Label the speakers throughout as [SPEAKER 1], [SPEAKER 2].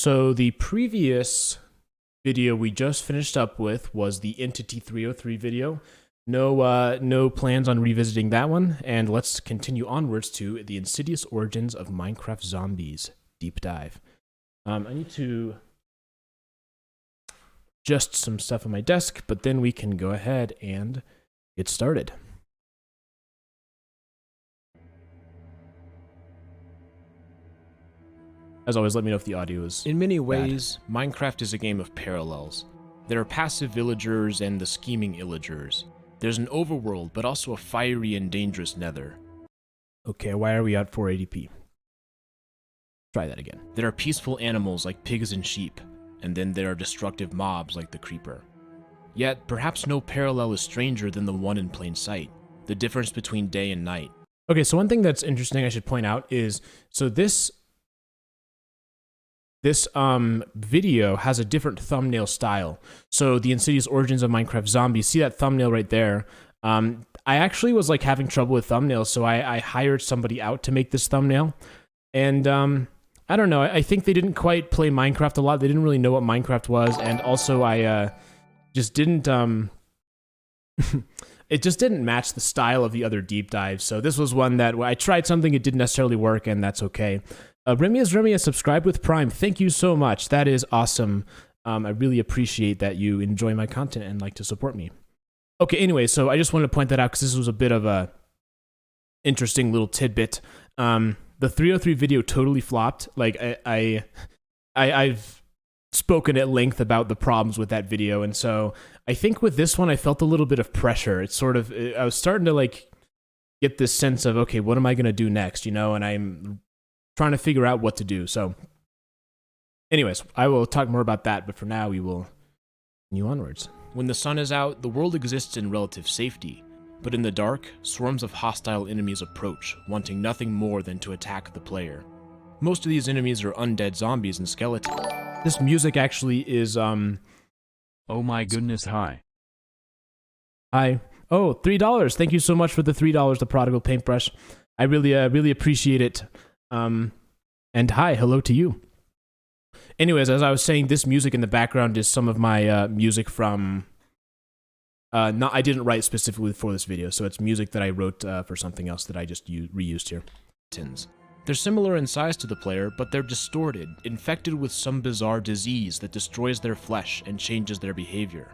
[SPEAKER 1] So the previous video we just finished up with was the Entity 303 video. No plans on revisiting that one, and let's continue onwards to the Insidious Origins of Minecraft Zombies deep dive. I need to adjust some stuff on my desk, but then we can go ahead and get started. As always, let me know if the audio is
[SPEAKER 2] In many
[SPEAKER 1] bad.
[SPEAKER 2] ways, Minecraft is a game of parallels. There are passive villagers and the scheming illagers. There's an overworld, but also a fiery and dangerous nether.
[SPEAKER 1] Okay, why are we at 480p? Try that again.
[SPEAKER 2] There are peaceful animals like pigs and sheep, and then there are destructive mobs like the creeper. Yet, perhaps no parallel is stranger than the one in plain sight, the difference between day and night.
[SPEAKER 1] Okay, so one thing that's interesting I should point out is, so this video has a different thumbnail style. So the Insidious Origins of Minecraft Zombies, see that thumbnail right there? I actually was like having trouble with thumbnails, so I hired somebody out to make this thumbnail. And I don't know, I think they didn't quite play Minecraft a lot. They didn't really know what Minecraft was, and also I just didn't, it just didn't match the style of the other deep dives. So this was one that I tried something, it didn't necessarily work, and that's okay. Remy has subscribed with Prime. Thank you so much. That is awesome. I really appreciate that you enjoy my content and like to support me. Okay, anyway, so I just wanted to point that out because this was a bit of a interesting little tidbit. The 303 video totally flopped. Like I've spoken at length about the problems with that video, and so I think with this one I felt a little bit of pressure. It's sort of, I was starting to like get this sense of, okay, what am I going to do next, you know, and I'm trying to figure out what to do. So anyways, I will talk more about that, but for now we will continue onwards.
[SPEAKER 2] When the sun is out, the world exists in relative safety, but in the dark, swarms of hostile enemies approach, wanting nothing more than to attack the player. Most of these enemies are undead zombies and skeletons.
[SPEAKER 1] This music actually is
[SPEAKER 3] Oh my goodness, hi.
[SPEAKER 1] Hi. Oh, $3. Thank you so much for the $3, the Prodigal Paintbrush. I really appreciate it. And hi, hello to you. Anyways, as I was saying, this music in the background is some of my music from, I didn't write specifically for this video, so it's music that I wrote for something else that I just reused here.
[SPEAKER 2] They're similar in size to the player, but they're distorted, infected with some bizarre disease that destroys their flesh and changes their behavior.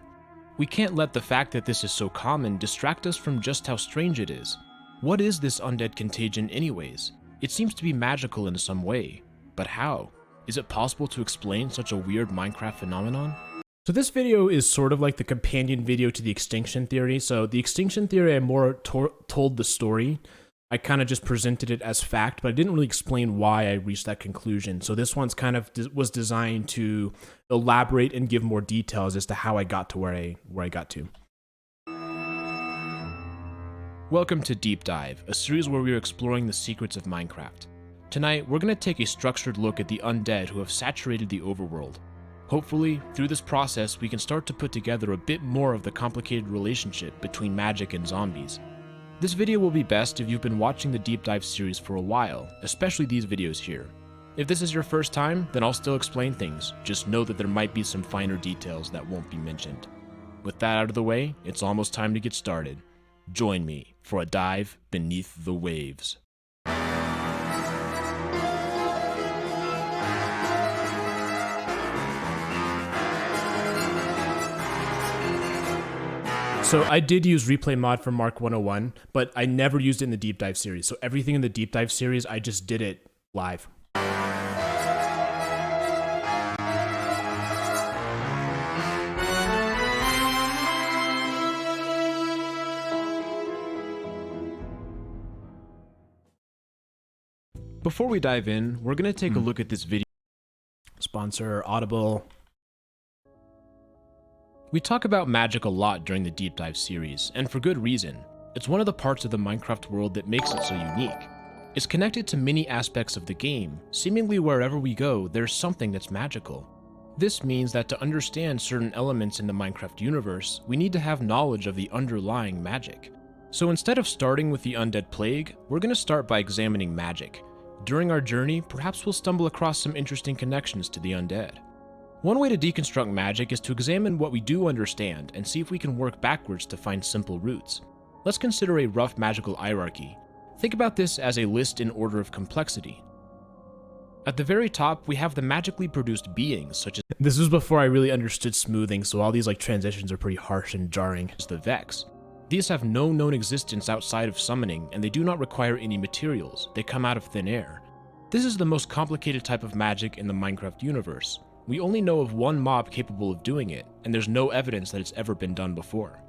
[SPEAKER 2] We can't let the fact that this is so common distract us from just how strange it is. What is this undead contagion anyways? It seems to be magical in some way, but how? Is it possible to explain such a weird Minecraft phenomenon?
[SPEAKER 1] So this video is sort of like the companion video to the Extinction Theory. So the Extinction Theory, I more told the story. I kind of just presented it as fact, but I didn't really explain why I reached that conclusion. So this one's kind of was designed to elaborate and give more details as to how I got to where I got to.
[SPEAKER 2] Welcome to Deep Dive, a series where we are exploring the secrets of Minecraft. Tonight, we're going to take a structured look at the undead who have saturated the overworld. Hopefully, through this process, we can start to put together a bit more of the complicated relationship between magic and zombies. This video will be best if you've been watching the Deep Dive series for a while, especially these videos here. If this is your first time, then I'll still explain things, just know that there might be some finer details that won't be mentioned. With that out of the way, it's almost time to get started. Join me for a dive beneath the waves.
[SPEAKER 1] So I did use replay mod for Mark 101, but I never used it in the deep dive series. So everything in the deep dive series, I just did it live.
[SPEAKER 2] Before we dive in, we're going to take a look at this video.
[SPEAKER 1] Sponsor Audible.
[SPEAKER 2] We talk about magic a lot during the Deep Dive series, and for good reason. It's one of the parts of the Minecraft world that makes it so unique. It's connected to many aspects of the game. Seemingly wherever we go, there's something that's magical. This means that to understand certain elements in the Minecraft universe, we need to have knowledge of the underlying magic. So instead of starting with the undead plague, we're going to start by examining magic. During our journey, perhaps we'll stumble across some interesting connections to the undead. One way to deconstruct magic is to examine what we do understand and see if we can work backwards to find simple roots. Let's consider a rough magical hierarchy. Think about this as a list in order of complexity. At the very top, we have the magically produced beings, such as
[SPEAKER 1] This was before I really understood smoothing, so all these like transitions are pretty harsh and jarring.
[SPEAKER 2] the Vex. These have no known existence outside of summoning, and they do not require any materials. They come out of thin air. This is the most complicated type of magic in the Minecraft universe. We only know of one mob capable of doing it, and there's no evidence that it's ever been done before.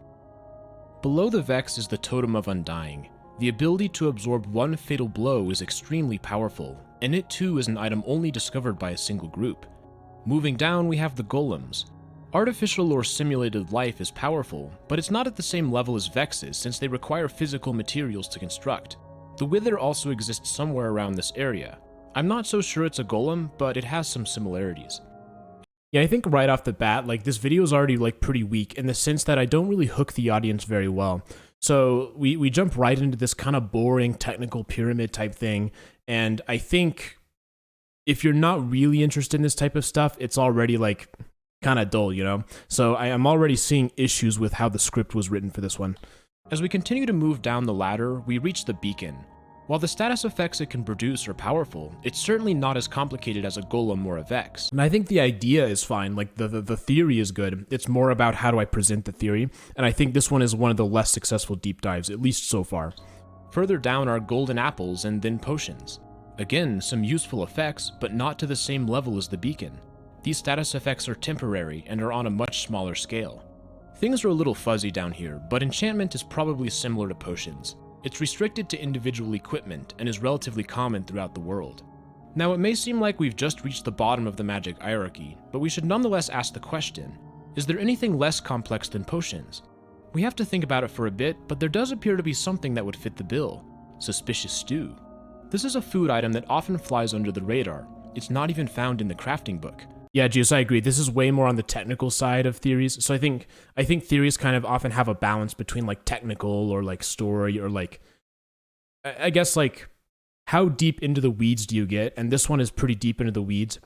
[SPEAKER 2] Below the Vex is the Totem of Undying. The ability to absorb one fatal blow is extremely powerful, and it too is an item only discovered by a single group. Moving down, we have the Golems. Artificial or simulated life is powerful, but it's not at the same level as Vexes since they require physical materials to construct. The Wither also exists somewhere around this area. I'm not so sure it's a golem, but it has some similarities.
[SPEAKER 1] Yeah, I think right off the bat, like this video is already like pretty weak in the sense that I don't really hook the audience very well. So we jump right into this kind of boring technical pyramid type thing, and I think if you're not really interested in this type of stuff, it's already like kind of dull, you know? So I am already seeing issues with how the script was written for this one.
[SPEAKER 2] As we continue to move down the ladder, we reach the beacon. While the status effects it can produce are powerful, it's certainly not as complicated as a golem or a Vex.
[SPEAKER 1] And I think the idea is fine, like the theory is good. It's more about how do I present the theory, and I think this one is one of the less successful deep dives, at least so far.
[SPEAKER 2] Further down are golden apples and then potions. Again, some useful effects, but not to the same level as the beacon. These status effects are temporary and are on a much smaller scale. Things are a little fuzzy down here, but enchantment is probably similar to potions. It's restricted to individual equipment and is relatively common throughout the world. Now, it may seem like we've just reached the bottom of the magic hierarchy, but we should nonetheless ask the question, is there anything less complex than potions? We have to think about it for a bit, but there does appear to be something that would fit the bill: suspicious stew. This is a food item that often flies under the radar. It's not even found in the crafting book.
[SPEAKER 1] Yeah, Juice, I agree. This is way more on the technical side of theories. So I think theories kind of often have a balance between like technical or like story or like, I guess like how deep into the weeds do you get? And this one is pretty deep into the weeds.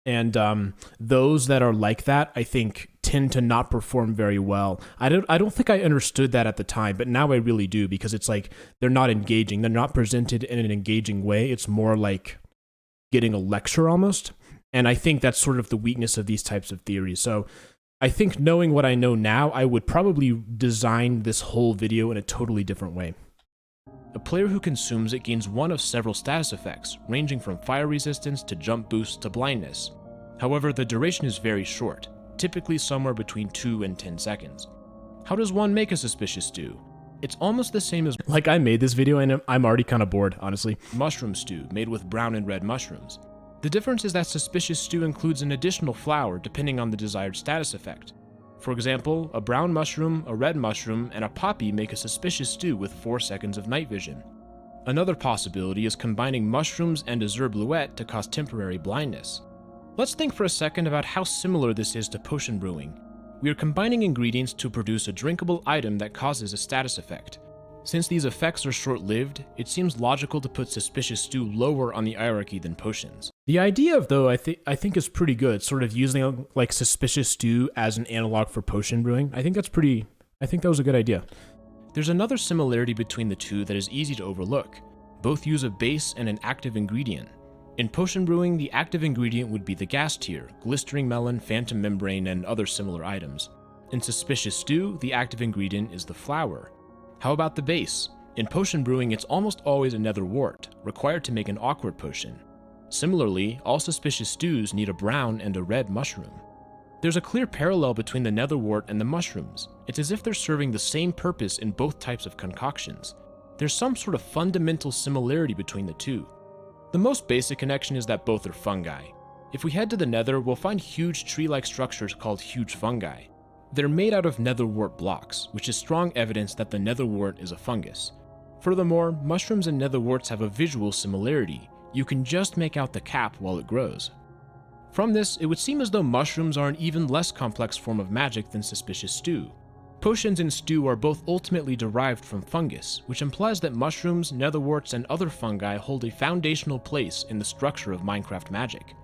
[SPEAKER 1] And those that are like that, I think, tend to not perform very well. I don't think I understood that at the time, but now I really do, because it's like they're not engaging. They're not presented in an engaging way. It's more like getting a lecture almost. And I think that's sort of the weakness of these types of theories. So I think knowing what I know now, I would probably design this whole video in a totally different way.
[SPEAKER 2] A player who consumes it gains one of several status effects, ranging from fire resistance to jump boost to blindness. However, the duration is very short, typically somewhere between 2 and 10 seconds. How does one make a suspicious stew? It's almost the same as
[SPEAKER 1] Like, I made this video and I'm already kind of bored, honestly.
[SPEAKER 2] mushroom stew made with brown and red mushrooms. The difference is that suspicious stew includes an additional flower depending on the desired status effect. For example, a brown mushroom, a red mushroom, and a poppy make a suspicious stew with 4 seconds of night vision. Another possibility is combining mushrooms and azure bluette to cause temporary blindness. Let's think for a second about how similar this is to potion brewing. We are combining ingredients to produce a drinkable item that causes a status effect. Since these effects are short-lived, it seems logical to put suspicious stew lower on the hierarchy than potions.
[SPEAKER 1] The idea of, though, I think is pretty good, sort of using like suspicious stew as an analog for potion brewing. I think that was a good idea.
[SPEAKER 2] There's another similarity between the two that is easy to overlook. Both use a base and an active ingredient. In potion brewing, the active ingredient would be the gas tier, glistering melon, phantom membrane, and other similar items. In suspicious stew, the active ingredient is the flower. How about the base? In potion brewing, it's almost always a nether wart, required to make an awkward potion. Similarly, all suspicious stews need a brown and a red mushroom. There's a clear parallel between the nether wart and the mushrooms. It's as if they're serving the same purpose in both types of concoctions. There's some sort of fundamental similarity between the two. The most basic connection is that both are fungi. If we head to the nether, we'll find huge tree-like structures called huge fungi. They're made out of nether wart blocks, which is strong evidence that the nether wart is a fungus. Furthermore, mushrooms and nether warts have a visual similarity. You can just make out the cap while it grows. From this, it would seem as though mushrooms are an even less complex form of magic than suspicious stew. Potions and stew are both ultimately derived from fungus, which implies that mushrooms, netherworts, and other fungi hold a foundational place in the structure of Minecraft magic.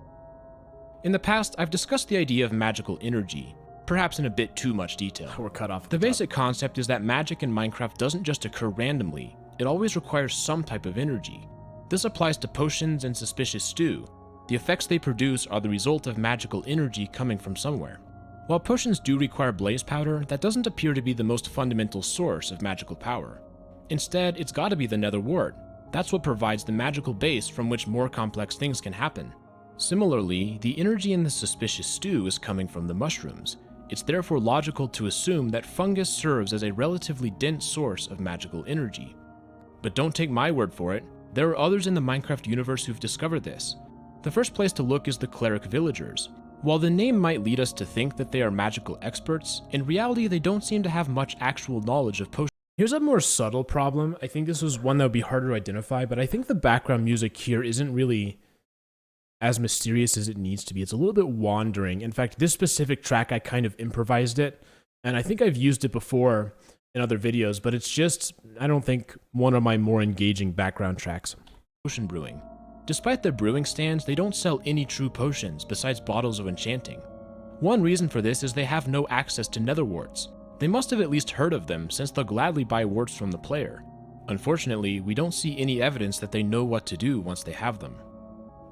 [SPEAKER 2] In the past, I've discussed the idea of magical energy, perhaps in a bit too much detail.
[SPEAKER 1] We're cut off.
[SPEAKER 2] The basic concept is that magic in Minecraft doesn't just occur randomly, it always requires some type of energy. This applies to potions and suspicious stew. The effects they produce are the result of magical energy coming from somewhere. While potions do require blaze powder, that doesn't appear to be the most fundamental source of magical power. Instead, it's gotta be the netherwort. That's what provides the magical base from which more complex things can happen. Similarly, the energy in the suspicious stew is coming from the mushrooms. It's therefore logical to assume that fungus serves as a relatively dense source of magical energy. But don't take my word for it, there are others in the Minecraft universe who've discovered this. The first place to look is the cleric villagers. While the name might lead us to think that they are magical experts, in reality they don't seem to have much actual knowledge of potions.
[SPEAKER 1] Here's a more subtle problem. I think this was one that would be harder to identify, but I think the background music here isn't really as mysterious as it needs to be. It's a little bit wandering. In fact, this specific track, I kind of improvised it, and I think I've used it before in other videos, but it's just, I don't think, one of my more engaging background tracks.
[SPEAKER 2] Potion brewing. Despite their brewing stands, they don't sell any true potions besides bottles of enchanting. One reason for this is they have no access to netherworts. They must have at least heard of them, since they'll gladly buy worts from the player. Unfortunately, we don't see any evidence that they know what to do once they have them.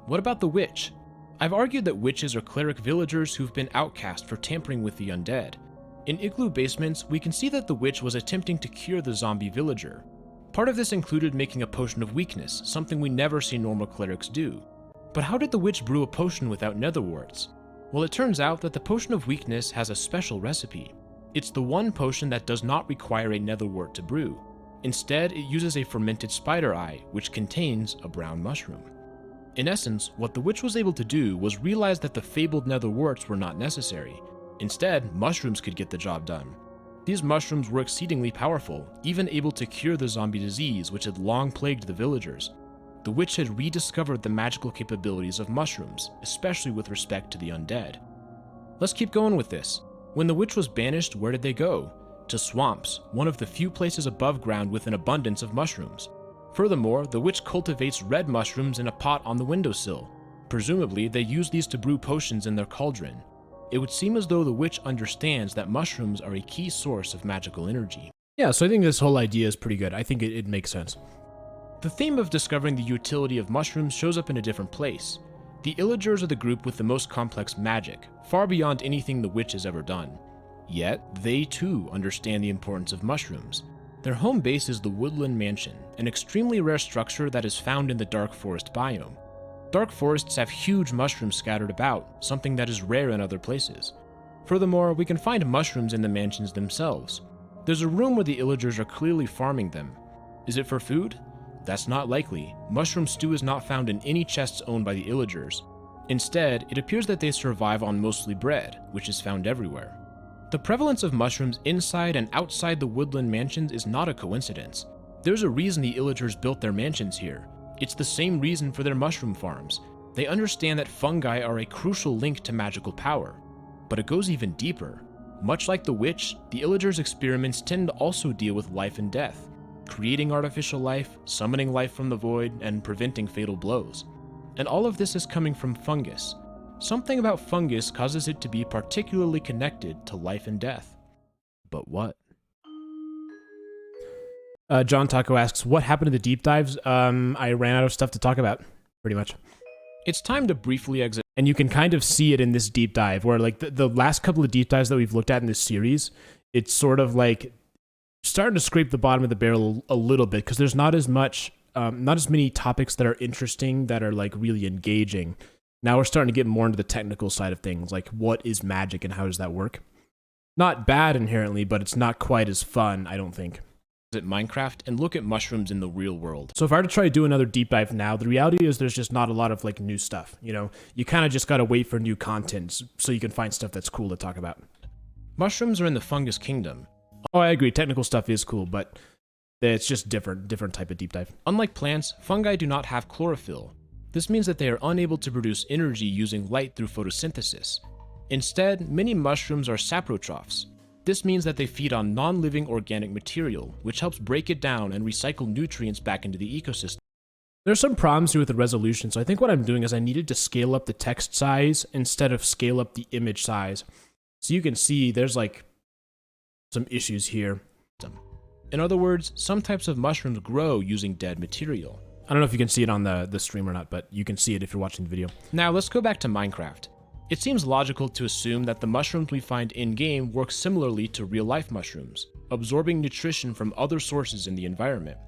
[SPEAKER 2] What about the witch? I've argued that witches are cleric villagers who've been outcast for tampering with the undead. In igloo basements, we can see that the witch was attempting to cure the zombie villager. Part of this included making a potion of weakness, something we never see normal clerics do. But how did the witch brew a potion without netherworts? Well, it turns out that the potion of weakness has a special recipe. It's the one potion that does not require a netherwort to brew. Instead, it uses a fermented spider eye, which contains a brown mushroom. In essence, what the witch was able to do was realize that the fabled netherworts were not necessary. Instead, mushrooms could get the job done. These mushrooms were exceedingly powerful, even able to cure the zombie disease which had long plagued the villagers. The witch had rediscovered the magical capabilities of mushrooms, especially with respect to the undead. Let's keep going with this. When the witch was banished, where did they go? To swamps, one of the few places above ground with an abundance of mushrooms. Furthermore, the witch cultivates red mushrooms in a pot on the windowsill. Presumably, they use these to brew potions in their cauldron. It would seem as though the witch understands that mushrooms are a key source of magical energy.
[SPEAKER 1] Yeah, so I think this whole idea is pretty good. I think it makes sense.
[SPEAKER 2] The theme of discovering the utility of mushrooms shows up in a different place. The Illagers are the group with the most complex magic, far beyond anything the witch has ever done. Yet, they too understand the importance of mushrooms. Their home base is the Woodland Mansion, an extremely rare structure that is found in the Dark Forest biome. Dark forests have huge mushrooms scattered about, something that is rare in other places. Furthermore, we can find mushrooms in the mansions themselves. There's a room where the Illagers are clearly farming them. Is it for food? That's not likely. Mushroom stew is not found in any chests owned by the Illagers. Instead, it appears that they survive on mostly bread, which is found everywhere. The prevalence of mushrooms inside and outside the Woodland Mansions is not a coincidence. There's a reason the Illagers built their mansions here. It's the same reason for their mushroom farms. They understand that fungi are a crucial link to magical power. But it goes even deeper. Much like the witch, the Illagers' experiments tend to also deal with life and death, creating artificial life, summoning life from the void, and preventing fatal blows. And all of this is coming from fungus. Something about fungus causes it to be particularly connected to life and death. But what?
[SPEAKER 1] John Taco asks, what happened to the deep dives? I ran out of stuff to talk about, pretty much.
[SPEAKER 2] It's time to briefly exit.
[SPEAKER 1] And you can kind of see it in this deep dive, where like the last couple of deep dives that we've looked at in this series, it's sort of like starting to scrape the bottom of the barrel a little bit, because there's not as many topics that are interesting, that are like really engaging. Now we're starting to get more into the technical side of things, like what is magic and how does that work? Not bad inherently, but it's not quite as fun, I don't think.
[SPEAKER 2] At Minecraft and look at mushrooms in the real world.
[SPEAKER 1] So if I were to try to do another deep dive now, the reality is there's just not a lot of like new stuff. You know, you kind of just got to wait for new content so you can find stuff that's cool to talk about.
[SPEAKER 2] Mushrooms are in the fungus kingdom.
[SPEAKER 1] Oh, I agree. Technical stuff is cool, but it's just different type of deep dive.
[SPEAKER 2] Unlike plants, fungi do not have chlorophyll. This means that they are unable to produce energy using light through photosynthesis. Instead, many mushrooms are saprotrophs. This means that they feed on non-living organic material, which helps break it down and recycle nutrients back into the ecosystem.
[SPEAKER 1] There's some problems here with the resolution, so I think what I'm doing is I needed to scale up the text size instead of scale up the image size. So you can see there's like some issues here.
[SPEAKER 2] In other words, some types of mushrooms grow using dead material.
[SPEAKER 1] I don't know if you can see it on the stream or not, but you can see it if you're watching the video.
[SPEAKER 2] Now let's go back to Minecraft. It seems logical to assume that the mushrooms we find in-game work similarly to real-life mushrooms, absorbing nutrition from other sources in the environment.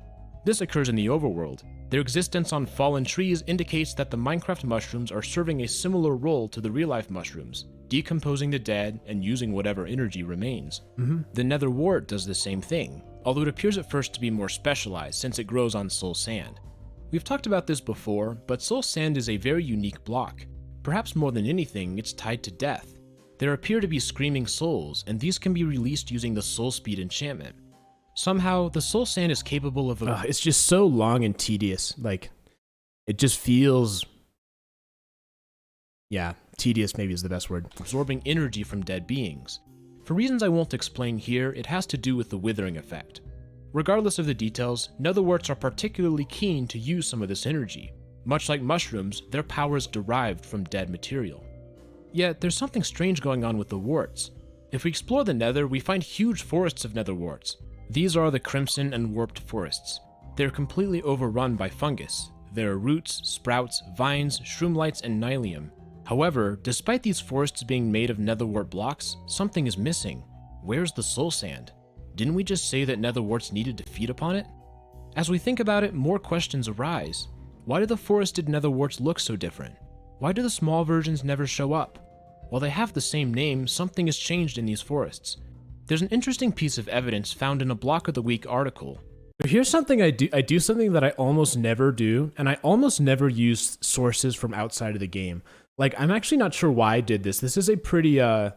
[SPEAKER 2] This occurs in the overworld. Their existence on fallen trees indicates that the Minecraft mushrooms are serving a similar role to the real-life mushrooms, decomposing the dead and using whatever energy remains. The nether wart does the same thing, although it appears at first to be more specialized since it grows on soul sand. We've talked about this before, but soul sand is a very unique block. Perhaps more than anything, it's tied to death. There appear to be screaming souls, and these can be released using the soul speed enchantment. Somehow, the soul sand is capable of
[SPEAKER 1] it's just so long and tedious. Like, it just feels... Yeah, tedious maybe is the best word.
[SPEAKER 2] absorbing energy from dead beings. For reasons I won't explain here, it has to do with the withering effect. Regardless of the details, netherworts are particularly keen to use some of this energy. Much like mushrooms, their power is derived from dead material. Yet, there's something strange going on with the warts. If we explore the nether, we find huge forests of netherworts. These are the crimson and warped forests. They're completely overrun by fungus. There are roots, sprouts, vines, shroomlights, and nylium. However, despite these forests being made of netherwort blocks, something is missing. Where's the soul sand? Didn't we just say that netherworts needed to feed upon it? As we think about it, more questions arise. Why do the forested netherworts look so different? Why do the small versions never show up? While they have the same name, something has changed in these forests. There's an interesting piece of evidence found in a Block of the Week article.
[SPEAKER 1] Here's something I do. I do something that I almost never do, and I almost never use sources from outside of the game. Like, I'm actually not sure why I did this. This is a pretty, I've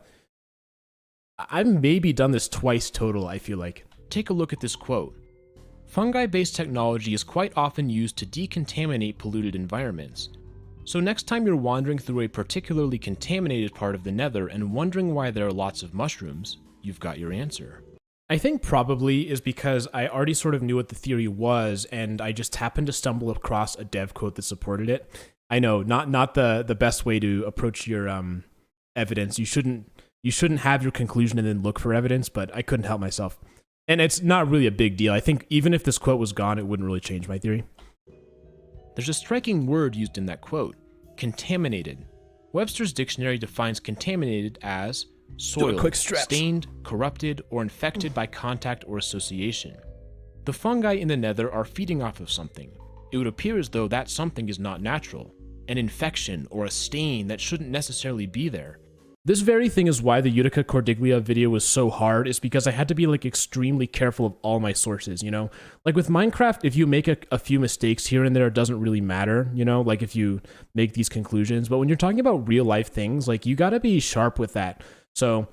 [SPEAKER 1] maybe done this twice total, I feel like.
[SPEAKER 2] Take a look at this quote. Fungi-based technology is quite often used to decontaminate polluted environments. So next time you're wandering through a particularly contaminated part of the nether and wondering why there are lots of mushrooms, you've got your answer.
[SPEAKER 1] I think probably is because I already sort of knew what the theory was, and I just happened to stumble across a dev quote that supported it. I know, not the best way to approach your evidence. You shouldn't have your conclusion and then look for evidence, but I couldn't help myself. And it's not really a big deal. I think even if this quote was gone, it wouldn't really change my theory.
[SPEAKER 2] There's a striking word used in that quote, contaminated. Webster's dictionary defines contaminated as soiled, stained, corrupted, or infected by contact or association. The fungi in the nether are feeding off of something. It would appear as though that something is not natural, an infection or a stain that shouldn't necessarily be there.
[SPEAKER 1] This very thing is why the Utica Cordiglia video was so hard, is because I had to be like extremely careful of all my sources, you know? Like with Minecraft, if you make a few mistakes here and there, it doesn't really matter, you know? Like if you make these conclusions, but when you're talking about real life things, like you gotta be sharp with that. So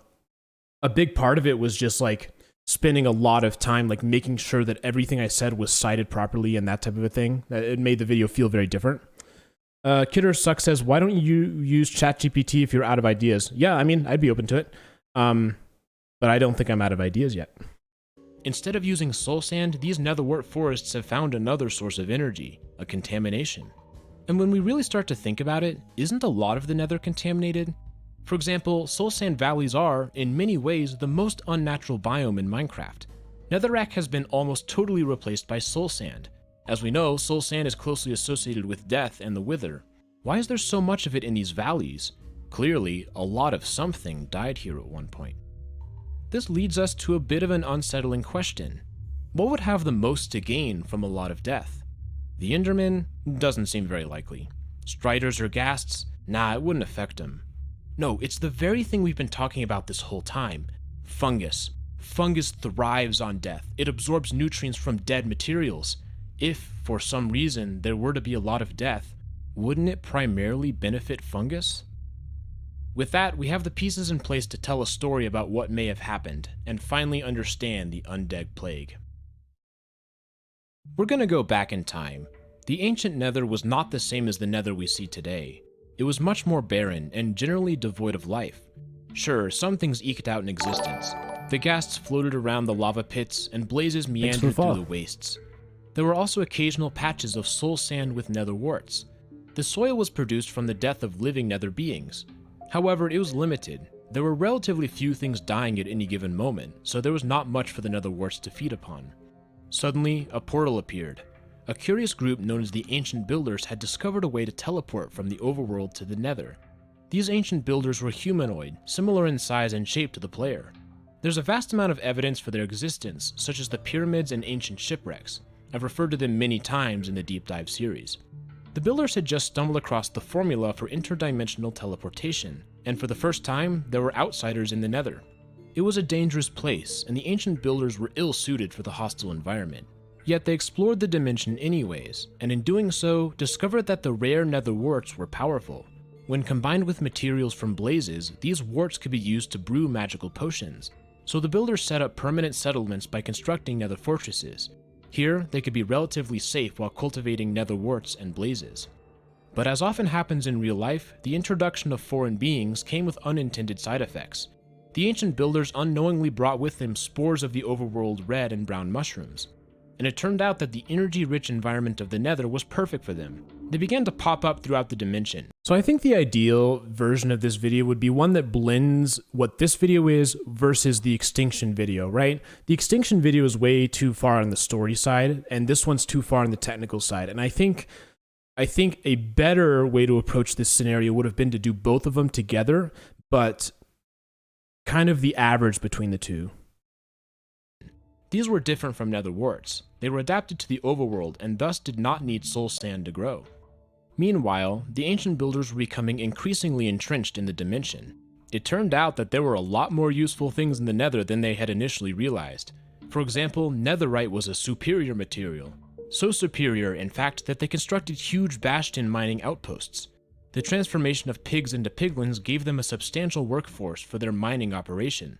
[SPEAKER 1] a big part of it was just like spending a lot of time like making sure that everything I said was cited properly and that type of a thing. It made the video feel very different. Kidder Suck says, why don't you use ChatGPT if you're out of ideas? Yeah, I mean, I'd be open to it. But I don't think I'm out of ideas yet.
[SPEAKER 2] Instead of using soul sand, these netherwort forests have found another source of energy, a contamination. And when we really start to think about it, isn't a lot of the nether contaminated? For example, soul sand valleys are, in many ways, the most unnatural biome in Minecraft. Netherrack has been almost totally replaced by soul sand. As we know, soul sand is closely associated with death and the wither. Why is there so much of it in these valleys? Clearly, a lot of something died here at one point. This leads us to a bit of an unsettling question. What would have the most to gain from a lot of death? The Enderman? Doesn't seem very likely. Striders or ghasts? Nah, it wouldn't affect them. No, it's the very thing we've been talking about this whole time. Fungus. Fungus thrives on death. It absorbs nutrients from dead materials. If, for some reason, there were to be a lot of death, wouldn't it primarily benefit fungus? With that, we have the pieces in place to tell a story about what may have happened, and finally understand the undead plague. We're gonna go back in time. The ancient nether was not the same as the nether we see today. It was much more barren and generally devoid of life. Sure, some things eked out in existence. The ghasts floated around the lava pits, and blazes meandered through
[SPEAKER 1] follow.
[SPEAKER 2] the wastes. There were also occasional patches of soul sand with nether warts. The soil was produced from the death of living nether beings. However, it was limited. There were relatively few things dying at any given moment, so there was not much for the nether warts to feed upon. Suddenly, a portal appeared. A curious group known as the Ancient Builders had discovered a way to teleport from the overworld to the nether. These ancient builders were humanoid, similar in size and shape to the player. There's a vast amount of evidence for their existence, such as the pyramids and ancient shipwrecks. I've referred to them many times in the Deep Dive series. The builders had just stumbled across the formula for interdimensional teleportation, and for the first time, there were outsiders in the nether. It was a dangerous place, and the ancient builders were ill-suited for the hostile environment. Yet they explored the dimension anyways, and in doing so, discovered that the rare nether warts were powerful. When combined with materials from blazes, these warts could be used to brew magical potions. So the builders set up permanent settlements by constructing nether fortresses. Here, they could be relatively safe while cultivating nether warts and blazes. But as often happens in real life, the introduction of foreign beings came with unintended side effects. The ancient builders unknowingly brought with them spores of the overworld red and brown mushrooms. And it turned out that the energy-rich environment of the nether was perfect for them. They began to pop up throughout the dimension.
[SPEAKER 1] So I think the ideal version of this video would be one that blends what this video is versus the extinction video, right? The extinction video is way too far on the story side, and this one's too far on the technical side. And I think a better way to approach this scenario would have been to do both of them together, but kind of the average between the two.
[SPEAKER 2] These were different from nether warts. They were adapted to the overworld and thus did not need soul sand to grow. Meanwhile, the ancient builders were becoming increasingly entrenched in the dimension. It turned out that there were a lot more useful things in the nether than they had initially realized. For example, netherite was a superior material. So superior, in fact, that they constructed huge bastion mining outposts. The transformation of pigs into piglins gave them a substantial workforce for their mining operation.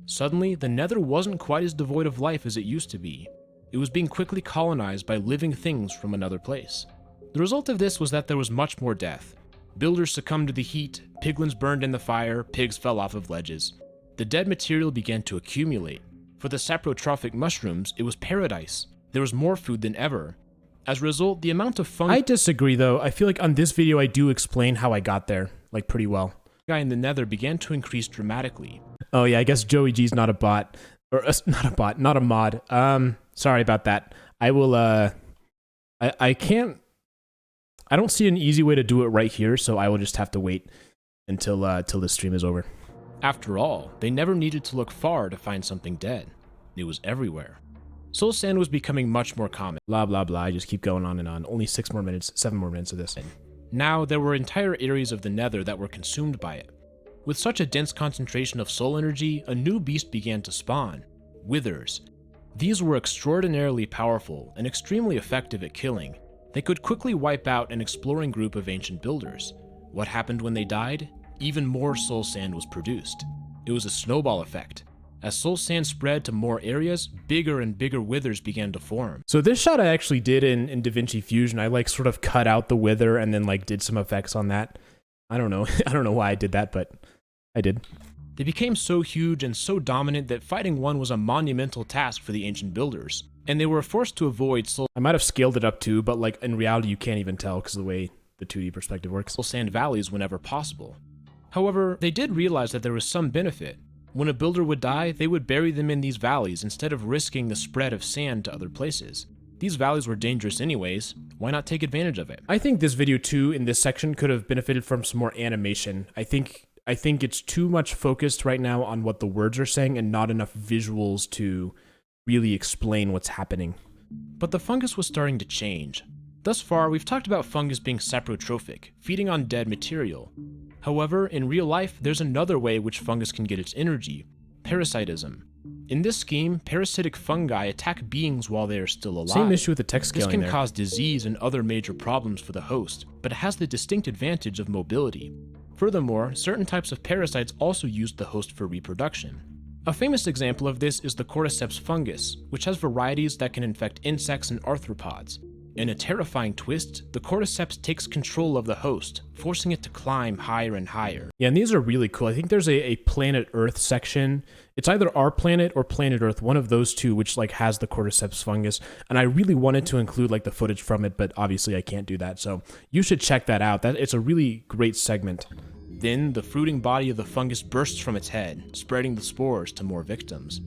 [SPEAKER 2] Suddenly, the nether wasn't quite as devoid of life as it used to be. It was being quickly colonized by living things from another place. The result of this was that there was much more death. Builders succumbed to the heat, piglins burned in the fire, pigs fell off of ledges. The dead material began to accumulate. For the saprotrophic mushrooms, it was paradise. There was more food than ever. As a result, the amount of fungi
[SPEAKER 1] I disagree though. I feel like on this video I do explain how I got there, like pretty well.
[SPEAKER 2] in the nether began to increase dramatically.
[SPEAKER 1] Oh yeah, I guess Joey G's not a bot. Or not a mod. Sorry about that. I will, I can't, I don't see an easy way to do it right here, so I will just have to wait until this stream is over.
[SPEAKER 2] After all, they never needed to look far to find something dead. It was everywhere. Soul sand was becoming much more common.
[SPEAKER 1] Blah, blah, blah. I just keep going on and on. Only 7 more minutes of this.
[SPEAKER 2] Now, there were entire areas of the nether that were consumed by it. With such a dense concentration of soul energy, a new beast began to spawn: withers. These were extraordinarily powerful and extremely effective at killing. They could quickly wipe out an exploring group of ancient builders. What happened when they died? Even more soul sand was produced. It was a snowball effect. As soul sand spread to more areas, bigger and bigger withers began to form.
[SPEAKER 1] So this shot I actually did in DaVinci Fusion. I like sort of cut out the wither and then like did some effects on that. I don't know. I don't know why I did that, but I did.
[SPEAKER 2] They became so huge and so dominant that fighting one was a monumental task for the ancient builders, and they were forced to avoid soul
[SPEAKER 1] I might have scaled it up too, but like in reality you can't even tell because of the way the 2D perspective works.
[SPEAKER 2] sand valleys whenever possible. However, they did realize that there was some benefit. When a builder would die, they would bury them in these valleys instead of risking the spread of sand to other places. These valleys were dangerous anyways, why not take advantage of it?
[SPEAKER 1] I think this video too, in this section, could have benefited from some more animation. I think it's too much focused right now on what the words are saying and not enough visuals to really explain what's happening.
[SPEAKER 2] But the fungus was starting to change. Thus far, we've talked about fungus being saprotrophic, feeding on dead material. However, in real life, there's another way which fungus can get its energy: parasitism. In this scheme, parasitic fungi attack beings while they are still alive.
[SPEAKER 1] Same issue with the text
[SPEAKER 2] This
[SPEAKER 1] scaling
[SPEAKER 2] can
[SPEAKER 1] there.
[SPEAKER 2] cause disease and other major problems for the host, but it has the distinct advantage of mobility. Furthermore, certain types of parasites also use the host for reproduction. A famous example of this is the cordyceps fungus, which has varieties that can infect insects and arthropods. In a terrifying twist, the cordyceps takes control of the host, forcing it to climb higher and higher.
[SPEAKER 1] Yeah, and these are really cool. I think there's a Planet Earth section. It's either Our Planet or Planet Earth, one of those two, which like has the cordyceps fungus. And I really wanted to include like the footage from it, but obviously I can't do that. So you should check that out. It's a really great segment.
[SPEAKER 2] Then the fruiting body of the fungus bursts from its head, spreading the spores to more victims.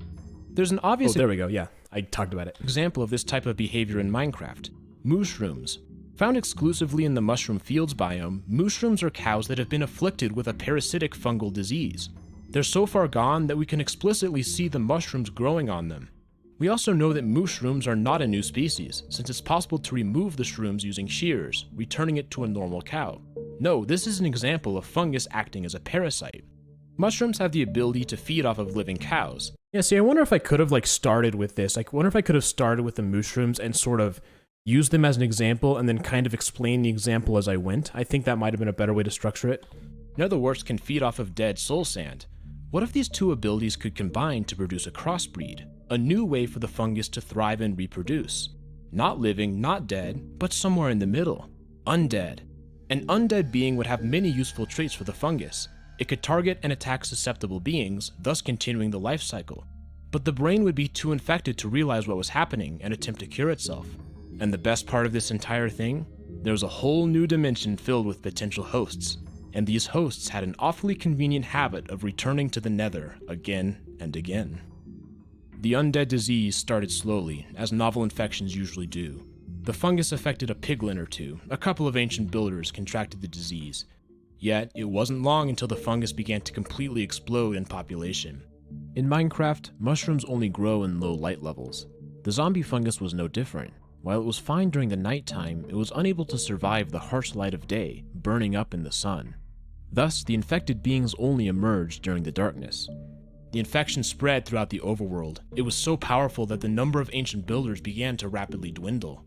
[SPEAKER 2] There's an obvious
[SPEAKER 1] there we go. Yeah, I talked about it.
[SPEAKER 2] example of this type of behavior in Minecraft. Mushrooms. Found exclusively in the mushroom fields biome, mushrooms are cows that have been afflicted with a parasitic fungal disease. They're so far gone that we can explicitly see the mushrooms growing on them. We also know that mushrooms are not a new species, since it's possible to remove the shrooms using shears, returning it to a normal cow. No, this is an example of fungus acting as a parasite. Mushrooms have the ability to feed off of living cows.
[SPEAKER 1] Yeah, see, I wonder if I could have like started with this. I wonder if I could have started with the mushrooms and sort of used them as an example and then kind of explain the example as I went. I think that might have been a better way to structure it.
[SPEAKER 2] Netherworts can feed off of dead soul sand. What if these two abilities could combine to produce a crossbreed? A new way for the fungus to thrive and reproduce. Not living, not dead, but somewhere in the middle. Undead. An undead being would have many useful traits for the fungus. It could target and attack susceptible beings, thus continuing the life cycle. But the brain would be too infected to realize what was happening and attempt to cure itself. And the best part of this entire thing? There was a whole new dimension filled with potential hosts. And these hosts had an awfully convenient habit of returning to the Nether again and again. The undead disease started slowly, as novel infections usually do. The fungus affected a piglin or two. A couple of ancient builders contracted the disease. Yet, it wasn't long until the fungus began to completely explode in population. In Minecraft, mushrooms only grow in low light levels. The zombie fungus was no different. While it was fine during the nighttime, it was unable to survive the harsh light of day, burning up in the sun. Thus, the infected beings only emerged during the darkness. The infection spread throughout the overworld. It was so powerful that the number of ancient builders began to rapidly dwindle.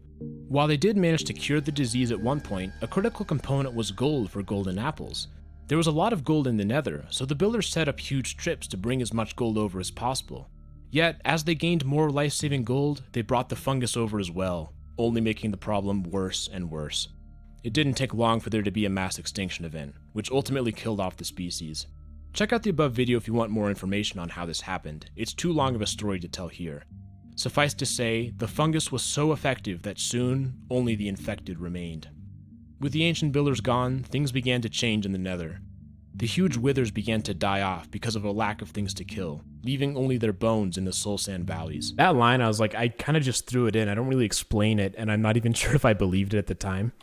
[SPEAKER 2] While they did manage to cure the disease at one point, a critical component was gold for golden apples. There was a lot of gold in the Nether, so the builders set up huge trips to bring as much gold over as possible. Yet, as they gained more life-saving gold, they brought the fungus over as well, only making the problem worse and worse. It didn't take long for there to be a mass extinction event, which ultimately killed off the species. Check out the above video if you want more information on how this happened. It's too long of a story to tell here. Suffice to say, the fungus was so effective that soon, only the infected remained. With the ancient builders gone, things began to change in the Nether. The huge withers began to die off because of a lack of things to kill, leaving only their bones in the soul sand valleys.
[SPEAKER 1] That line, I was like, I kind of just threw it in. I don't really explain it, and I'm not even sure if I believed it at the time.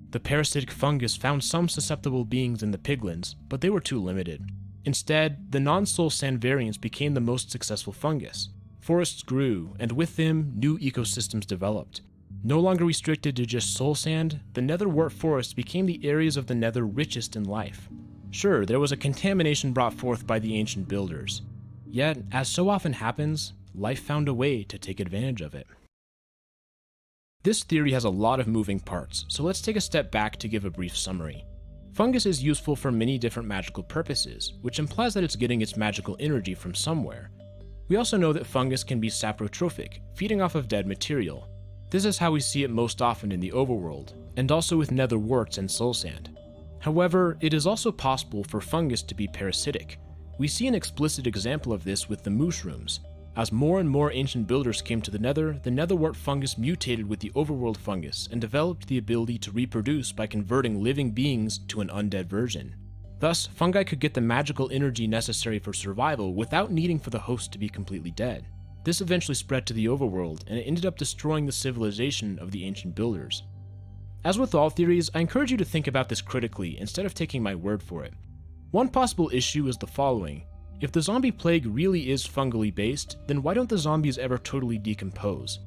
[SPEAKER 2] The parasitic fungus found some susceptible beings in the piglins, but they were too limited. Instead, the non-soul sand variants became the most successful fungus. Forests grew, and with them, new ecosystems developed. No longer restricted to just soul sand, the netherwort forests became the areas of the Nether richest in life. Sure, there was a contamination brought forth by the ancient builders. Yet, as so often happens, life found a way to take advantage of it. This theory has a lot of moving parts, so let's take a step back to give a brief summary. Fungus is useful for many different magical purposes, which implies that it's getting its magical energy from somewhere. We also know that fungus can be saprotrophic, feeding off of dead material. This is how we see it most often in the overworld, and also with netherworts and soul sand. However, it is also possible for fungus to be parasitic. We see an explicit example of this with the mushrooms. As more and more ancient builders came to the Nether, the netherwort fungus mutated with the overworld fungus and developed the ability to reproduce by converting living beings to an undead version. Thus, fungi could get the magical energy necessary for survival without needing for the host to be completely dead. This eventually spread to the overworld, and it ended up destroying the civilization of the ancient builders. As with all theories, I encourage you to think about this critically instead of taking my word for it. One possible issue is the following. If the zombie plague really is fungally based, then why don't the zombies ever totally decompose?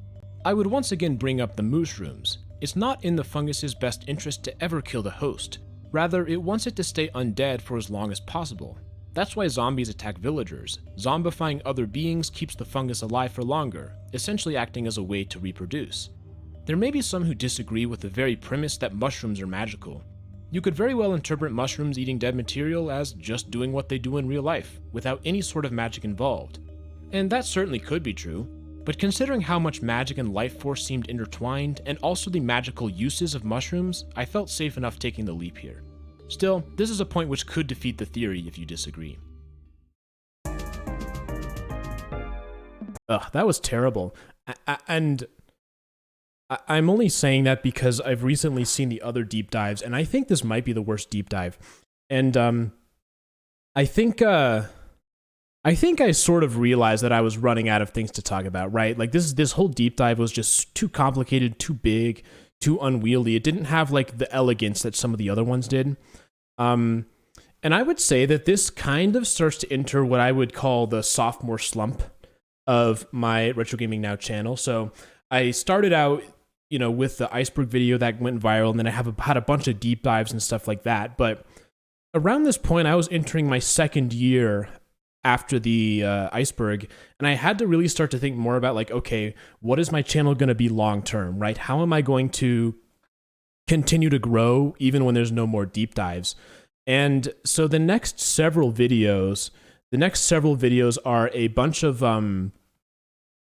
[SPEAKER 2] I would once again bring up the mushrooms. It's not in the fungus's best interest to ever kill the host. Rather, it wants it to stay undead for as long as possible. That's why zombies attack villagers. Zombifying other beings keeps the fungus alive for longer, essentially acting as a way to reproduce. There may be some who disagree with the very premise that mushrooms are magical. You could very well interpret mushrooms eating dead material as just doing what they do in real life, without any sort of magic involved. And that certainly could be true. But considering how much magic and life force seemed intertwined, and also the magical uses of mushrooms, I felt safe enough taking the leap here. Still, this is a point which could defeat the theory if you disagree.
[SPEAKER 1] Ugh, that was terrible. I'm only saying that because I've recently seen the other deep dives, and I think this might be the worst deep dive. And I think I sort of realized that I was running out of things to talk about, right? Like this whole deep dive was just too complicated, too big, too unwieldy. It didn't have like the elegance that some of the other ones did. And I would say that this kind of starts to enter what I would call the sophomore slump of my Retro Gaming Now channel. So I started out, with the Iceberg video that went viral, and then I had a bunch of deep dives and stuff like that. But around this point, I was entering my second year after the Iceberg, and I had to really start to think more about like, okay, what is my channel going to be long term, right? How am I going to continue to grow even when there's no more deep dives? And so the next several videos are a bunch of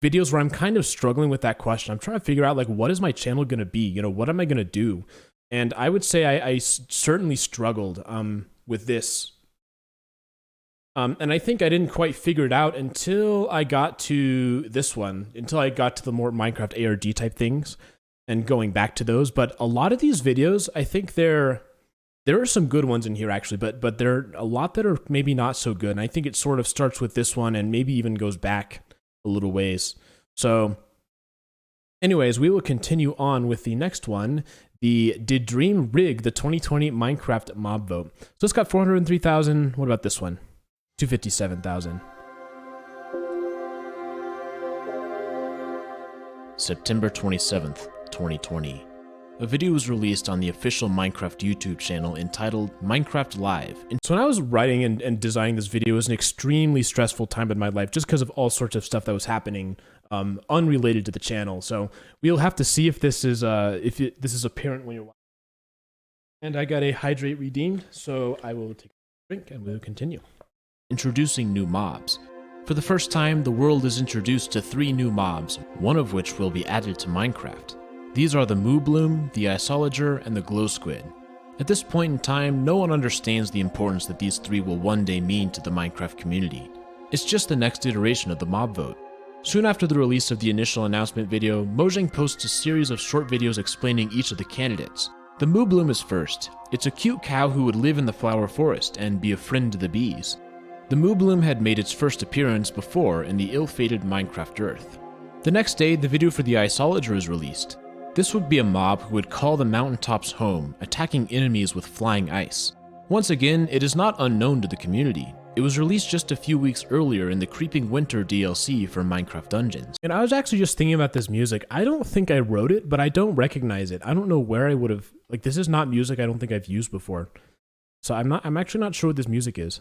[SPEAKER 1] videos where I'm kind of struggling with that question. I'm trying to figure out like, what is my channel going to be? What am I going to do? And I would say I certainly struggled with this. And I think I didn't quite figure it out until I got to this one, until I got to the more Minecraft ARG type things and going back to those. But a lot of these videos, I think there are some good ones in here actually, but there are a lot that are maybe not so good. And I think it sort of starts with this one and maybe even goes back a little ways. So anyways, we will continue on with the next one. Did Dream rig the 2020 Minecraft mob vote? So it's got 403,000. What about this one? 257,000.
[SPEAKER 2] September 27th, 2020. A video was released on the official Minecraft YouTube channel entitled Minecraft Live.
[SPEAKER 1] So when I was writing and designing this video, it was an extremely stressful time in my life just because of all sorts of stuff that was happening unrelated to the channel. So we'll have to see if this is this is apparent when you're watching. And I got a hydrate redeemed, so I will take a drink and we'll continue.
[SPEAKER 2] Introducing new mobs. For the first time, the world is introduced to 3 new mobs, one of which will be added to Minecraft. These are the Moo Bloom, the Icelager, and the Glow Squid. At this point in time, no one understands the importance that these 3 will one day mean to the Minecraft community. It's just the next iteration of the mob vote. Soon after the release of the initial announcement video, Mojang posts a series of short videos explaining each of the candidates. The Moo Bloom is first. It's a cute cow who would live in the flower forest and be a friend to the bees. The Moo Bloom had made its first appearance before in the ill-fated Minecraft Earth. The next day, the video for the Icelager is released. This would be a mob who would call the mountaintops home, attacking enemies with flying ice. Once again, it is not unknown to the community. It was released just a few weeks earlier in the Creeping Winter DLC for Minecraft Dungeons.
[SPEAKER 1] And I was actually just thinking about this music. I don't think I wrote it, but I don't recognize it. I don't know where I would have, like, this is not music I don't think I've used before. So I'm actually not sure what this music is.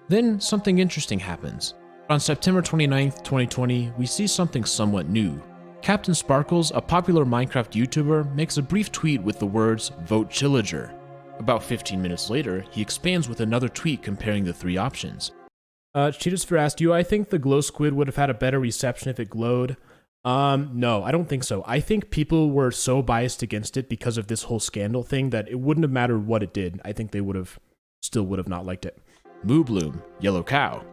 [SPEAKER 2] Then something interesting happens. On September 29th, 2020, we see something somewhat new. Captain Sparkles, a popular Minecraft YouTuber, makes a brief tweet with the words, "Vote Chillager." About 15 minutes later, he expands with another tweet comparing the 3 options.
[SPEAKER 1] Cheetosphere asked, do I think the Glow Squid would have had a better reception if it glowed? No, I don't think so. I think people were so biased against it because of this whole scandal thing that it wouldn't have mattered what it did. I think they still would have not liked it.
[SPEAKER 2] Moo Bloom, yellow cow.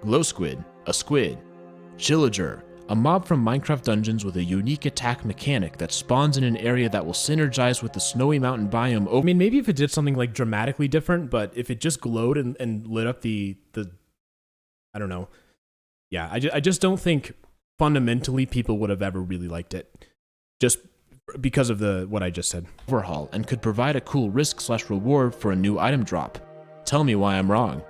[SPEAKER 2] Glow Squid, a squid. Chillager, a mob from Minecraft Dungeons with a unique attack mechanic that spawns in an area that will synergize with the snowy mountain biome.
[SPEAKER 1] I mean, maybe if it did something like dramatically different, but if it just glowed and lit up the I don't know. Yeah, I just don't think fundamentally people would have ever really liked it. Just because of what I just said.
[SPEAKER 2] Overhaul and could provide a cool risk/reward for a new item drop. Tell me why I'm wrong.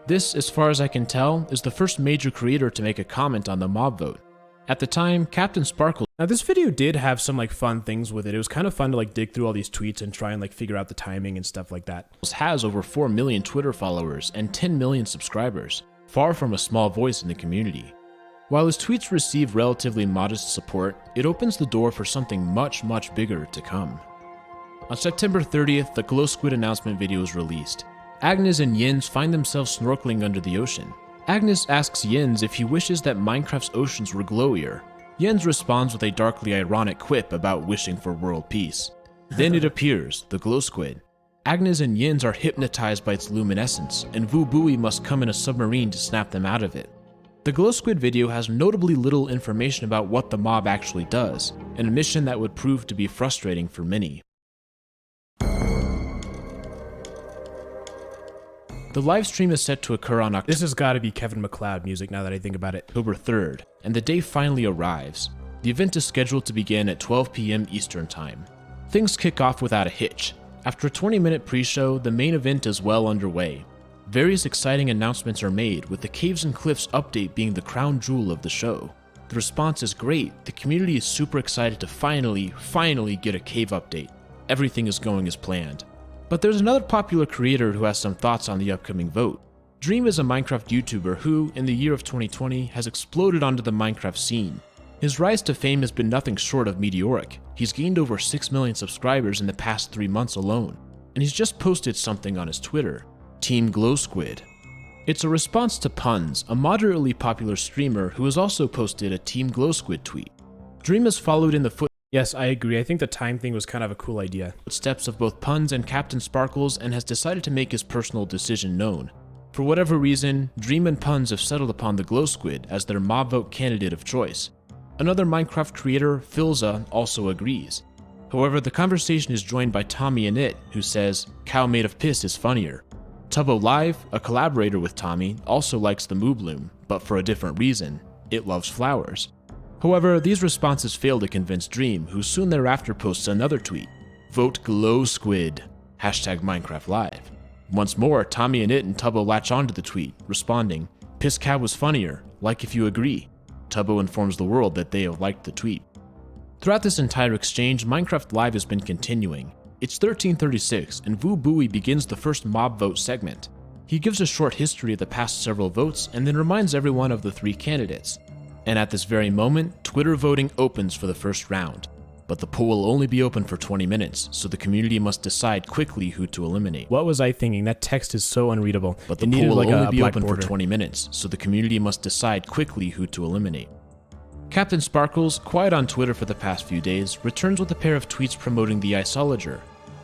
[SPEAKER 2] This, as far as I can tell, is the first major creator to make a comment on the mob vote. At the time, Captain Sparkle.
[SPEAKER 1] Now this video did have some like fun things with it. It was kind of fun to like dig through all these tweets and try and like figure out the timing and stuff like that.
[SPEAKER 2] Has over 4 million Twitter followers and 10 million subscribers, far from a small voice in the community. While his tweets receive relatively modest support, it opens the door for something much, much bigger to come. On September 30th, the Glow Squid announcement video was released. Agnes and Jens find themselves snorkeling under the ocean. Agnes asks Jens if he wishes that Minecraft's oceans were glowier. Jens responds with a darkly ironic quip about wishing for world peace. Then it appears, the glow squid. Agnes and Jens are hypnotized by its luminescence, and Vu Bui must come in a submarine to snap them out of it. The glow squid video has notably little information about what the mob actually does, and a mission that would prove to be frustrating for many. The live stream is set to occur on
[SPEAKER 1] This has got to be Kevin MacLeod music now that I think about it.
[SPEAKER 2] October 3rd, and the day finally arrives. The event is scheduled to begin at 12 p.m. Eastern Time. Things kick off without a hitch. After a 20-minute pre-show, the main event is well underway. Various exciting announcements are made, with the Caves and Cliffs update being the crown jewel of the show. The response is great. The community is super excited to finally get a cave update. Everything is going as planned. But there's another popular creator who has some thoughts on the upcoming vote. Dream is a Minecraft YouTuber who, in the year of 2020, has exploded onto the Minecraft scene. His rise to fame has been nothing short of meteoric. He's gained over 6 million subscribers in the past 3 months alone, and he's just posted something on his Twitter, Team Glow Squid. It's a response to Puns, a moderately popular streamer who has also posted a Team Glow Squid tweet. Dream has followed in the
[SPEAKER 1] Yes, I agree. I think the time thing was kind of a cool idea.
[SPEAKER 2] footsteps of both Puns and Captain Sparkles and has decided to make his personal decision known. For whatever reason, Dream and Puns have settled upon the Glow Squid as their mob vote candidate of choice. Another Minecraft creator, Philza, also agrees. However, the conversation is joined by Tommy and It, who says, "Cow made of piss is funnier." Tubbo Live, a collaborator with Tommy, also likes the Moobloom, but for a different reason. It loves flowers. However, these responses fail to convince Dream, who soon thereafter posts another tweet, "Vote Glow Squid, #MinecraftLive." Once more, Tommy and It and Tubbo latch onto the tweet, responding, "Piss cow was funnier, like if you agree." Tubbo informs the world that they have liked the tweet. Throughout this entire exchange, Minecraft Live has been continuing. It's 13:36, and Vu Bui begins the first mob vote segment. He gives a short history of the past several votes and then reminds everyone of the 3 candidates. And at this very moment, Twitter voting opens for the first round. But the poll will only be open for 20 minutes, so the community must decide quickly who to eliminate.
[SPEAKER 1] What was I thinking? That text is so unreadable.
[SPEAKER 2] But the poll will only be open for 20 minutes, so the community must decide quickly who to eliminate. Captain Sparkles, quiet on Twitter for the past few days, returns with a pair of tweets promoting the Iceologer.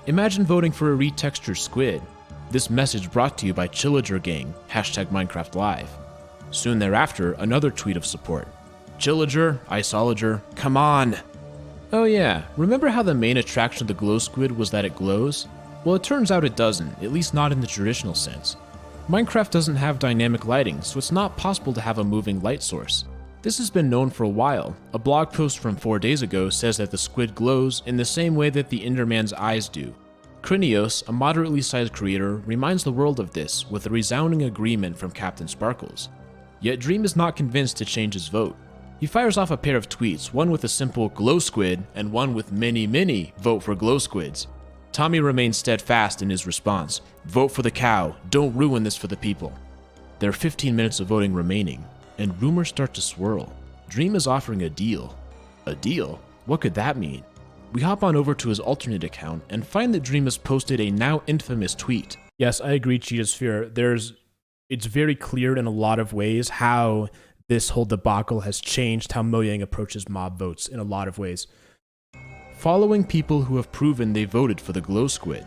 [SPEAKER 2] Imagine voting for a retextured squid. This message brought to you by Chillager Gang, #MinecraftLive. Soon thereafter, another tweet of support. Chillager, Iceologer, come on! Oh yeah, remember how the main attraction of the glow squid was that it glows? Well, it turns out it doesn't, at least not in the traditional sense. Minecraft doesn't have dynamic lighting, so it's not possible to have a moving light source. This has been known for a while. A blog post from 4 days ago says that the squid glows in the same way that the Enderman's eyes do. Krinios, a moderately sized creator, reminds the world of this with a resounding agreement from Captain Sparkles. Yet Dream is not convinced to change his vote. He fires off a pair of tweets, one with a simple glow squid and one with many vote for glow squids. Tommy remains steadfast in his response, "Vote for the cow, don't ruin this for the people." There are 15 minutes of voting remaining, and rumors start to swirl. Dream is offering a deal. A deal? What could that mean? We hop on over to his alternate account and find that Dream has posted a now infamous tweet.
[SPEAKER 1] Yes, I agree, Cheetah Sphere. It's very clear in a lot of ways how this whole debacle has changed how Mojang approaches mob votes in a lot of ways.
[SPEAKER 2] Following people who have proven they voted for the glow squid.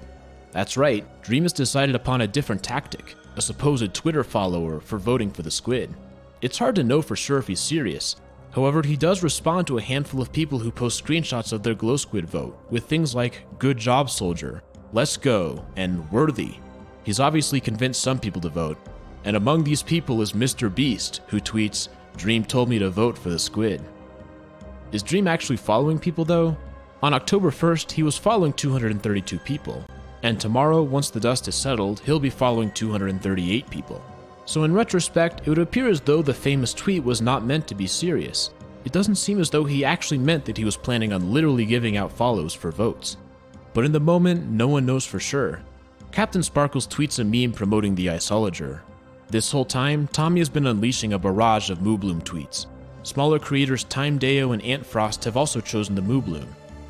[SPEAKER 2] That's right, Dream has decided upon a different tactic, a supposed Twitter follower for voting for the squid. It's hard to know for sure if he's serious. However, he does respond to a handful of people who post screenshots of their glow squid vote, with things like, "Good job, soldier," "Let's go," and "Worthy." He's obviously convinced some people to vote, and among these people is Mr. Beast, who tweets, "Dream told me to vote for the squid." Is Dream actually following people though? On October 1st, he was following 232 people, and tomorrow, once the dust is settled, he'll be following 238 people. So in retrospect, it would appear as though the famous tweet was not meant to be serious. It doesn't seem as though he actually meant that he was planning on literally giving out follows for votes. But in the moment, no one knows for sure. Captain Sparkles tweets a meme promoting the Iceologer. This whole time, Tommy has been unleashing a barrage of Moobloom tweets. Smaller creators Time Deo and Ant Frost have also chosen the Moobloom.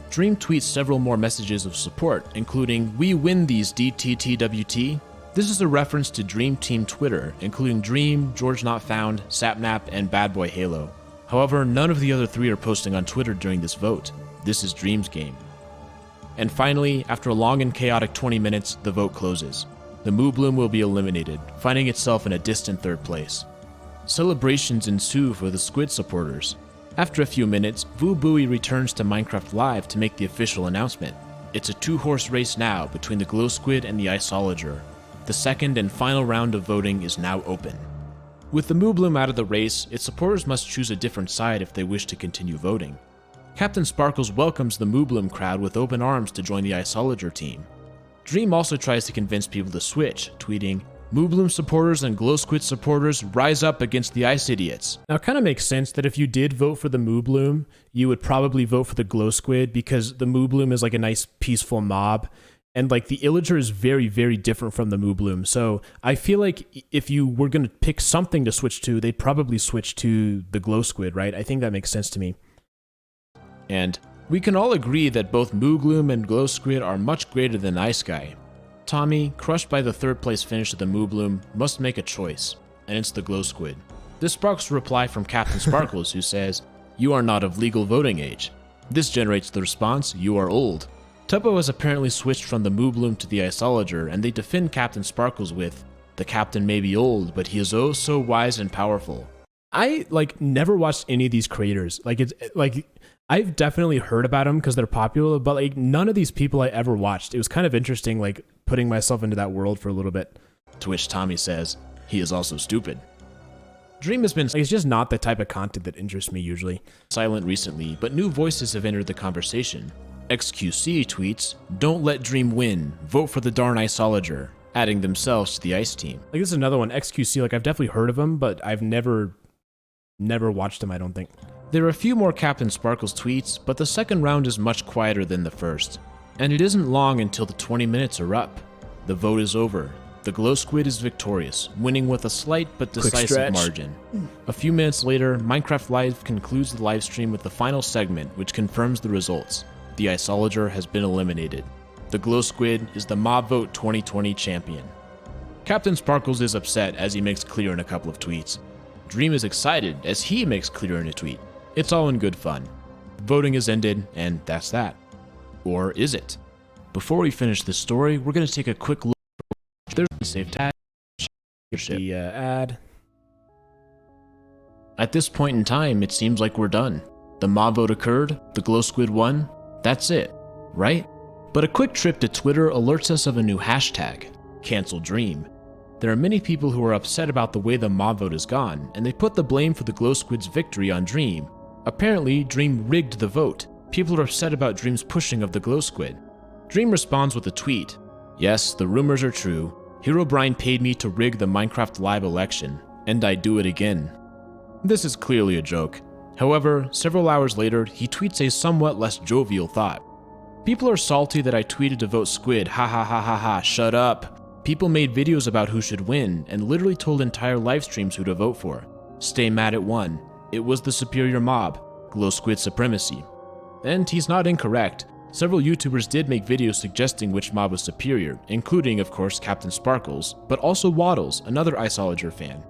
[SPEAKER 2] Dream tweets several more messages of support, including, "We win these DTTWT," This is a reference to Dream Team Twitter, including Dream, George Not Found, Sapnap, and Bad Boy Halo. However, none of the other three are posting on Twitter during this vote. This is Dream's game. And finally, after a long and chaotic 20 minutes, the vote closes. The Moo Bloom will be eliminated, finding itself in a distant third place. Celebrations ensue for the Squid supporters. After a few minutes, Vu Bui returns to Minecraft Live to make the official announcement. It's a two-horse race now between the Glow Squid and the Iceologer. The second and final round of voting is now open. With the Moo Bloom out of the race, its supporters must choose a different side if they wish to continue voting. Captain Sparkles welcomes the Moo Bloom crowd with open arms to join the Iceologer team. Dream also tries to convince people to switch, tweeting, "Moo Bloom supporters and Glow Squid supporters rise up against the Ice Idiots."
[SPEAKER 1] Now, it kind of makes sense that if you did vote for the Moo Bloom, you would probably vote for the Glow Squid because the Moo Bloom is like a nice peaceful mob, and like the Illager is very, very different from the Moo Bloom. So I feel like if you were going to pick something to switch to, they'd probably switch to the Glow Squid, right? I think that makes sense to me.
[SPEAKER 2] And we can all agree that both Moo Bloom and Glow Squid are much greater than Ice Guy. Tommy, crushed by the third place finish of the Moo Bloom, must make a choice, and it's the Glow Squid. This sparks a reply from Captain Sparkles, who says, "You are not of legal voting age." This generates the response, "You are old." Tuppo has apparently switched from the Moo Bloom to the Iceologer, and they defend Captain Sparkles with, "The captain may be old, but he is oh so wise and powerful."
[SPEAKER 1] I never watched any of these creators. I've definitely heard about them because they're popular, but none of these people I ever watched. It was kind of interesting, putting myself into that world for a little bit.
[SPEAKER 2] To which Tommy says, "He is also stupid." Dream has been
[SPEAKER 1] It's just not the type of content that interests me usually.
[SPEAKER 2] silent recently, but new voices have entered the conversation. XQC tweets, "Don't let Dream win. Vote for the darn Iceologer," adding themselves to the Ice team.
[SPEAKER 1] This is another one, XQC. I've definitely heard of them, but I've never watched them, I don't think.
[SPEAKER 2] There are a few more Captain Sparkles tweets, but the second round is much quieter than the first. And it isn't long until the 20 minutes are up. The vote is over. The Glow Squid is victorious, winning with a slight but decisive
[SPEAKER 1] stretch.
[SPEAKER 2] margin. A few minutes later, Minecraft Live concludes the live stream with the final segment, which confirms the results. The Iceologer has been eliminated. The Glow Squid is the Mob Vote 2020 champion. Captain Sparkles is upset as he makes clear in a couple of tweets. Dream is excited as he makes clear in a tweet. It's all in good fun. Voting is ended, and that's that. Or is it? Before we finish this story, we're going to take a quick look. There's a safe tag.
[SPEAKER 1] The ad.
[SPEAKER 2] At this point in time, it seems like we're done. The mob vote occurred, the Glow Squid won, that's it, right? But a quick trip to Twitter alerts us of a new hashtag, Cancel Dream. There are many people who are upset about the way the mob vote has gone, and they put the blame for the Glow Squid's victory on Dream. Apparently, Dream rigged the vote. People are upset about Dream's pushing of the Glow Squid. Dream responds with a tweet. "Yes, the rumors are true. Herobrine paid me to rig the Minecraft Live election, and I do it again." This is clearly a joke. However, several hours later, he tweets a somewhat less jovial thought. "People are salty that I tweeted to vote Squid, ha ha ha ha ha, shut up. People made videos about who should win, and literally told entire live streams who to vote for. Stay mad at one. It was the superior mob, Glow Squid supremacy." And he's not incorrect. Several YouTubers did make videos suggesting which mob was superior, including, of course, Captain Sparkles, but also Waddles, another Iceologer fan.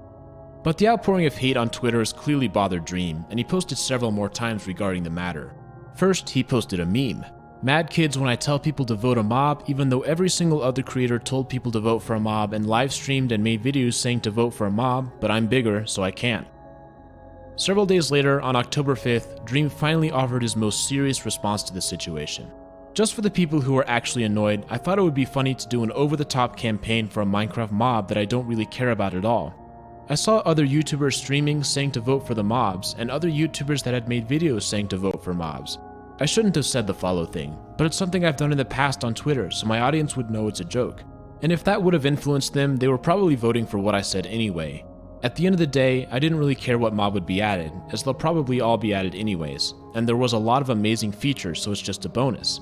[SPEAKER 2] But the outpouring of hate on Twitter has clearly bothered Dream, and he posted several more times regarding the matter. First, he posted a meme. "Mad kids when I tell people to vote a mob, even though every single other creator told people to vote for a mob and live streamed and made videos saying to vote for a mob, but I'm bigger, so I can't." Several days later, on October 5th, Dream finally offered his most serious response to the situation. "Just for the people who are actually annoyed, I thought it would be funny to do an over-the-top campaign for a Minecraft mob that I don't really care about at all. I saw other YouTubers streaming saying to vote for the mobs, and other YouTubers that had made videos saying to vote for mobs. I shouldn't have said the follow thing, but it's something I've done in the past on Twitter, so my audience would know it's a joke. And if that would have influenced them, they were probably voting for what I said anyway. At the end of the day, I didn't really care what mob would be added, as they'll probably all be added anyways, and there was a lot of amazing features, so it's just a bonus.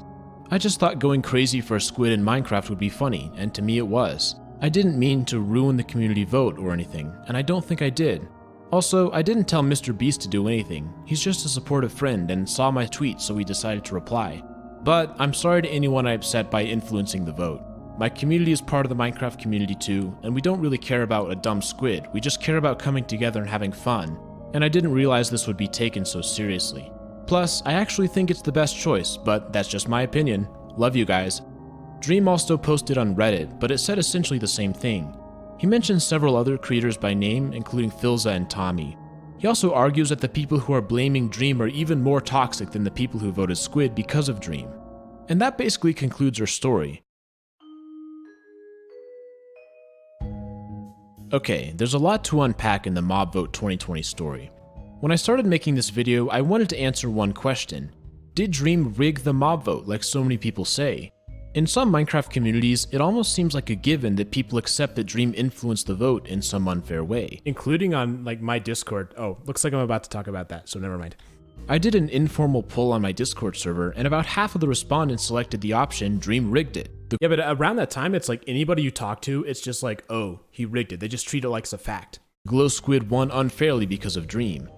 [SPEAKER 2] I just thought going crazy for a squid in Minecraft would be funny, and to me it was. I didn't mean to ruin the community vote or anything, and I don't think I did. Also, I didn't tell Mr. Beast to do anything. He's just a supportive friend and saw my tweet, so he decided to reply. But I'm sorry to anyone I upset by influencing the vote. My community is part of the Minecraft community too, and we don't really care about a dumb squid, we just care about coming together and having fun, and I didn't realize this would be taken so seriously. Plus, I actually think it's the best choice, but that's just my opinion. Love you guys. Dream also posted on Reddit, but it said essentially the same thing. He mentioned several other creators by name, including Filza and Tommy. He also argues that the people who are blaming Dream are even more toxic than the people who voted Squid because of Dream. And that basically concludes our story. Okay, there's a lot to unpack in the Mob Vote 2020 story. When I started making this video, I wanted to answer one question. Did Dream rig the mob vote like so many people say? In some Minecraft communities, it almost seems like a given that people accept that Dream influenced the vote in some unfair way.
[SPEAKER 1] Including on like my Discord. Oh, looks like I'm about to talk about that, so never mind.
[SPEAKER 2] I did an informal poll on my Discord server, and about half of the respondents selected the option Dream rigged it.
[SPEAKER 1] Yeah, but around that time, it's like anybody you talk to, it's just like, oh, he rigged it. They just treat it like it's a fact.
[SPEAKER 2] Glow Squid won unfairly because of Dream.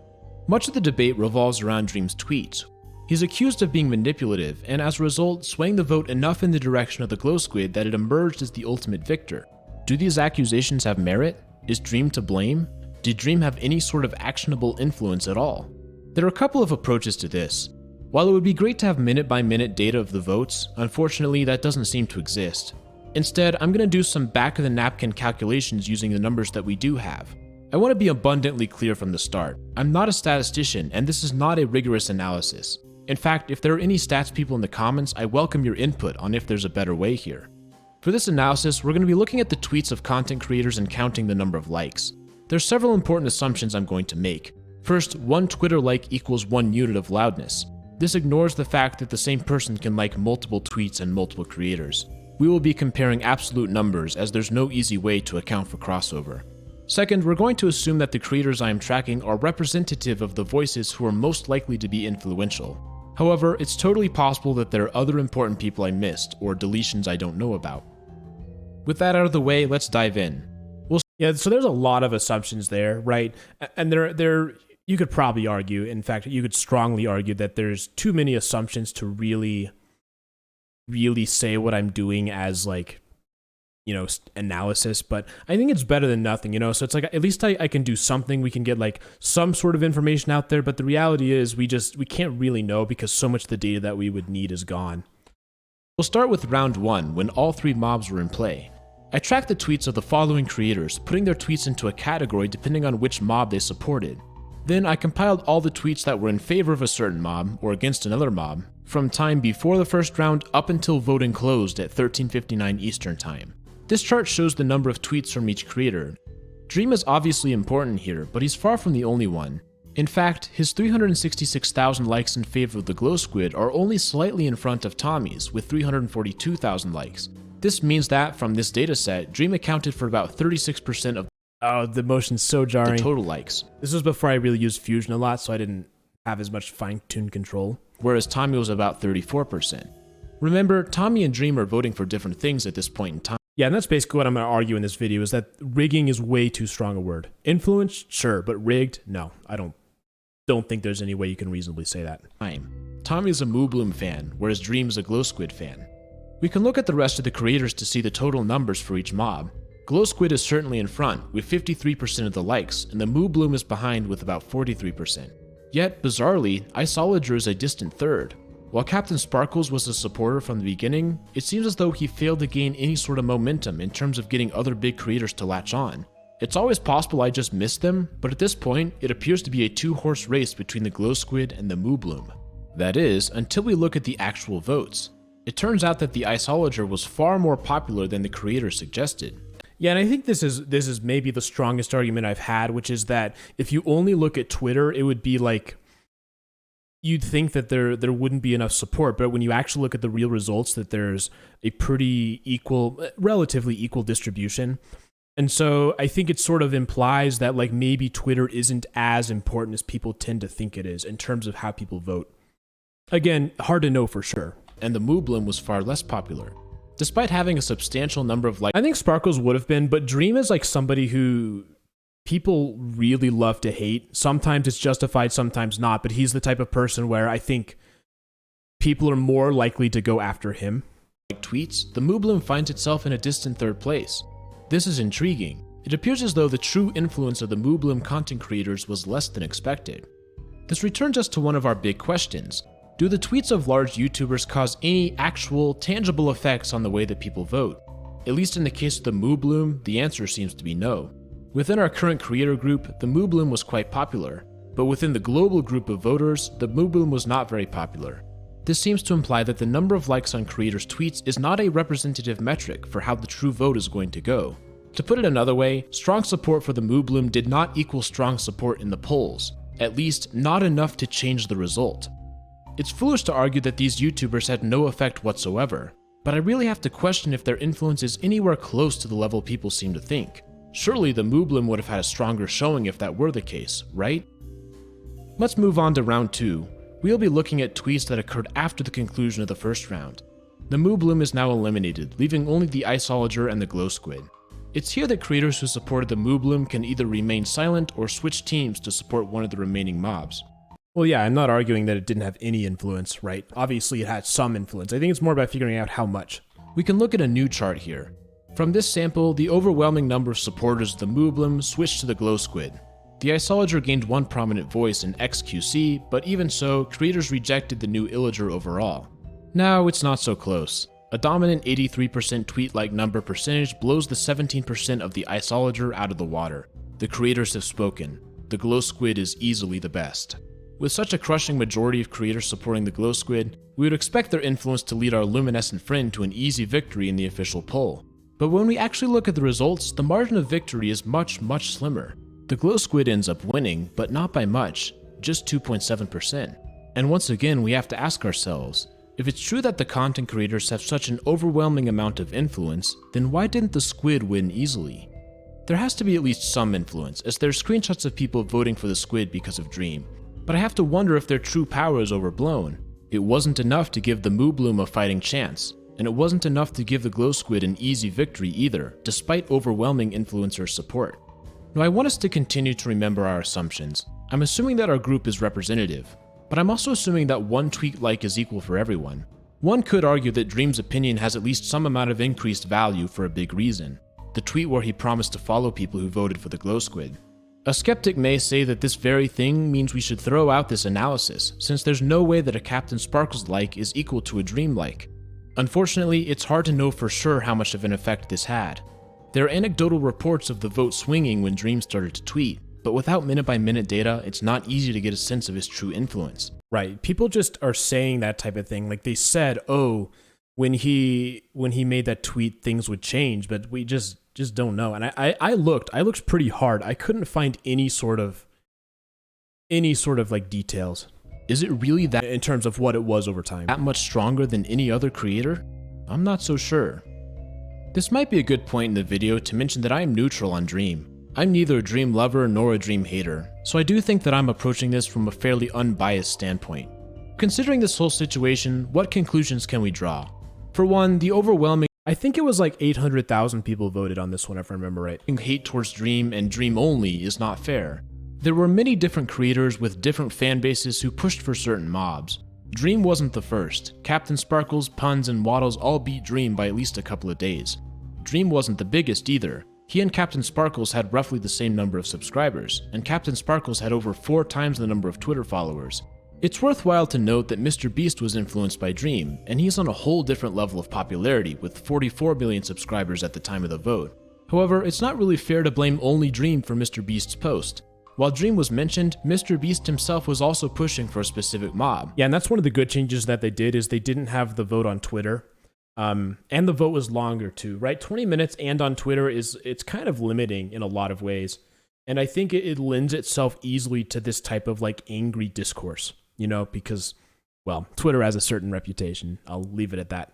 [SPEAKER 2] Much of the debate revolves around Dream's tweets. He's accused of being manipulative, and as a result, swaying the vote enough in the direction of the Glow Squid that it emerged as the ultimate victor. Do these accusations have merit? Is Dream to blame? Did Dream have any sort of actionable influence at all? There are a couple of approaches to this. While it would be great to have minute-by-minute data of the votes, unfortunately that doesn't seem to exist. Instead, I'm going to do some back-of-the-napkin calculations using the numbers that we do have. I want to be abundantly clear from the start. I'm not a statistician, and this is not a rigorous analysis. In fact, if there are any stats people in the comments, I welcome your input on if there's a better way here. For this analysis, we're going to be looking at the tweets of content creators and counting the number of likes. There's several important assumptions I'm going to make. First, one Twitter like equals 1 unit of loudness. This ignores the fact that the same person can like multiple tweets and multiple creators. We will be comparing absolute numbers as there's no easy way to account for crossover. Second, we're going to assume that the creators I am tracking are representative of the voices who are most likely to be influential. However, it's totally possible that there are other important people I missed, or deletions I don't know about. With that out of the way, let's dive in.
[SPEAKER 1] Yeah, so there's a lot of assumptions there, right? And you could probably argue, in fact, you could strongly argue that there's too many assumptions to really say what I'm doing as like, analysis, but I think it's better than nothing, so it's like, at least I can do something. We can get like some sort of information out there, but the reality is we can't really know because so much of the data that we would need is gone.
[SPEAKER 2] We'll start with round 1, when all 3 mobs were in play. I tracked the tweets of the following creators, putting their tweets into a category depending on which mob they supported. Then I compiled all the tweets that were in favor of a certain mob, or against another mob, from time before the first round up until voting closed at 13:59 Eastern Time. This chart shows the number of tweets from each creator. Dream is obviously important here, but he's far from the only one. In fact, his 366,000 likes in favor of the Glow Squid are only slightly in front of Tommy's, with 342,000 likes. This means that, from this dataset, Dream accounted for about 36% of
[SPEAKER 1] the motion's so jarring.
[SPEAKER 2] the total likes,
[SPEAKER 1] This was before I really used Fusion a lot, so I didn't have as much fine-tuned control.
[SPEAKER 2] whereas Tommy was about 34%. Remember, Tommy and Dream are voting for different things at this point in time.
[SPEAKER 1] Yeah, and that's basically what I'm going to argue in this video, is that rigging is way too strong a word. Influence, sure, but rigged, no. I don't think there's any way you can reasonably say that.
[SPEAKER 2] Tommy is a Moobloom fan, whereas Dream is a Glow Squid fan. We can look at the rest of the creators to see the total numbers for each mob. Glow Squid is certainly in front, with 53% of the likes, and the Moobloom is behind with about 43%. Yet, bizarrely, Iceberg is a distant third. While Captain Sparkles was a supporter from the beginning, it seems as though he failed to gain any sort of momentum in terms of getting other big creators to latch on. It's always possible I just missed them, but at this point, it appears to be a 2-horse race between the Glow Squid and the Moobloom. That is, until we look at the actual votes. It turns out that the Iceberg was far more popular than the creators suggested.
[SPEAKER 1] Yeah, and I think this is maybe the strongest argument I've had, which is that if you only look at Twitter, it would be like, you'd think that there wouldn't be enough support, but when you actually look at the real results, that there's a pretty relatively equal distribution. And so I think it sort of implies that like maybe Twitter isn't as important as people tend to think it is in terms of how people vote. Again, hard to know for sure.
[SPEAKER 2] And the Moobloom was far less popular. Despite having a substantial number of likes,
[SPEAKER 1] I think Sparkles would have been, but Dream is like somebody who people really love to hate. Sometimes it's justified, sometimes not, but he's the type of person where I think people are more likely to go after him.
[SPEAKER 2] tweets, the Moobloom finds itself in a distant third place. This is intriguing. It appears as though the true influence of the Moobloom content creators was less than expected. This returns us to one of our big questions. Do the tweets of large YouTubers cause any actual, tangible effects on the way that people vote? At least in the case of the Moobloom, the answer seems to be no. Within our current creator group, the Moobloom was quite popular, but within the global group of voters, the Moobloom was not very popular. This seems to imply that the number of likes on creators' tweets is not a representative metric for how the true vote is going to go. To put it another way, strong support for the Moobloom did not equal strong support in the polls, at least not enough to change the result. It's foolish to argue that these YouTubers had no effect whatsoever, but I really have to question if their influence is anywhere close to the level people seem to think. Surely the Moobloom would have had a stronger showing if that were the case, right? Let's move on to round 2. We'll be looking at tweets that occurred after the conclusion of the first round. The Moobloom is now eliminated, leaving only the Iceberg and the Glow Squid. It's here that creators who supported the Moobloom can either remain silent or switch teams to support one of the remaining mobs.
[SPEAKER 1] Well, yeah, I'm not arguing that it didn't have any influence, right? Obviously, it had some influence. I think it's more about figuring out how much.
[SPEAKER 2] We can look at a new chart here. From this sample, the overwhelming number of supporters of the Moobloom switched to the Glow Squid. The Iceberg gained one prominent voice in XQC, but even so, creators rejected the new Illager overall. Now, it's not so close. A dominant 83% tweet-like number percentage blows the 17% of the Iceberg out of the water. The creators have spoken. The Glow Squid is easily the best. With such a crushing majority of creators supporting the Glow Squid, we would expect their influence to lead our luminescent friend to an easy victory in the official poll. But when we actually look at the results, the margin of victory is much slimmer. The Glow Squid ends up winning, but not by much, just 2.7%. And once again, we have to ask ourselves, if it's true that the content creators have such an overwhelming amount of influence, then why didn't the squid win easily? There has to be at least some influence, as there are screenshots of people voting for the squid because of Dream. But I have to wonder if their true power is overblown. It wasn't enough to give the Moobloom a fighting chance, and it wasn't enough to give the Glow Squid an easy victory either, despite overwhelming influencer support. Now, I want us to continue to remember our assumptions. I'm assuming that our group is representative, but I'm also assuming that one tweet like is equal for everyone. One could argue that Dream's opinion has at least some amount of increased value for a big reason, the tweet where he promised to follow people who voted for the Glow Squid. A skeptic may say that this very thing means we should throw out this analysis, since there's no way that a Captain Sparkles like is equal to a Dream like. Unfortunately, it's hard to know for sure how much of an effect this had. There are anecdotal reports of the vote swinging when Dream started to tweet, but without minute-by-minute data, it's not easy to get a sense of his true influence.
[SPEAKER 1] Right, people just are saying that type of thing. Like they said, oh, when he made that tweet, things would change, but we just don't know. And I looked pretty hard. I couldn't find any sort of like details.
[SPEAKER 2] Is it really that
[SPEAKER 1] in terms of what it was over time?
[SPEAKER 2] That much stronger than any other creator? I'm not so sure. This might be a good point in the video to mention that I am neutral on Dream. I'm neither a Dream lover nor a Dream hater, so I do think that I'm approaching this from a fairly unbiased standpoint. Considering this whole situation, what conclusions can we draw? For one, the overwhelming,
[SPEAKER 1] I think it was like 800,000 people voted on this one if I remember right.
[SPEAKER 2] Hate towards Dream and Dream only is not fair. There were many different creators with different fan bases who pushed for certain mobs. Dream wasn't the first. Captain Sparkles, Puns, and Waddles all beat Dream by at least a couple of days. Dream wasn't the biggest either. He and Captain Sparkles had roughly the same number of subscribers, and Captain Sparkles had over 4 times the number of Twitter followers. It's worthwhile to note that Mr. Beast was influenced by Dream, and he's on a whole different level of popularity with 44 million subscribers at the time of the vote. However, it's not really fair to blame only Dream for Mr. Beast's post. While Dream was mentioned, Mr. Beast himself was also pushing for a specific mob.
[SPEAKER 1] Yeah, and that's one of the good changes that they did is they didn't have the vote on Twitter. And the vote was longer too, right? 20 minutes and on Twitter it's kind of limiting in a lot of ways. And I think it lends itself easily to this type of like angry discourse, you know, because, well, Twitter has a certain reputation. I'll leave it at that.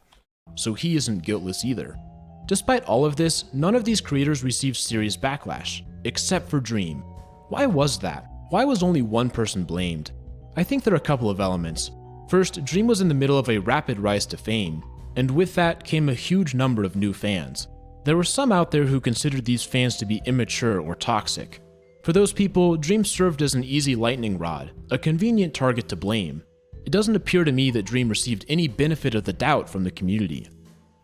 [SPEAKER 2] So he isn't guiltless either. Despite all of this, none of these creators received serious backlash, except for Dream. Why was that? Why was only one person blamed? I think there are a couple of elements. First, Dream was in the middle of a rapid rise to fame, and with that came a huge number of new fans. There were some out there who considered these fans to be immature or toxic. For those people, Dream served as an easy lightning rod, a convenient target to blame. It doesn't appear to me that Dream received any benefit of the doubt from the community.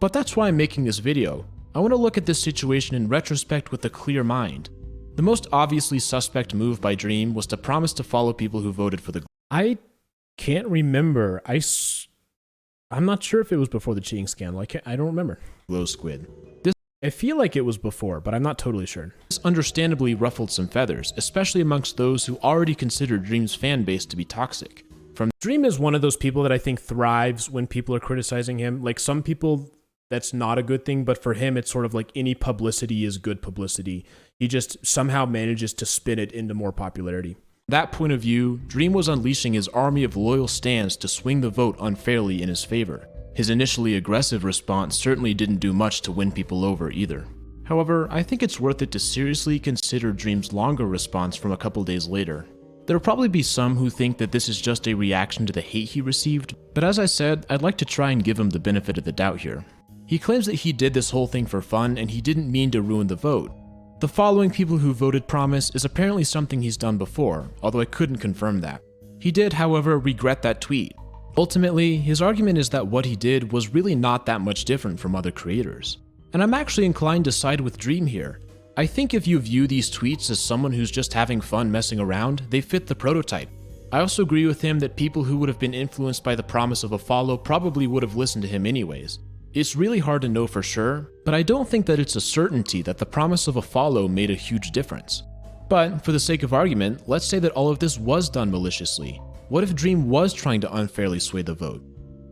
[SPEAKER 2] But that's why I'm making this video. I want to look at this situation in retrospect with a clear mind. The most obviously suspect move by Dream was to promise to follow people who voted for the
[SPEAKER 1] I can't remember. I'm not sure if it was before the cheating scandal. I don't remember.
[SPEAKER 2] glow squid.
[SPEAKER 1] I feel like it was before, but I'm not totally sure.
[SPEAKER 2] This understandably ruffled some feathers, especially amongst those who already considered Dream's fan base to be toxic.
[SPEAKER 1] Dream is one of those people that I think thrives when people are criticizing him. Like some people, that's not a good thing, but for him, it's sort of like any publicity is good publicity. He just somehow manages to spin it into more popularity.
[SPEAKER 2] From that point of view, Dream was unleashing his army of loyal stans to swing the vote unfairly in his favor. His initially aggressive response certainly didn't do much to win people over either. However, I think it's worth it to seriously consider Dream's longer response from a couple days later. There'll probably be some who think that this is just a reaction to the hate he received, but as I said, I'd like to try and give him the benefit of the doubt here. He claims that he did this whole thing for fun and he didn't mean to ruin the vote. The following people who voted promise is apparently something he's done before, although I couldn't confirm that. He did, however, regret that tweet. Ultimately, his argument is that what he did was really not that much different from other creators. And I'm actually inclined to side with Dream here. I think if you view these tweets as someone who's just having fun messing around, they fit the prototype. I also agree with him that people who would have been influenced by the promise of a follow probably would have listened to him anyways. It's really hard to know for sure, but I don't think that it's a certainty that the promise of a follow made a huge difference. But for the sake of argument, let's say that all of this was done maliciously. What if Dream was trying to unfairly sway the vote?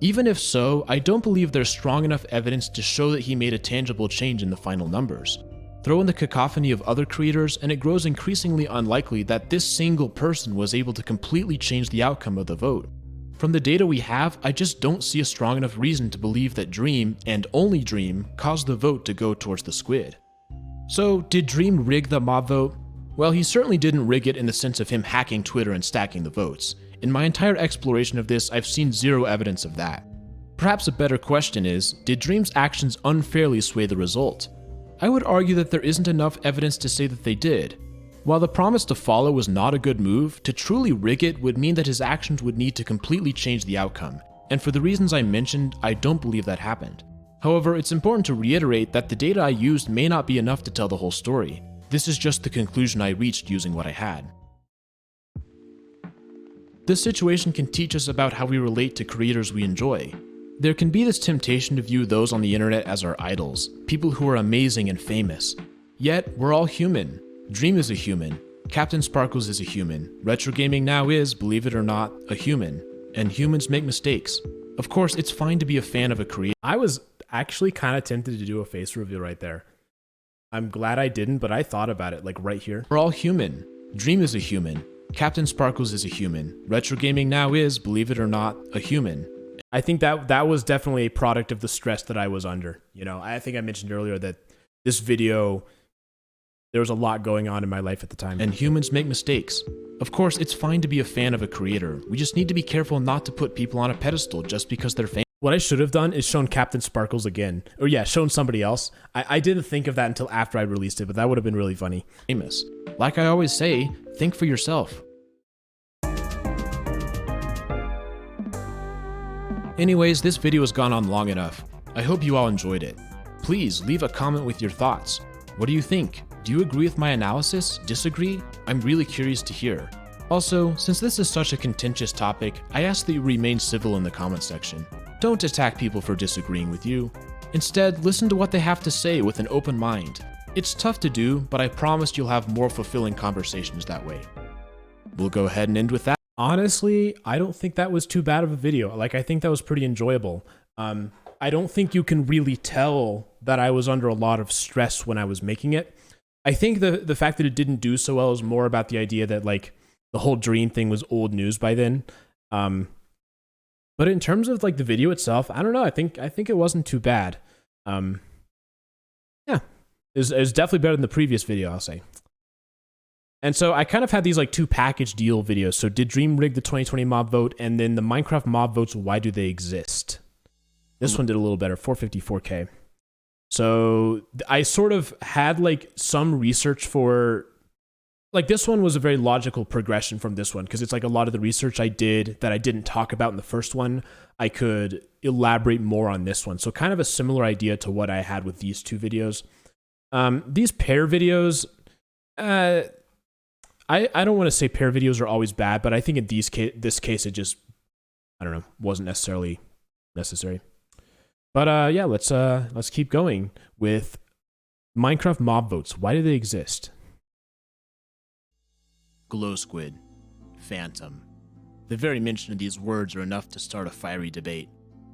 [SPEAKER 2] Even if so, I don't believe there's strong enough evidence to show that he made a tangible change in the final numbers. Throw in the cacophony of other creators, and it grows increasingly unlikely that this single person was able to completely change the outcome of the vote. From the data we have, I just don't see a strong enough reason to believe that Dream, and only Dream, caused the vote to go towards the squid. So, did Dream rig the mob vote? Well, he certainly didn't rig it in the sense of him hacking Twitter and stacking the votes. In my entire exploration of this, I've seen zero evidence of that. Perhaps a better question is, did Dream's actions unfairly sway the result? I would argue that there isn't enough evidence to say that they did. While the promise to follow was not a good move, to truly rig it would mean that his actions would need to completely change the outcome, and for the reasons I mentioned, I don't believe that happened. However, it's important to reiterate that the data I used may not be enough to tell the whole story. This is just the conclusion I reached using what I had. This situation can teach us about how we relate to creators we enjoy. There can be this temptation to view those on the internet as our idols, people who are amazing and famous. Yet, we're all human. Dream is a human. Captain Sparkles is a human. Retro Gaming Now is, believe it or not, a human. And humans make mistakes. Of course, it's fine to be a fan of a creator.
[SPEAKER 1] I was actually kind of tempted to do a face reveal right there. I'm glad I didn't, but I thought about it, like right here.
[SPEAKER 2] We're all human. Dream is a human. Captain Sparkles is a human. Retro Gaming Now is, believe it or not, a human.
[SPEAKER 1] I think that was definitely a product of the stress that I was under. You know, I think I mentioned earlier that this video, there was a lot going on in my life at the time.
[SPEAKER 2] And humans make mistakes. Of course, it's fine to be a fan of a creator. We just need to be careful not to put people on a pedestal just because they're famous.
[SPEAKER 1] What I should have done is shown Captain Sparkles again. Or yeah, shown somebody else. I didn't think of that until after I released it, but that would have been really funny.
[SPEAKER 2] Like I always say, think for yourself. Anyways, this video has gone on long enough. I hope you all enjoyed it. Please leave a comment with your thoughts. What do you think? Do you agree with my analysis? Disagree? I'm really curious to hear. Also, since this is such a contentious topic, I ask that you remain civil in the comment section. Don't attack people for disagreeing with you. Instead, listen to what they have to say with an open mind. It's tough to do, but I promise you'll have more fulfilling conversations that way. We'll go ahead and end with that.
[SPEAKER 1] Honestly, I don't think that was too bad of a video. Like, I think that was pretty enjoyable. I don't think you can really tell that I was under a lot of stress when I was making it. I think the fact that it didn't do so well is more about the idea that, like, the whole Dream thing was old news by then. But in terms of, like, the video itself, I don't know. I think it wasn't too bad. Yeah, it was definitely better than the previous video, I'll say. And so I kind of had these like two package deal videos. So did Dream rig the 2020 mob vote? And then the Minecraft mob votes, why do they exist? This one did a little better, 454K. So I sort of had like some research for like this one was a very logical progression from this one, because it's like a lot of the research I did that I didn't talk about in the first one, I could elaborate more on this one. So kind of a similar idea to what I had with these two videos. These pair videos, I don't want to say pair videos are always bad, but I think in this case it just, I don't know, wasn't necessarily necessary. But yeah, let's keep going with Minecraft mob votes. Why do they exist?
[SPEAKER 2] Glow squid, phantom. The very mention of these words are enough to start a fiery debate.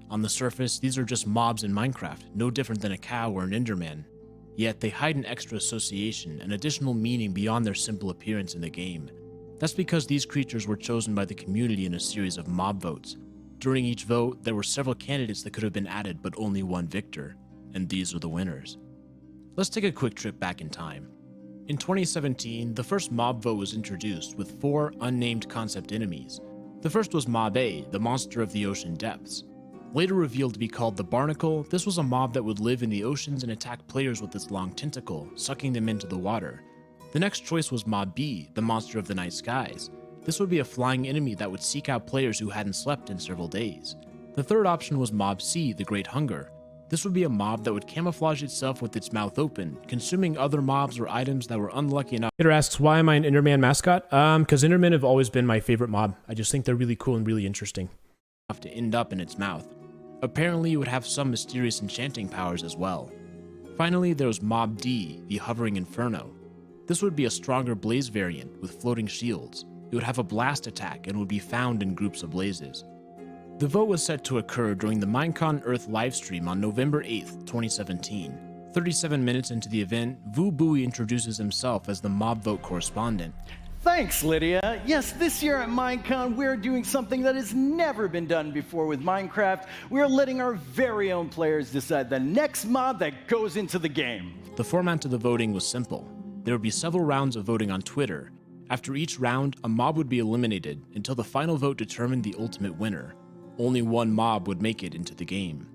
[SPEAKER 2] On the surface, these are just mobs in Minecraft, no different than a cow or an enderman. Yet they hide an extra association and additional meaning beyond their simple appearance in the game. That's because these creatures were chosen by the community in a series of mob votes. During each vote, there were several candidates that could have been added, but only one victor, and these are the winners. Let's take a quick trip back in time. In 2017, the first mob vote was introduced with 4 unnamed concept enemies. The first was Mob A, the monster of the ocean depths. Later revealed to be called the Barnacle, this was a mob that would live in the oceans and attack players with its long tentacle, sucking them into the water. The next choice was Mob B, the monster of the night skies. This would be a flying enemy that would seek out players who hadn't slept in several days. The third option was Mob C, the Great Hunger. This would be a mob that would camouflage itself with its mouth open, consuming other mobs or items that were unlucky enough.
[SPEAKER 1] Peter asks, why am I an Enderman mascot? Because Endermen have always been my favorite mob. I just think they're really cool and really interesting.
[SPEAKER 2] To end up in its mouth. Apparently, it would have some mysterious enchanting powers as well. Finally, there was Mob D, the Hovering Inferno. This would be a stronger blaze variant with floating shields. It would have a blast attack and would be found in groups of blazes. The vote was set to occur during the Minecon Earth livestream on November 8th, 2017. 37 minutes into the event, Vu Bui introduces himself as the mob vote correspondent.
[SPEAKER 4] Thanks, Lydia. Yes, this year at Minecon, we're doing something that has never been done before with Minecraft. We're letting our very own players decide the next mob that goes into the game.
[SPEAKER 2] The format of the voting was simple. There would be several rounds of voting on Twitter. After each round, a mob would be eliminated until the final vote determined the ultimate winner. Only one mob would make it into the game.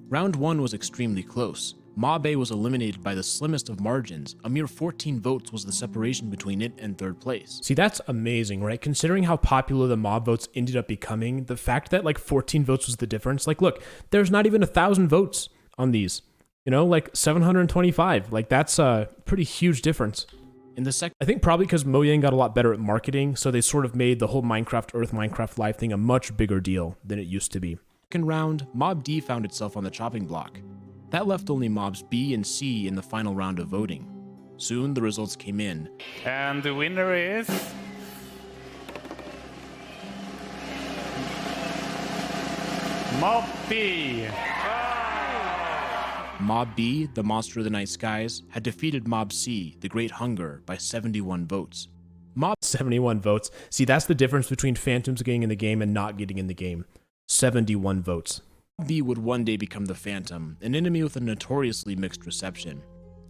[SPEAKER 2] Round 1 was extremely close. Mob A was eliminated by the slimmest of margins. A mere 14 votes was the separation between it and third place.
[SPEAKER 1] See, that's amazing, right? Considering how popular the mob votes ended up becoming, the fact that like 14 votes was the difference. Like, look, there's not even 1,000 votes on these. You know, like 725. Like, that's a pretty huge difference.
[SPEAKER 2] In the second,
[SPEAKER 1] I think probably because Mojang got a lot better at marketing, so they sort of made the whole Minecraft Earth, Minecraft Live thing a much bigger deal than it used to be.
[SPEAKER 2] second round, Mob D found itself on the chopping block. That left only mobs B and C in the final round of voting. Soon, the results came in.
[SPEAKER 5] And the winner is... Mob B.
[SPEAKER 2] Mob B, the monster of the night skies, had defeated Mob C, the Great Hunger, by 71 votes.
[SPEAKER 1] Mob 71 votes. See, that's the difference between Phantoms getting in the game and not getting in the game. 71 votes.
[SPEAKER 2] Mob B would one day become the Phantom, an enemy with a notoriously mixed reception.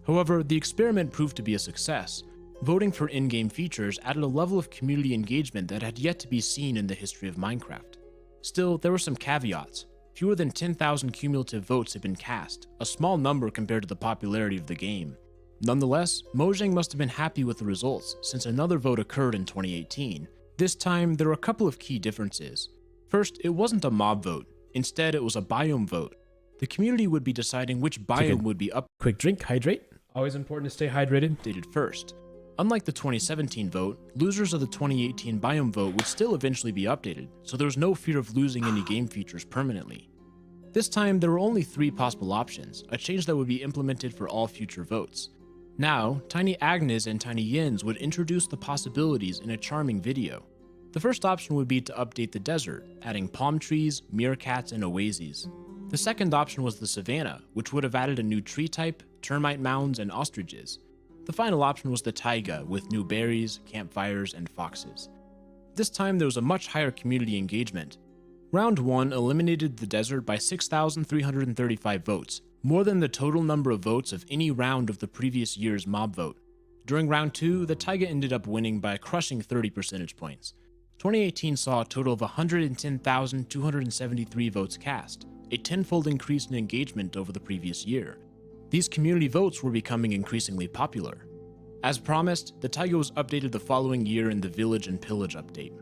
[SPEAKER 2] However, the experiment proved to be a success. Voting for in-game features added a level of community engagement that had yet to be seen in the history of Minecraft. Still, there were some caveats. Fewer than 10,000 cumulative votes had been cast, a small number compared to the popularity of the game. Nonetheless, Mojang must have been happy with the results, since another vote occurred in 2018. This time, there were a couple of key differences. First, it wasn't a mob vote. Instead, it was a biome vote. The community would be deciding which biome would be
[SPEAKER 1] Quick drink, hydrate. Always important to stay hydrated.
[SPEAKER 2] updated first. Unlike the 2017 vote, losers of the 2018 biome vote would still eventually be updated, so there was no fear of losing any game features permanently. This time, there were only 3 possible options, a change that would be implemented for all future votes. Now, Tiny Agnes and Tiny Yins would introduce the possibilities in a charming video. The first option would be to update the desert, adding palm trees, meerkats, and oases. The second option was the savanna, which would have added a new tree type, termite mounds, and ostriches. The final option was the taiga, with new berries, campfires, and foxes. This time there was a much higher community engagement. Round 1 eliminated the desert by 6,335 votes, more than the total number of votes of any round of the previous year's mob vote. During round 2, the taiga ended up winning by a crushing 30 percentage points. 2018 saw a total of 110,273 votes cast, a tenfold increase in engagement over the previous year. These community votes were becoming increasingly popular. As promised, the taiga was updated the following year in the Village and Pillage update.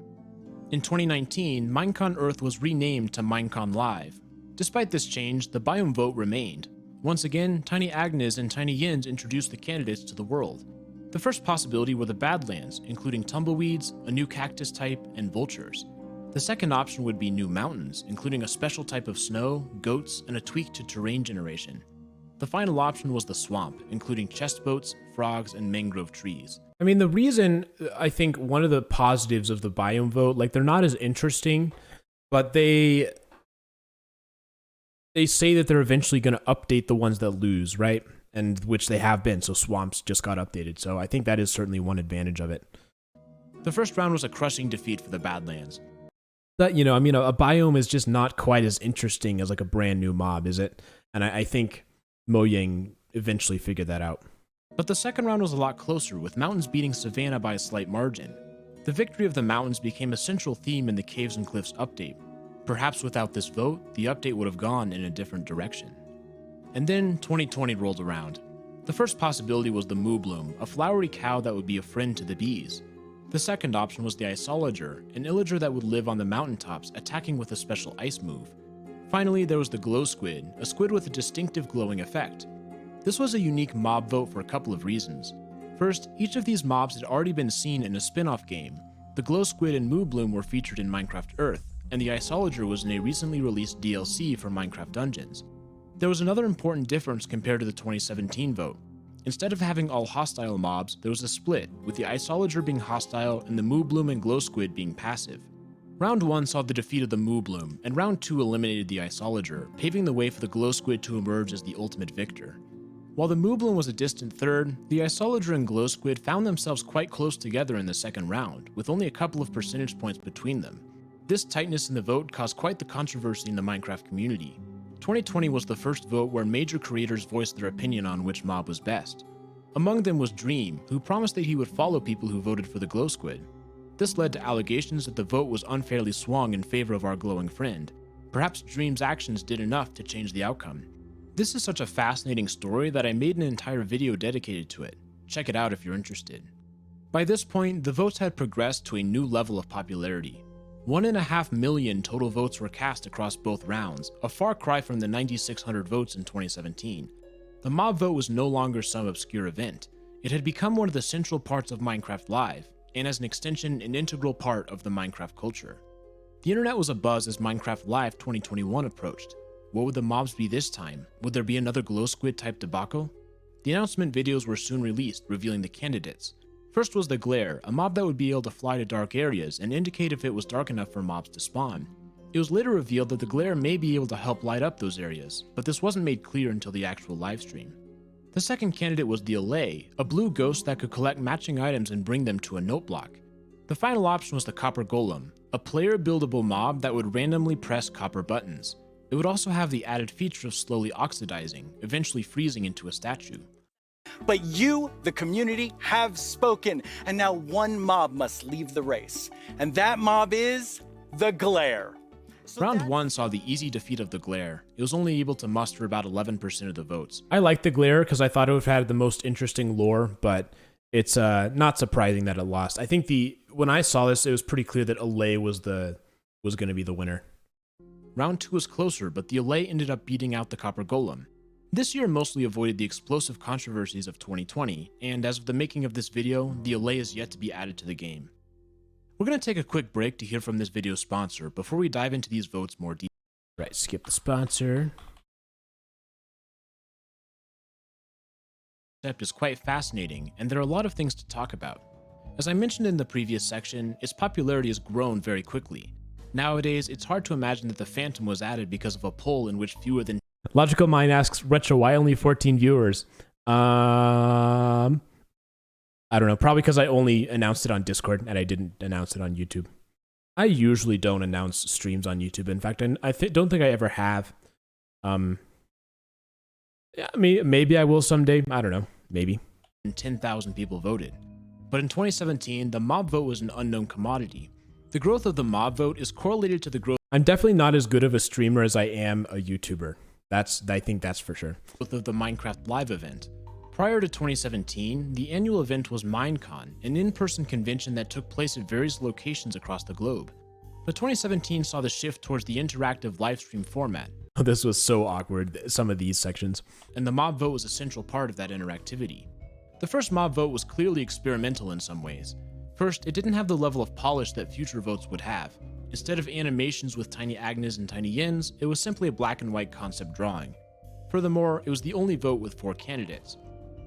[SPEAKER 2] In 2019, Minecon Earth was renamed to Minecon Live. Despite this change, the biome vote remained. Once again, Tiny Agnes and Tiny Yins introduced the candidates to the world. The first possibility were the Badlands, including tumbleweeds, a new cactus type, and vultures. The second option would be new mountains, including a special type of snow, goats, and a tweak to terrain generation. The final option was the swamp, including chest boats, frogs, and mangrove trees.
[SPEAKER 1] I mean, the reason, I think one of the positives of the biome vote, like, they're not as interesting, but they say that they're eventually going to update the ones that lose, right? And which they have been, so swamps just got updated. So I think that is certainly one advantage of it.
[SPEAKER 2] The first round was a crushing defeat for the Badlands.
[SPEAKER 1] But, you know, I mean, a biome is just not quite as interesting as like a brand new mob, is it? And I think Mojang eventually figured that out.
[SPEAKER 2] But the second round was a lot closer, with mountains beating Savannah by a slight margin. The victory of the mountains became a central theme in the Caves and Cliffs update. Perhaps without this vote, the update would have gone in a different direction. And then 2020 rolled around. The first possibility was the Moo Bloom, a flowery cow that would be a friend to the bees. The second option was the Isolager, an illager that would live on the mountaintops, attacking with a special ice move. Finally, there was the Glow Squid, a squid with a distinctive glowing effect. This was a unique mob vote for a couple of reasons. First, each of these mobs had already been seen in a spin-off game. The Glow Squid and Moo Bloom were featured in Minecraft Earth, and the Isolager was in a recently released DLC for Minecraft Dungeons. There was another important difference compared to the 2017 vote. Instead of having all hostile mobs, there was a split, with the Isolager being hostile and the Moo Bloom and Glow Squid being passive. Round 1 saw the defeat of the Moo Bloom, and Round 2 eliminated the Isolager, paving the way for the Glow Squid to emerge as the ultimate victor. While the Moo Bloom was a distant third, the Isolager and Glow Squid found themselves quite close together in the second round, with only a couple of percentage points between them. This tightness in the vote caused quite the controversy in the Minecraft community. 2020 was the first vote where major creators voiced their opinion on which mob was best. Among them was Dream, who promised that he would follow people who voted for the Glow Squid. This led to allegations that the vote was unfairly swung in favor of our glowing friend. Perhaps Dream's actions did enough to change the outcome. This is such a fascinating story that I made an entire video dedicated to it. Check it out if you're interested. By this point, the votes had progressed to a new level of popularity. 1.5 million total votes were cast across both rounds, a far cry from the 9,600 votes in 2017. The mob vote was no longer some obscure event. It had become one of the central parts of Minecraft Live, and as an extension, an integral part of the Minecraft culture. The internet was abuzz as Minecraft Live 2021 approached. What would the mobs be this time? Would there be another Glow Squid type debacle? The announcement videos were soon released, revealing the candidates. First was the Glare, a mob that would be able to fly to dark areas and indicate if it was dark enough for mobs to spawn. It was later revealed that the Glare may be able to help light up those areas, but this wasn't made clear until the actual livestream. The second candidate was the Allay, a blue ghost that could collect matching items and bring them to a note block. The final option was the Copper Golem, a player-buildable mob that would randomly press copper buttons. It would also have the added feature of slowly oxidizing, eventually freezing into a statue.
[SPEAKER 4] But you, the community, have spoken, and now one mob must leave the race. And that mob is the Glare.
[SPEAKER 2] Round 1 saw the easy defeat of the Glare. It was only able to muster about 11% of the votes.
[SPEAKER 1] I like the Glare because I thought it would have had the most interesting lore, but it's not surprising that it lost. I think when I saw this, it was pretty clear that Allay was going to be the winner.
[SPEAKER 2] Round 2 was closer, but the Allay ended up beating out the Copper Golem. This year mostly avoided the explosive controversies of 2020, and as of the making of this video, the Allay is yet to be added to the game. We're going to take a quick break to hear from this video's sponsor before we dive into these votes more deeply.
[SPEAKER 1] Right, skip the sponsor.
[SPEAKER 2] The concept is quite fascinating, and there are a lot of things to talk about. As I mentioned in the previous section, its popularity has grown very quickly. Nowadays, it's hard to imagine that the Phantom was added because of a poll in which fewer than
[SPEAKER 1] Logical Mind asks, Retro, why only 14 viewers? I don't know, probably because I only announced it on Discord and I didn't announce it on YouTube. I usually don't announce streams on YouTube. In fact, I don't think I ever have. Yeah, maybe I will someday. I don't know, maybe.
[SPEAKER 2] 10,000 people voted. But in 2017, the mob vote was an unknown commodity. The growth of the mob vote is correlated to the growth
[SPEAKER 1] I'm definitely not as good of a streamer as I am a YouTuber. I think that's for sure.
[SPEAKER 2] of the Minecraft Live event. Prior to 2017, the annual event was Minecon, an in-person convention that took place at various locations across the globe. But 2017 saw the shift towards the interactive livestream format.
[SPEAKER 1] This was so awkward, some of these sections.
[SPEAKER 2] And the mob vote was a central part of that interactivity. The first mob vote was clearly experimental in some ways. First, it didn't have the level of polish that future votes would have. Instead of animations with tiny Agnes and tiny Yins, it was simply a black and white concept drawing. Furthermore, it was the only vote with 4 candidates.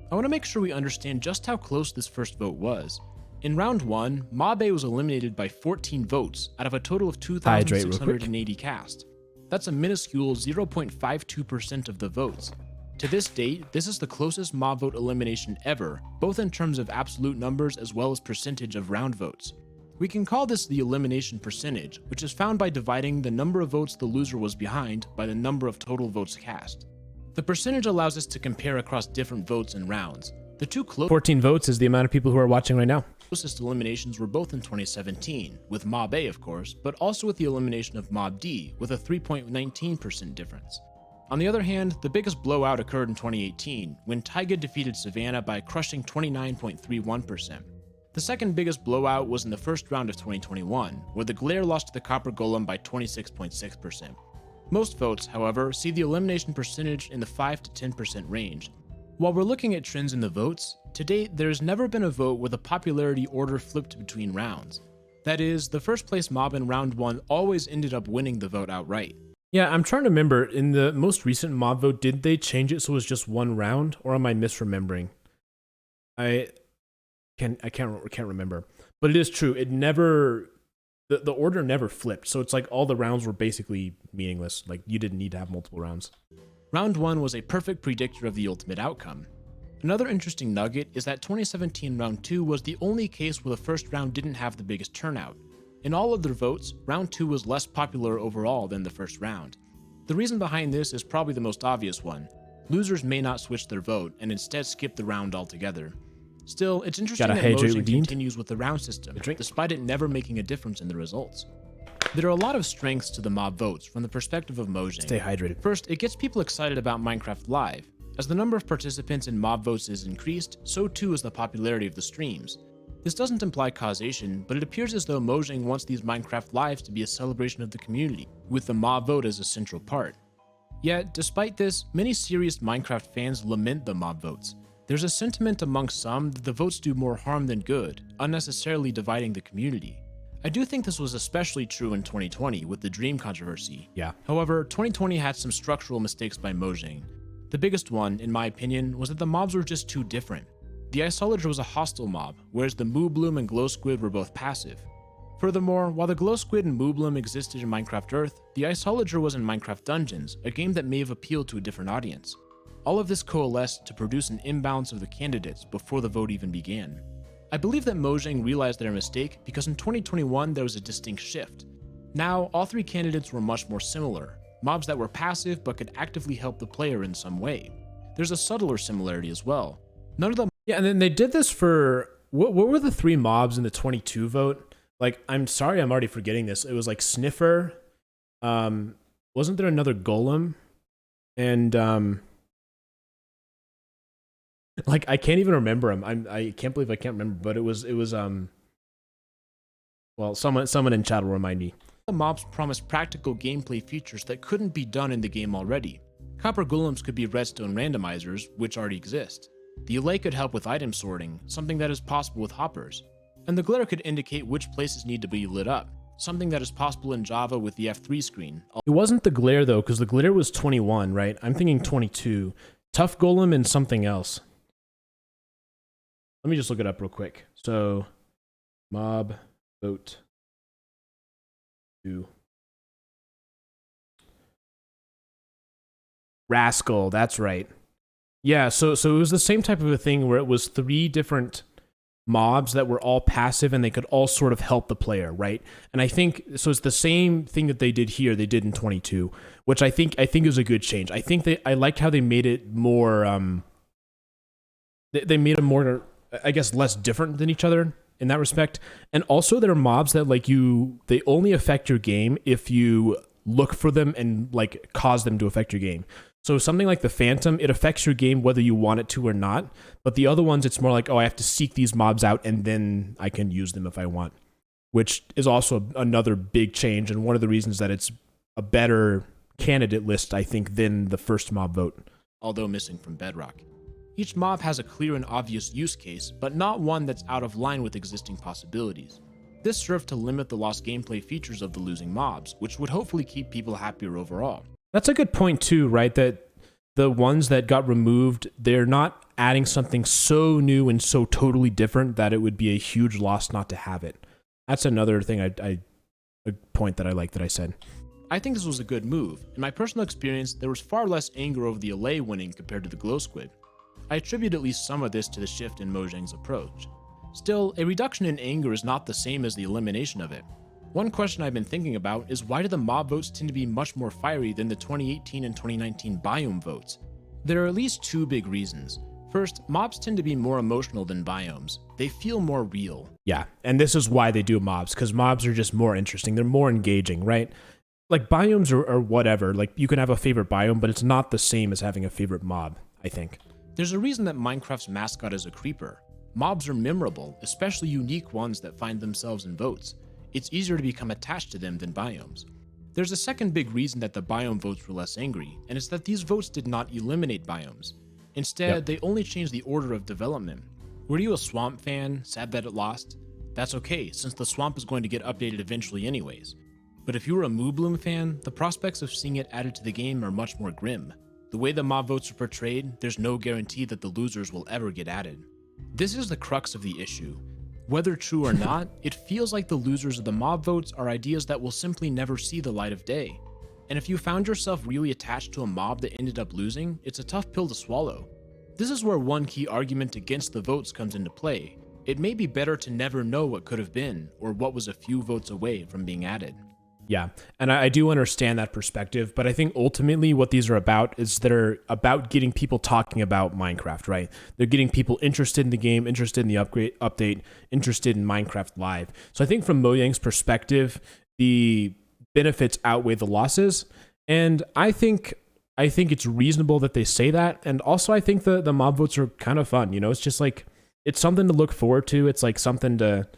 [SPEAKER 2] I want to make sure we understand just how close this first vote was. In round 1, Mob A was eliminated by 14 votes out of a total of 2,680 cast. That's a minuscule 0.52% of the votes. To this date, this is the closest mob vote elimination ever, both in terms of absolute numbers as well as percentage of round votes. We can call this the elimination percentage, which is found by dividing the number of votes the loser was behind by the number of total votes cast. The percentage allows us to compare across different votes and rounds. The two
[SPEAKER 1] 14 votes is the amount of people who are watching right now.
[SPEAKER 2] closest eliminations were both in 2017, with Mob A of course, but also with the elimination of Mob D, with a 3.19% difference. On the other hand, the biggest blowout occurred in 2018, when Taiga defeated Savannah by crushing 29.31%. The second biggest blowout was in the first round of 2021, where the Glare lost to the Copper Golem by 26.6%. Most votes, however, see the elimination percentage in the 5 to 10% range. While we're looking at trends in the votes, to date there has never been a vote where the popularity order flipped between rounds. That is, the first place mob in round 1 always ended up winning the vote outright.
[SPEAKER 1] Yeah, I'm trying to remember, in the most recent mob vote, did they change it so it was just one round, or am I misremembering? I can't remember. But it is true, it never, the order never flipped, so it's like all the rounds were basically meaningless, like you didn't need to have multiple rounds.
[SPEAKER 2] Round 1 was a perfect predictor of the ultimate outcome. Another interesting nugget is that 2017 round 2 was the only case where the first round didn't have the biggest turnout. In all other votes, round 2 was less popular overall than the first round. The reason behind this is probably the most obvious one. Losers may not switch their vote and instead skip the round altogether. Still, it's interesting that Mojang continues with the round system, despite it never making a difference in the results. There are a lot of strengths to the mob votes from the perspective of Mojang.
[SPEAKER 1] Stay hydrated.
[SPEAKER 2] First, it gets people excited about Minecraft Live. As the number of participants in mob votes is increased, so too is the popularity of the streams. This doesn't imply causation, but it appears as though Mojang wants these Minecraft Lives to be a celebration of the community, with the mob vote as a central part. Yet, despite this, many serious Minecraft fans lament the mob votes. There's a sentiment amongst some that the votes do more harm than good, unnecessarily dividing the community. I do think this was especially true in 2020 with the Dream controversy.
[SPEAKER 1] Yeah.
[SPEAKER 2] However, 2020 had some structural mistakes by Mojang. The biggest one, in my opinion, was that the mobs were just too different. The Isolager was a hostile mob, whereas the Moo Bloom and Glow Squid were both passive. Furthermore, while the Glow Squid and Moo Bloom existed in Minecraft Earth, the Isolager was in Minecraft Dungeons, a game that may have appealed to a different audience. All of this coalesced to produce an imbalance of the candidates before the vote even began. I believe that Mojang realized their mistake because in 2021 there was a distinct shift. Now, all 3 candidates were much more similar, mobs that were passive but could actively help the player in some way. There's a subtler similarity as well. None of them.
[SPEAKER 1] Yeah, and then they did this for, what were the 3 mobs in the 22 vote? Like, I'm sorry, I'm already forgetting this. It was like Sniffer, wasn't there another Golem? And, like, I can't even remember him. I can't believe I can't remember, but it was well, someone in chat will remind me.
[SPEAKER 2] The mobs promised practical gameplay features that couldn't be done in the game already. Copper Golems could be redstone randomizers, which already exist. The Elay could help with item sorting, something that is possible with hoppers. And the Glare could indicate which places need to be lit up, something that is possible in Java with the F3 screen.
[SPEAKER 1] It wasn't the Glare though, because the Glare was 21, right? I'm thinking 22. Tough Golem and something else. Let me just look it up real quick. So, mob vote 2. Rascal, that's right. Yeah, so it was the same type of a thing where it was 3 different mobs that were all passive and they could all sort of help the player, right? And I think so it's the same thing that they did here, they did in 22, which I think is a good change. I liked how they made it more they made them more, I guess, less different than each other in that respect. And also there are mobs that like they only affect your game if you look for them and like cause them to affect your game. So something like the Phantom, it affects your game whether you want it to or not. But the other ones, it's more like, oh, I have to seek these mobs out and then I can use them if I want, which is also another big change and one of the reasons that it's a better candidate list, I think, than the first mob vote.
[SPEAKER 2] Although missing from Bedrock. Each mob has a clear and obvious use case, but not one that's out of line with existing possibilities. This served to limit the lost gameplay features of the losing mobs, which would hopefully keep people happier overall.
[SPEAKER 1] That's a good point too, right? That the ones that got removed, they're not adding something so new and so totally different that it would be a huge loss not to have it. That's another thing a point that I like that I said.
[SPEAKER 2] I think this was a good move. In my personal experience, there was far less anger over the Allay winning compared to the Glow Squid. I attribute at least some of this to the shift in Mojang's approach. Still, a reduction in anger is not the same as the elimination of it. One question I've been thinking about is why do the mob votes tend to be much more fiery than the 2018 and 2019 biome votes? There are at least two big reasons. First, mobs tend to be more emotional than biomes. They feel more real.
[SPEAKER 1] Yeah, and this is why they do mobs, because mobs are just more interesting. They're more engaging, right? Like biomes are whatever. Like you can have a favorite biome, but it's not the same as having a favorite mob, I think.
[SPEAKER 2] There's a reason that Minecraft's mascot is a creeper. Mobs are memorable, especially unique ones that find themselves in votes. It's easier to become attached to them than biomes. There's a second big reason that the biome votes were less angry, and it's that these votes did not eliminate biomes. Instead, they only changed the order of development. Were you a swamp fan, sad that it lost? That's okay, since the swamp is going to get updated eventually anyways. But if you were a Moobloom fan, the prospects of seeing it added to the game are much more grim. The way the mob votes are portrayed, there's no guarantee that the losers will ever get added. This is the crux of the issue. Whether true or not, it feels like the losers of the mob votes are ideas that will simply never see the light of day. And if you found yourself really attached to a mob that ended up losing, it's a tough pill to swallow. This is where one key argument against the votes comes into play. It may be better to never know what could have been, or what was a few votes away from being added.
[SPEAKER 1] Yeah, and I do understand that perspective, but I think ultimately what these are about is they're about getting people talking about Minecraft, right? They're getting people interested in the game, interested in the update, interested in Minecraft Live. So I think from Mojang's perspective, the benefits outweigh the losses, and I think it's reasonable that they say that, and also I think the mob votes are kind of fun, you know? It's just like, it's something to look forward to, it's like something to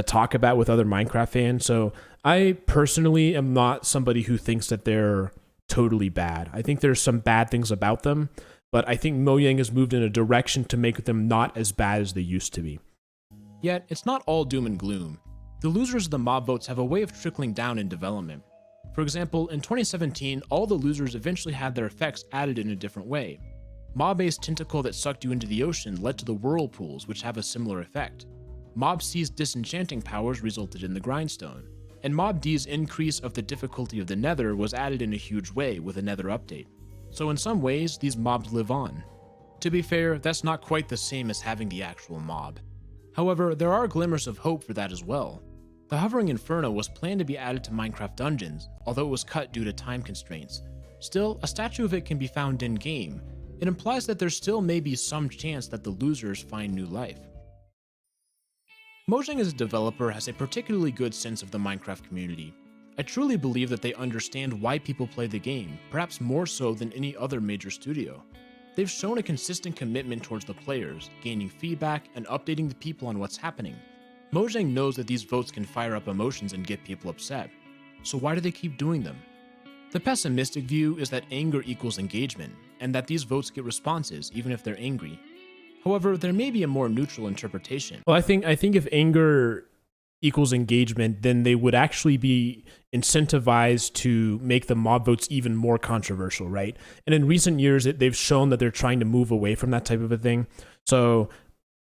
[SPEAKER 1] talk about with other Minecraft fans. So I personally am not somebody who thinks that they're totally bad. I think there's some bad things about them, but I think Mojang has moved in a direction to make them not as bad as they used to be.
[SPEAKER 2] Yet, it's not all doom and gloom. The losers of the mob votes have a way of trickling down in development. For example, in 2017, all the losers eventually had their effects added in a different way. Mob A's tentacle that sucked you into the ocean led to the whirlpools, which have a similar effect. Mob C's disenchanting powers resulted in the grindstone, and Mob D's increase of the difficulty of the nether was added in a huge way with a nether update. So in some ways, these mobs live on. To be fair, that's not quite the same as having the actual mob. However, there are glimmers of hope for that as well. The Hovering Inferno was planned to be added to Minecraft Dungeons, although it was cut due to time constraints. Still, a statue of it can be found in-game. It implies that there still may be some chance that the losers find new life. Mojang as a developer has a particularly good sense of the Minecraft community. I truly believe that they understand why people play the game, perhaps more so than any other major studio. They've shown a consistent commitment towards the players, gaining feedback and updating the people on what's happening. Mojang knows that these votes can fire up emotions and get people upset. So why do they keep doing them? The pessimistic view is that anger equals engagement, and that these votes get responses even if they're angry. However, there may be a more neutral interpretation.
[SPEAKER 1] Well, I think if anger equals engagement, then they would actually be incentivized to make the mob votes even more controversial, right? And in recent years, they've shown that they're trying to move away from that type of a thing. So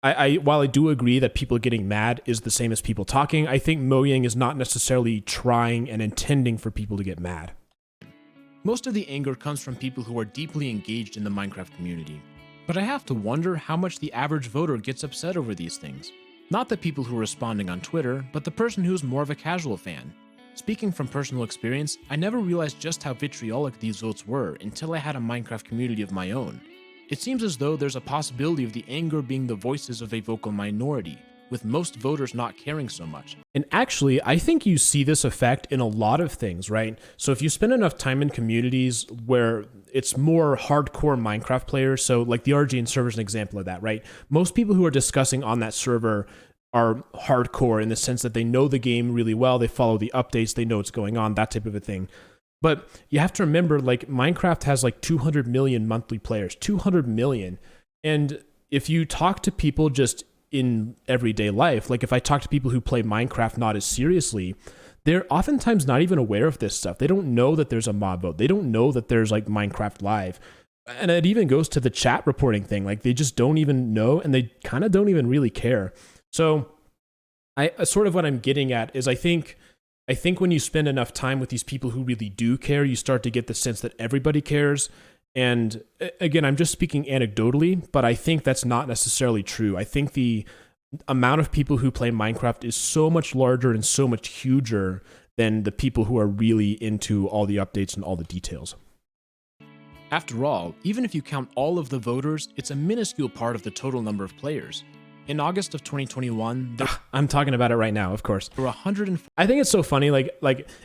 [SPEAKER 1] while I do agree that people getting mad is the same as people talking, I think Mojang is not necessarily trying and intending for people to get mad.
[SPEAKER 2] Most of the anger comes from people who are deeply engaged in the Minecraft community. But I have to wonder how much the average voter gets upset over these things. Not the people who are responding on Twitter, but the person who's more of a casual fan. Speaking from personal experience, I never realized just how vitriolic these votes were until I had a Minecraft community of my own. It seems as though there's a possibility of the anger being the voices of a vocal minority, with most voters not caring so much.
[SPEAKER 1] And actually, I think you see this effect in a lot of things, right? So if you spend enough time in communities where it's more hardcore Minecraft players, so like the RGN server is an example of that, right? Most people who are discussing on that server are hardcore in the sense that they know the game really well, they follow the updates, they know what's going on, that type of a thing. But you have to remember, like, Minecraft has like 200 million monthly players, 200 million. And if you talk to people just in everyday life, like if I talk to people who play Minecraft not as seriously, they're oftentimes not even aware of this stuff. They don't know that there's a mob vote. They don't know that there's like Minecraft Live. And it even goes to the chat reporting thing. Like they just don't even know, and they kind of don't even really care. So I sort of what I'm getting at is I think when you spend enough time with these people who really do care, you start to get the sense that everybody cares. And again, I'm just speaking anecdotally, but I think that's not necessarily true. I think the amount of people who play Minecraft is so much larger and so much huger than the people who are really into all the updates and all the details.
[SPEAKER 2] After all, even if you count all of the voters, it's a minuscule part of the total number of players. In August of 2021,
[SPEAKER 1] I'm talking about it right now, of course.
[SPEAKER 2] there were 104
[SPEAKER 1] I think it's so funny, like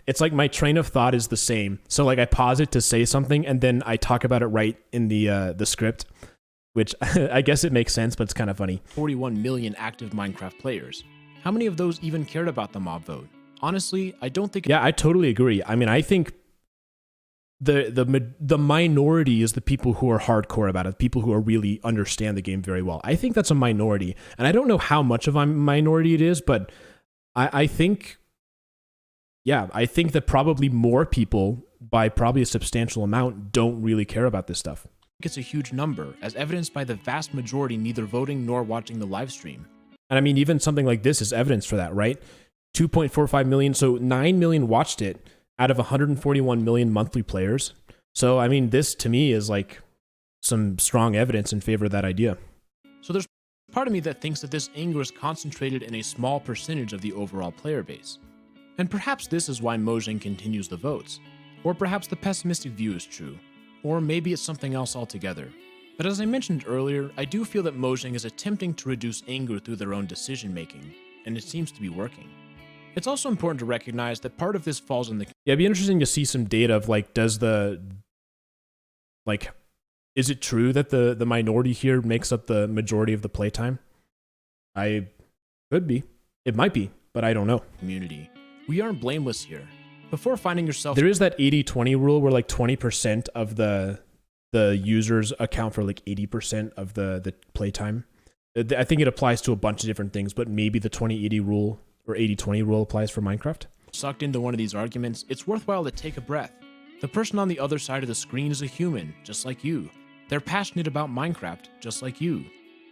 [SPEAKER 1] it's like my train of thought is the same. So like I pause it to say something and then I talk about it right in the script, which I guess it makes sense, but it's kind of funny.
[SPEAKER 2] 41 million active Minecraft players. How many of those even cared about the mob vote? Honestly, I don't think.
[SPEAKER 1] Yeah, I totally agree. I mean, I think the minority is the people who are hardcore about it, people who are really understand the game very well. I think that's a minority, and I don't know how much of a minority it is, but I think that probably more people, by probably a substantial amount, don't really care about this stuff.
[SPEAKER 2] It's a huge number, as evidenced by the vast majority neither voting nor watching the live stream.
[SPEAKER 1] And I mean, even something like this is evidence for that, right? 2.45 million, so 9 million watched it out of 141 million monthly players. So, I mean, this to me is like some strong evidence in favor of that idea.
[SPEAKER 2] So there's part of me that thinks that this anger is concentrated in a small percentage of the overall player base. And perhaps this is why Mojang continues the votes. Or perhaps the pessimistic view is true. Or maybe it's something else altogether. But as I mentioned earlier, I do feel that Mojang is attempting to reduce anger through their own decision making, and it seems to be working. It's also important to recognize that part of this falls on the...
[SPEAKER 1] Yeah, it'd be interesting to see some data of like, is it true that the minority here makes up the majority of the playtime? Could be. It might be, but I don't know.
[SPEAKER 2] Community. We aren't blameless here. Before finding yourself...
[SPEAKER 1] There is that 80-20 rule where like 20% of the users account for like 80% of the playtime. I think it applies to a bunch of different things, but maybe the 20-80 rule or 80-20 rule applies for Minecraft.
[SPEAKER 2] Sucked into one of these arguments, it's worthwhile to take a breath. The person on the other side of the screen is a human, just like you. They're passionate about Minecraft, just like you.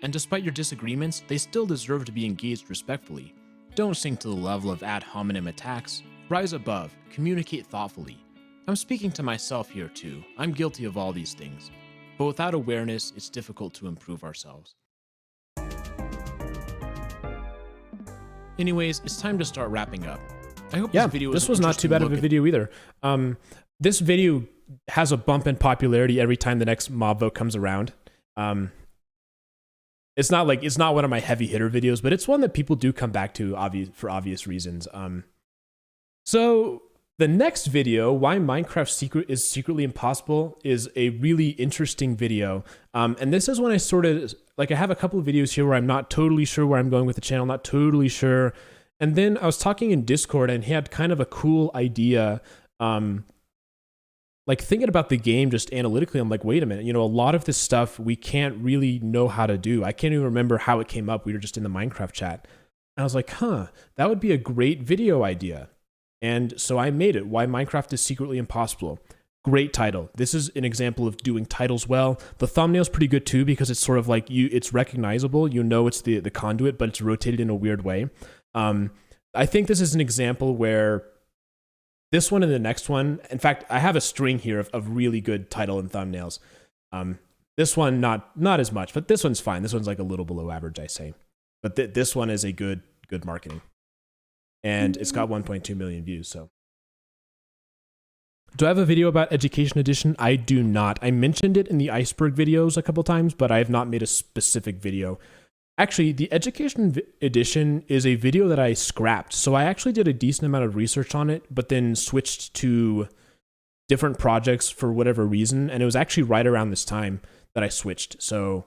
[SPEAKER 2] And despite your disagreements, they still deserve to be engaged respectfully. Don't sink to the level of ad hominem attacks. Rise above, communicate thoughtfully. I'm speaking to myself here too. I'm guilty of all these things. But without awareness, it's difficult to improve ourselves. Anyways, it's time to start wrapping up. I hope this video
[SPEAKER 1] was not too bad of a video either. This video has a bump in popularity every time the next mob vote comes around. It's not one of my heavy hitter videos, but it's one that people do come back to for obvious reasons. So the next video, why Minecraft is secretly impossible, is a really interesting video. And this is when I sort of, like, I have a couple of videos here where I'm not totally sure where I'm going with the channel, not totally sure. And then I was talking in Discord and he had kind of a cool idea, like thinking about the game just analytically. I'm like, wait a minute, a lot of this stuff we can't really know how to do. I can't even remember how it came up. We were just in the Minecraft chat. And I was like, that would be a great video idea. And so I made it, Why Minecraft is Secretly Impossible. Great title. This is an example of doing titles well. The thumbnail's pretty good too, because it's sort of like it's recognizable. It's the conduit, but it's rotated in a weird way. I think this is an example where this one and the next one, in fact, I have a string here of really good title and thumbnails. This one, not as much, but this one's fine. This one's like a little below average, I say. But this one is a good marketing. And it's got 1.2 million views, so. Do I have a video about Education Edition? I do not. I mentioned it in the Iceberg videos a couple times, but I have not made a specific video. Actually, the education edition is a video that I scrapped. So I actually did a decent amount of research on it, but then switched to different projects for whatever reason. And it was actually right around this time that I switched. So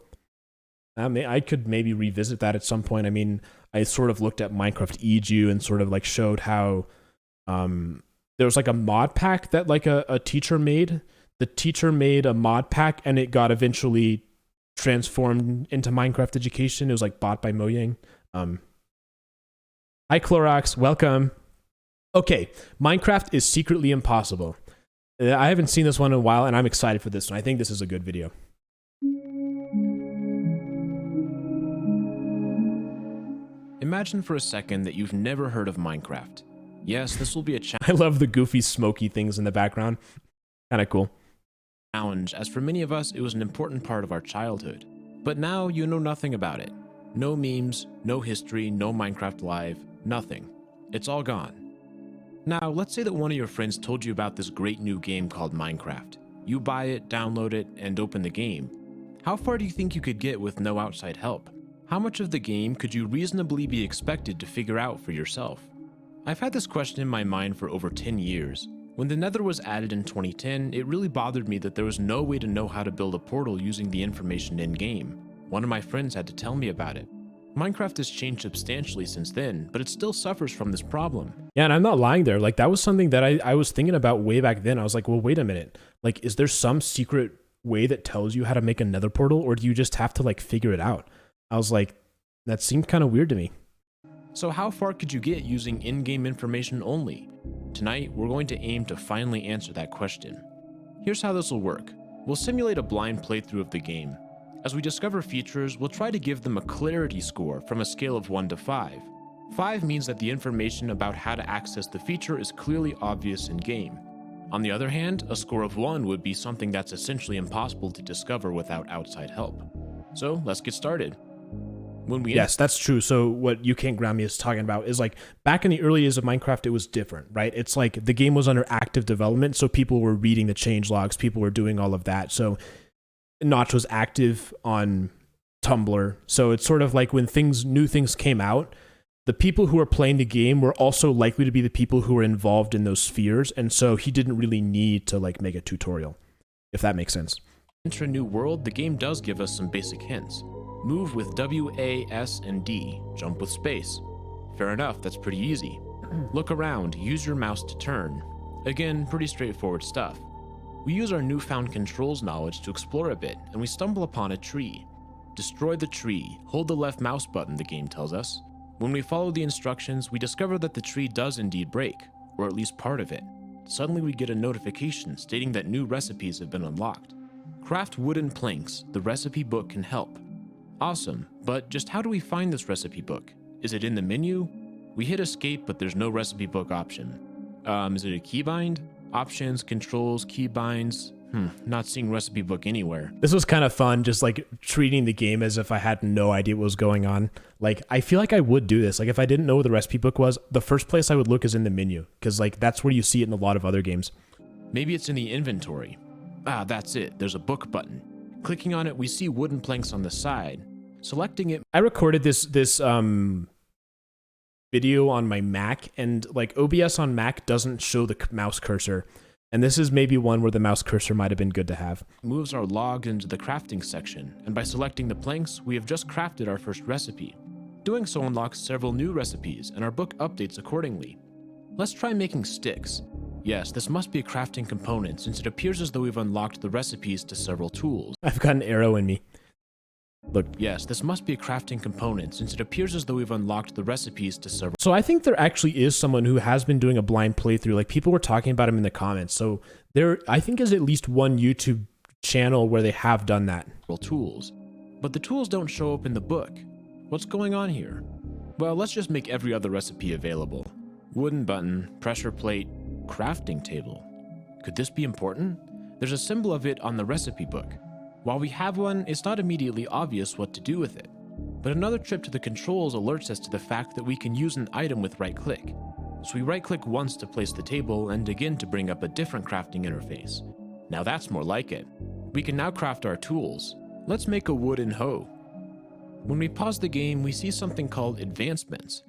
[SPEAKER 1] I could maybe revisit that at some point. I mean, I sort of looked at Minecraft Edu and sort of like showed how there was like a mod pack that like a teacher made. The teacher made a mod pack and it got eventually transformed into Minecraft Education. It was like bought by Mojang. Hi Clorox, welcome. Okay, Minecraft is secretly impossible. I haven't seen this one in a while and I'm excited for this one. I think this is a good video.
[SPEAKER 2] Imagine for a second that you've never heard of Minecraft. Yes, this will be a
[SPEAKER 1] I love the goofy smoky things in the background. Kind of cool.
[SPEAKER 2] challenge, as for many of us, it was an important part of our childhood. But now you know nothing about it. No memes, no history, no Minecraft Live, nothing. It's all gone. Now, let's say that one of your friends told you about this great new game called Minecraft. You buy it, download it, and open the game. How far do you think you could get with no outside help? How much of the game could you reasonably be expected to figure out for yourself? I've had this question in my mind for over 10 years. When the Nether was added in 2010, it really bothered me that there was no way to know how to build a portal using the information in-game. One of my friends had to tell me about it. Minecraft has changed substantially since then, but it still suffers from this problem.
[SPEAKER 1] Yeah, and I'm not lying there. Like, that was something that I was thinking about way back then. I was like, well, wait a minute. Like, is there some secret way that tells you how to make a Nether portal, or do you just have to, like, figure it out? I was like, that seemed kind of weird to me.
[SPEAKER 2] So how far could you get using in-game information only? Tonight, we're going to aim to finally answer that question. Here's how this will work. We'll simulate a blind playthrough of the game. As we discover features, we'll try to give them a clarity score from a scale of 1 to 5. 5 means that the information about how to access the feature is clearly obvious in-game. On the other hand, a score of 1 would be something that's essentially impossible to discover without outside help. So let's get started.
[SPEAKER 1] Yes, that's true. So what You Can't Ground Me is talking about is like back in the early years of Minecraft, it was different, right? It's like the game was under active development, so people were reading the change logs, people were doing all of that. So Notch was active on Tumblr. So it's sort of like when new things came out, the people who were playing the game were also likely to be the people who were involved in those spheres. And so he didn't really need to like make a tutorial, if that makes sense.
[SPEAKER 2] Enter a new world, the game does give us some basic hints. Move with W, A, S, and D. Jump with space. Fair enough, that's pretty easy. Look around, use your mouse to turn. Again, pretty straightforward stuff. We use our newfound controls knowledge to explore a bit, and we stumble upon a tree. Destroy the tree, hold the left mouse button, the game tells us. When we follow the instructions, we discover that the tree does indeed break, or at least part of it. Suddenly we get a notification stating that new recipes have been unlocked. Craft wooden planks, the recipe book can help. Awesome, but just how do we find this recipe book? Is it in the menu? We hit escape, but there's no recipe book option. Is it a keybind? Options, controls, keybinds. Not seeing recipe book anywhere.
[SPEAKER 1] This was kind of fun, just like treating the game as if I had no idea what was going on. Like, I feel like I would do this. Like, if I didn't know what the recipe book was, the first place I would look is in the menu, because like that's where you see it in a lot of other games.
[SPEAKER 2] Maybe it's in the inventory. Ah, that's it. There's a book button. Clicking on it, we see wooden planks on the side. Selecting it.
[SPEAKER 1] I recorded this video on my Mac, and like OBS on Mac doesn't show the mouse cursor. And this is maybe one where the mouse cursor might have been good to have.
[SPEAKER 2] Moves are logged into the crafting section, and by selecting the planks, we have just crafted our first recipe. Doing so unlocks several new recipes, and our book updates accordingly. Let's try making sticks. Yes, this must be a crafting component, since it appears as though we've unlocked the recipes to several tools.
[SPEAKER 1] I've got an arrow in me. Look.
[SPEAKER 2] Yes, this must be a crafting component, since it appears as though we've unlocked the recipes to several.
[SPEAKER 1] So I think there actually is someone who has been doing a blind playthrough. Like, people were talking about him in the comments. So there, I think, is at least one YouTube channel where they have done that.
[SPEAKER 2] Tools. But the tools don't show up in the book. What's going on here? Well, let's just make every other recipe available. Wooden button, pressure plate, crafting table. Could this be important? There's a symbol of it on the recipe book. While we have one, it's not immediately obvious what to do with it. But another trip to the controls alerts us to the fact that we can use an item with right-click. So we right-click once to place the table and again to bring up a different crafting interface. Now that's more like it. We can now craft our tools. Let's make a wooden hoe. When we pause the game, we see something called advancements.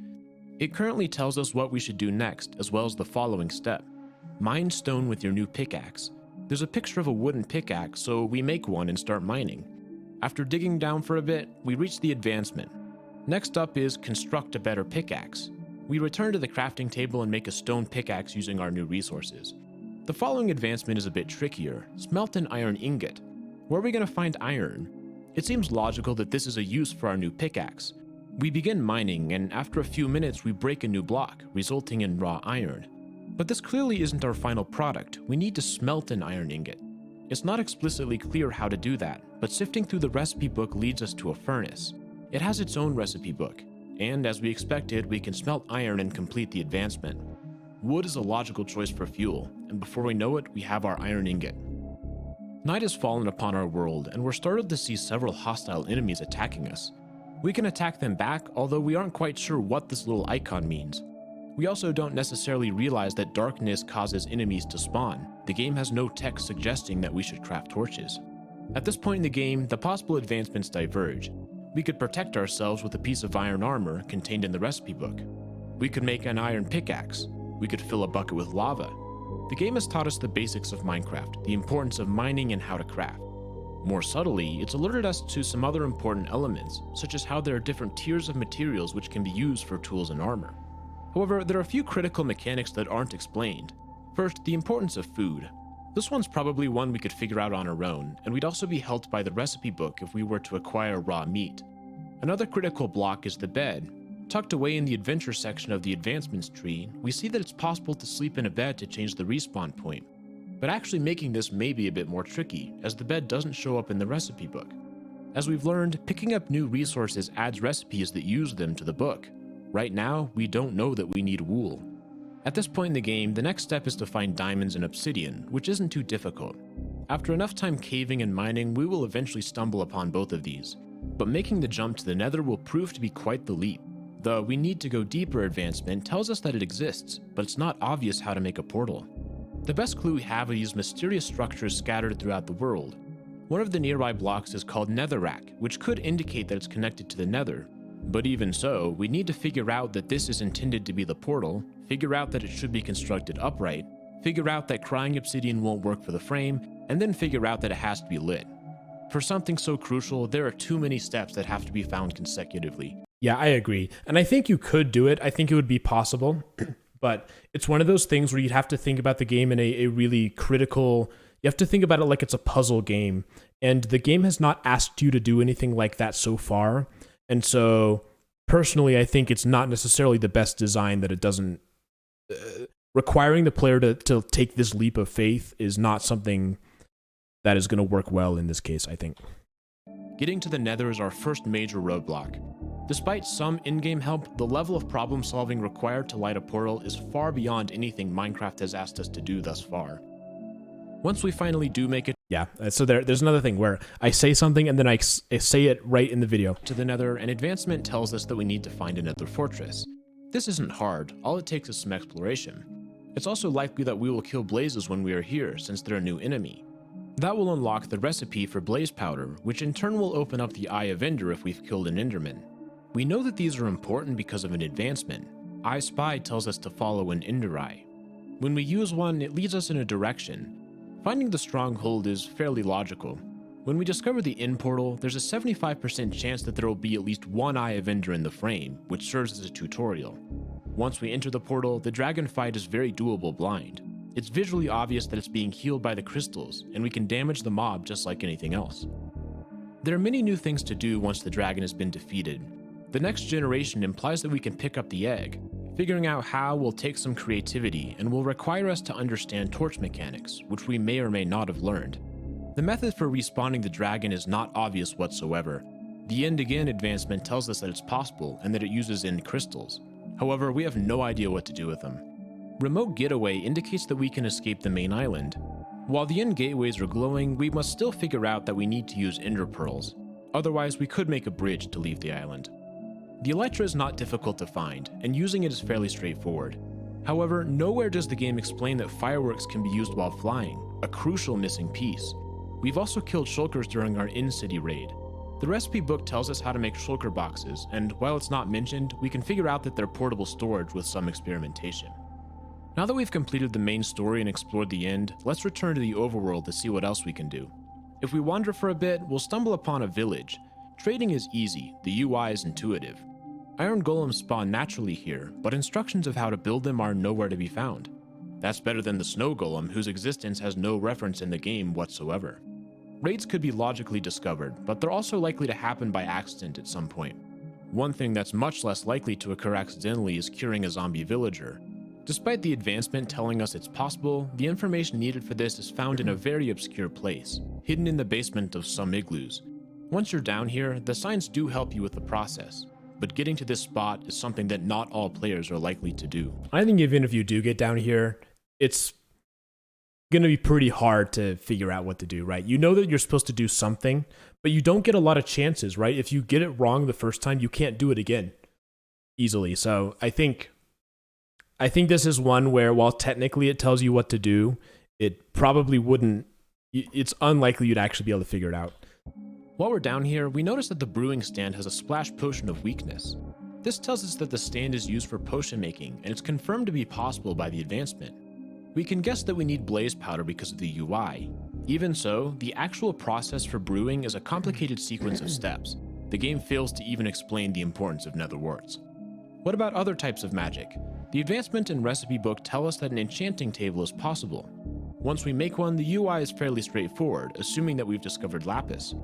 [SPEAKER 2] It currently tells us what we should do next, as well as the following step. Mine stone with your new pickaxe. There's a picture of a wooden pickaxe, so we make one and start mining. After digging down for a bit, we reach the advancement. Next up is construct a better pickaxe. We return to the crafting table and make a stone pickaxe using our new resources. The following advancement is a bit trickier. Smelt an iron ingot. Where are we going to find iron? It seems logical that this is a use for our new pickaxe. We begin mining, and after a few minutes we break a new block, resulting in raw iron. But this clearly isn't our final product. We need to smelt an iron ingot. It's not explicitly clear how to do that, but sifting through the recipe book leads us to a furnace. It has its own recipe book, and as we expected, we can smelt iron and complete the advancement. Wood is a logical choice for fuel, and before we know it, we have our iron ingot. Night has fallen upon our world, and we're startled to see several hostile enemies attacking us. We can attack them back, although we aren't quite sure what this little icon means. We also don't necessarily realize that darkness causes enemies to spawn. The game has no text suggesting that we should craft torches. At this point in the game, the possible advancements diverge. We could protect ourselves with a piece of iron armor contained in the recipe book. We could make an iron pickaxe. We could fill a bucket with lava. The game has taught us the basics of Minecraft, the importance of mining and how to craft. More subtly, it's alerted us to some other important elements, such as how there are different tiers of materials which can be used for tools and armor. However, there are a few critical mechanics that aren't explained. First, the importance of food. This one's probably one we could figure out on our own, and we'd also be helped by the recipe book if we were to acquire raw meat. Another critical block is the bed. Tucked away in the adventure section of the advancements tree, we see that it's possible to sleep in a bed to change the respawn point. But actually making this may be a bit more tricky, as the bed doesn't show up in the recipe book. As we've learned, picking up new resources adds recipes that use them to the book. Right now, we don't know that we need wool. At this point in the game, the next step is to find diamonds and obsidian, which isn't too difficult. After enough time caving and mining, we will eventually stumble upon both of these. But making the jump to the nether will prove to be quite the leap. The "we need to go deeper" advancement tells us that it exists, but it's not obvious how to make a portal. The best clue we have are these mysterious structures scattered throughout the world. One of the nearby blocks is called Netherrack, which could indicate that it's connected to the nether. But even so, we need to figure out that this is intended to be the portal, figure out that it should be constructed upright, figure out that crying obsidian won't work for the frame, and then figure out that it has to be lit. For something so crucial, there are too many steps that have to be found consecutively.
[SPEAKER 1] Yeah, I agree. And I think you could do it. I think it would be possible. But it's one of those things where you'd have to think about the game in a really critical... You have to think about it like it's a puzzle game. And the game has not asked you to do anything like that so far. And so, personally, I think it's not necessarily the best design that it doesn't... requiring the player to take this leap of faith is not something that is going to work well in this case, I think.
[SPEAKER 2] Getting to the nether is our first major roadblock. Despite some in-game help, the level of problem solving required to light a portal is far beyond anything Minecraft has asked us to do thus far. Once we finally do make it
[SPEAKER 1] so there's another thing where I say something and then I say it right in the video.
[SPEAKER 2] To the nether, an advancement tells us that we need to find a nether fortress. This isn't hard, all it takes is some exploration. It's also likely that we will kill blazes when we are here, since they're a new enemy. That will unlock the recipe for blaze powder, which in turn will open up the Eye of Ender if we've killed an enderman. We know that these are important because of an advancement. I Spy tells us to follow an ender eye. When we use one, it leads us in a direction. Finding the stronghold is fairly logical. When we discover the end portal, there's a 75% chance that there will be at least one Eye of Ender in the frame, which serves as a tutorial. Once we enter the portal, the dragon fight is very doable blind. It's visually obvious that it's being healed by the crystals, and we can damage the mob just like anything else. There are many new things to do once the dragon has been defeated. The next generation implies that we can pick up the egg. Figuring out how will take some creativity and will require us to understand torch mechanics, which we may or may not have learned. The method for respawning the dragon is not obvious whatsoever. The End Again advancement tells us that it's possible and that it uses end crystals. However, we have no idea what to do with them. Remote Getaway indicates that we can escape the main island. While the end gateways are glowing, we must still figure out that we need to use ender pearls. Otherwise, we could make a bridge to leave the island. The elytra is not difficult to find, and using it is fairly straightforward. However, nowhere does the game explain that fireworks can be used while flying, a crucial missing piece. We've also killed shulkers during our in-city raid. The recipe book tells us how to make shulker boxes, and while it's not mentioned, we can figure out that they're portable storage with some experimentation. Now that we've completed the main story and explored the end, let's return to the overworld to see what else we can do. If we wander for a bit, we'll stumble upon a village. Trading is easy, the UI is intuitive. Iron golems spawn naturally here, but instructions of how to build them are nowhere to be found. That's better than the snow golem, whose existence has no reference in the game whatsoever. Raids could be logically discovered, but they're also likely to happen by accident at some point. One thing that's much less likely to occur accidentally is curing a zombie villager. Despite the advancement telling us it's possible, the information needed for this is found in a very obscure place, hidden in the basement of some igloos. Once you're down here, the signs do help you with the process, but getting to this spot is something that not all players are likely to do.
[SPEAKER 1] I think even if you do get down here, it's going to be pretty hard to figure out what to do, right? You know that you're supposed to do something, but you don't get a lot of chances, right? If you get it wrong the first time, you can't do it again easily. So I think this is one where, while technically it tells you what to do, it probably wouldn't, it's unlikely you'd actually be able to figure it out.
[SPEAKER 2] While we're down here, we notice that the brewing stand has a splash potion of weakness. This tells us that the stand is used for potion making, and it's confirmed to be possible by the advancement. We can guess that we need blaze powder because of the UI. Even so, the actual process for brewing is a complicated sequence of steps. The game fails to even explain the importance of nether warts. What about other types of magic? The advancement and recipe book tell us that an enchanting table is possible. Once we make one, the UI is fairly straightforward, assuming that we've discovered lapis.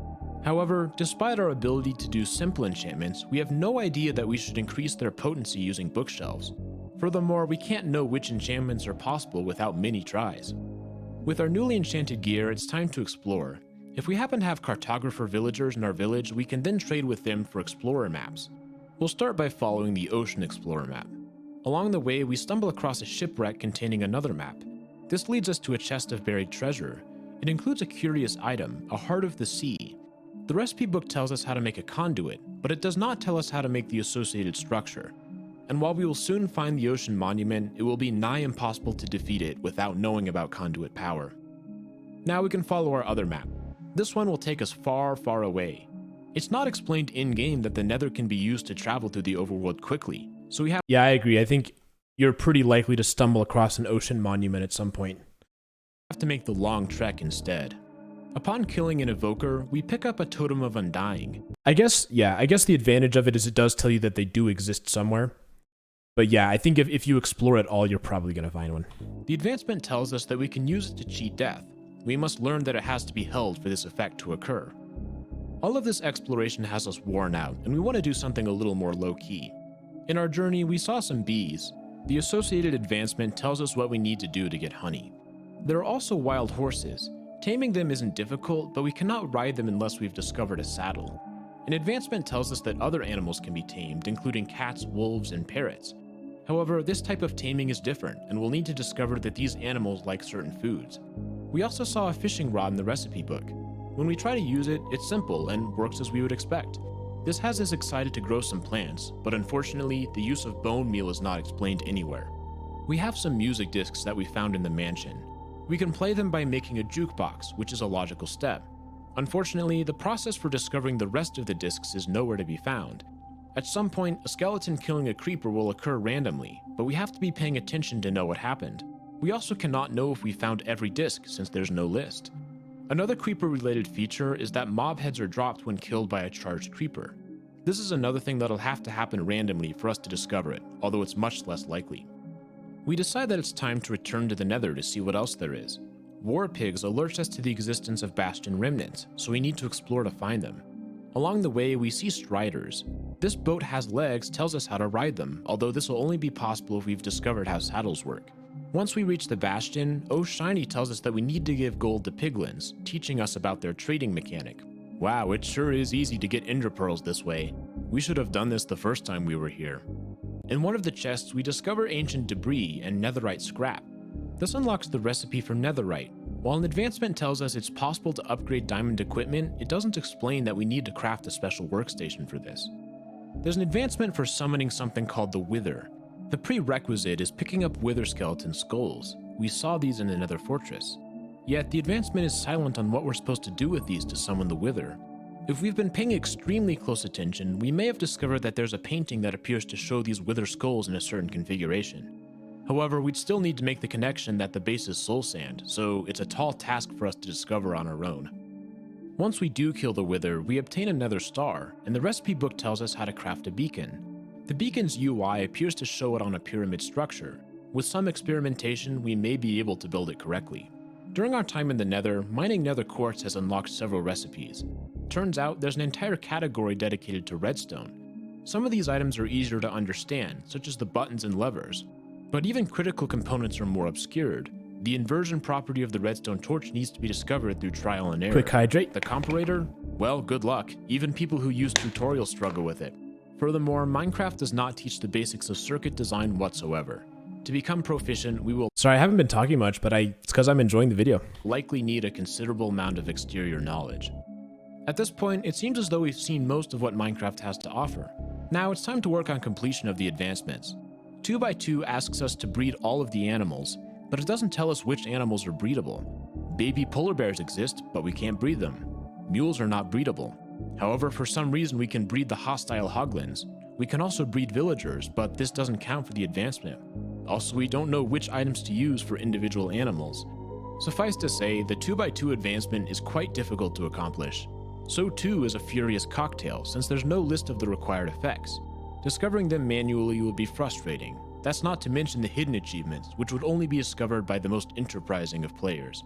[SPEAKER 2] However, despite our ability to do simple enchantments, we have no idea that we should increase their potency using bookshelves. Furthermore, we can't know which enchantments are possible without many tries. With our newly enchanted gear, it's time to explore. If we happen to have cartographer villagers in our village, we can then trade with them for explorer maps. We'll start by following the ocean explorer map. Along the way, we stumble across a shipwreck containing another map. This leads us to a chest of buried treasure. It includes a curious item, a heart of the sea. The recipe book tells us how to make a conduit, but it does not tell us how to make the associated structure. And while we will soon find the ocean monument, it will be nigh impossible to defeat it without knowing about conduit power. Now we can follow our other map. This one will take us far, far away. It's not explained in-game that the nether can be used to travel through the overworld quickly, so we have—
[SPEAKER 1] Yeah, I agree. I think you're pretty likely to stumble across an ocean monument at some point.
[SPEAKER 2] to make the long trek instead. Upon killing an evoker, we pick up a totem of undying.
[SPEAKER 1] I guess the advantage of it is it does tell you that they do exist somewhere. But yeah, I think if you explore it all, you're probably going to find one.
[SPEAKER 2] The advancement tells us that we can use it to cheat death. We must learn that it has to be held for this effect to occur. All of this exploration has us worn out, and we want to do something a little more low-key. In our journey, we saw some bees. The associated advancement tells us what we need to do to get honey. There are also wild horses. Taming them isn't difficult, but we cannot ride them unless we've discovered a saddle. An advancement tells us that other animals can be tamed, including cats, wolves, and parrots. However, this type of taming is different, and we'll need to discover that these animals like certain foods. We also saw a fishing rod in the recipe book. When we try to use it, it's simple and works as we would expect. This has us excited to grow some plants, but unfortunately, the use of bone meal is not explained anywhere. We have some music discs that we found in the mansion. We can play them by making a jukebox, which is a logical step. Unfortunately, the process for discovering the rest of the discs is nowhere to be found. At some point, a skeleton killing a creeper will occur randomly, but we have to be paying attention to know what happened. We also cannot know if we found every disc since there's no list. Another creeper-related feature is that mob heads are dropped when killed by a charged creeper. This is another thing that'll have to happen randomly for us to discover it, although it's much less likely. We decide that it's time to return to the Nether to see what else there is. War pigs alert us to the existence of bastion remnants, so we need to explore to find them. Along the way, we see striders. This boat has legs, tells us how to ride them, although this will only be possible if we've discovered how saddles work. Once we reach the bastion, Oh Shiny tells us that we need to give gold to piglins, teaching us about their trading mechanic. Wow, it sure is easy to get ender pearls this way. We should have done this the first time we were here. In one of the chests, we discover ancient debris and netherite scrap. This unlocks the recipe for netherite. While an advancement tells us it's possible to upgrade diamond equipment, it doesn't explain that we need to craft a special workstation for this. There's an advancement for summoning something called the Wither. The prerequisite is picking up wither skeleton skulls. We saw these in the Nether Fortress. Yet the advancement is silent on what we're supposed to do with these to summon the Wither. If we've been paying extremely close attention, we may have discovered that there's a painting that appears to show these wither skulls in a certain configuration. However, we'd still need to make the connection that the base is soul sand, so it's a tall task for us to discover on our own. Once we do kill the wither, we obtain another star, and the recipe book tells us how to craft a beacon. The beacon's UI appears to show it on a pyramid structure. With some experimentation, we may be able to build it correctly. During our time in the Nether, mining nether quartz has unlocked several recipes. Turns out there's an entire category dedicated to redstone. Some of these items are easier to understand, such as the buttons and levers, but even critical components are more obscured. The inversion property of the redstone torch needs to be discovered through trial and error.
[SPEAKER 1] Quick hydrate.
[SPEAKER 2] The comparator? Well, good luck. Even people who use tutorials struggle with it. Furthermore, Minecraft does not teach the basics of circuit design whatsoever. To become proficient, we will
[SPEAKER 1] Sorry, I haven't been talking much, but it's because I'm enjoying the video.
[SPEAKER 2] likely need a considerable amount of exterior knowledge. At this point, it seems as though we've seen most of what Minecraft has to offer. Now it's time to work on completion of the advancements. 2x2 asks us to breed all of the animals, but it doesn't tell us which animals are breedable. Baby polar bears exist, but we can't breed them. Mules are not breedable. However, for some reason we can breed the hostile hoglins. We can also breed villagers, but this doesn't count for the advancement. Also, we don't know which items to use for individual animals. Suffice to say, the 2x2 advancement is quite difficult to accomplish. So too is a furious cocktail, since there's no list of the required effects. Discovering them manually would be frustrating. That's not to mention the hidden achievements, which would only be discovered by the most enterprising of players.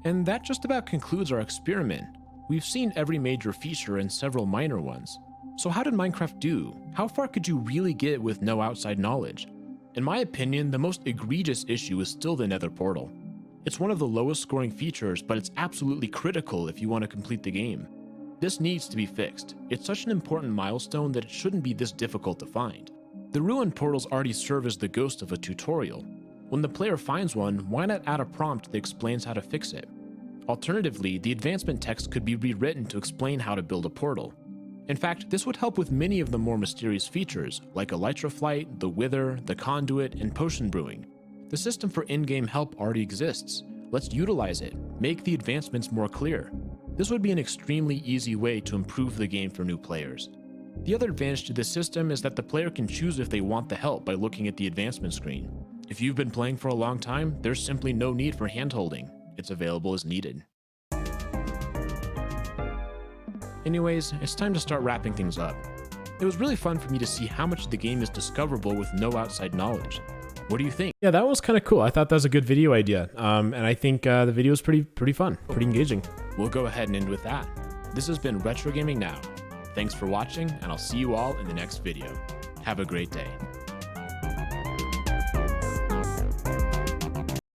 [SPEAKER 2] And that just about concludes our experiment. We've seen every major feature and several minor ones. So how did Minecraft do? How far could you really get with no outside knowledge? In my opinion, the most egregious issue is still the Nether portal. It's one of the lowest scoring features, but it's absolutely critical if you want to complete the game. This needs to be fixed. It's such an important milestone that it shouldn't be this difficult to find. The ruined portals already serve as the ghost of a tutorial. When the player finds one, why not add a prompt that explains how to fix it? Alternatively, the advancement text could be rewritten to explain how to build a portal. In fact, this would help with many of the more mysterious features, like Elytra Flight, the Wither, the Conduit, and Potion Brewing. The system for in-game help already exists. Let's utilize it, make the advancements more clear. This would be an extremely easy way to improve the game for new players. The other advantage to this system is that the player can choose if they want the help by looking at the advancement screen. If you've been playing for a long time, there's simply no need for handholding. It's available as needed. Anyways, it's time to start wrapping things up. It was really fun for me to see how much of the game is discoverable with no outside knowledge. What do you think?
[SPEAKER 1] Yeah, that was kind of cool. I thought that was a good video idea. And I think the video was pretty fun, pretty engaging.
[SPEAKER 2] We'll go ahead and end with that. This has been Retro Gaming Now. Thanks for watching, and I'll see you all in the next video. Have a great day.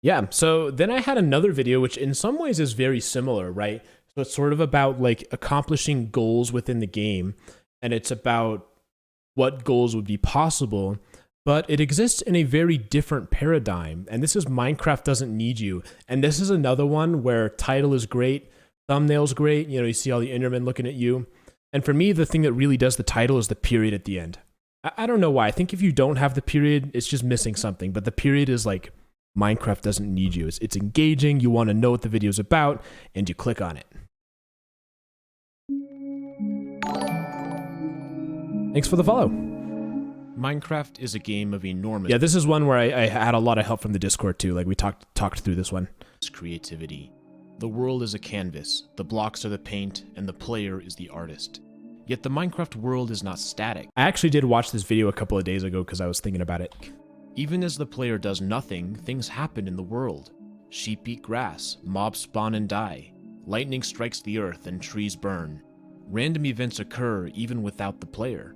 [SPEAKER 1] Yeah, so then I had another video, which in some ways is very similar, right? So it's sort of about like accomplishing goals within the game, and it's about what goals would be possible, but it exists in a very different paradigm. And this is Minecraft Doesn't Need You. And this is another one where title is great, thumbnail's great, you see all the Endermen looking at you. And for me, the thing that really does the title is the period at the end. I don't know why. I think if you don't have the period, it's just missing something. But the period is like, Minecraft doesn't need you. It's engaging, you want to know what the video's about, and you click on it. Thanks for the follow.
[SPEAKER 2] Minecraft is a game of enormous
[SPEAKER 1] Yeah, this is one where I had a lot of help from the Discord too. Like we talked through this one.
[SPEAKER 2] creativity. The world is a canvas, the blocks are the paint, and the player is the artist. Yet the Minecraft world is not static.
[SPEAKER 1] I actually did watch this video a couple of days ago because I was thinking about it.
[SPEAKER 2] Even as the player does nothing, things happen in the world. Sheep eat grass, mobs spawn and die. Lightning strikes the earth and trees burn. Random events occur even without the player.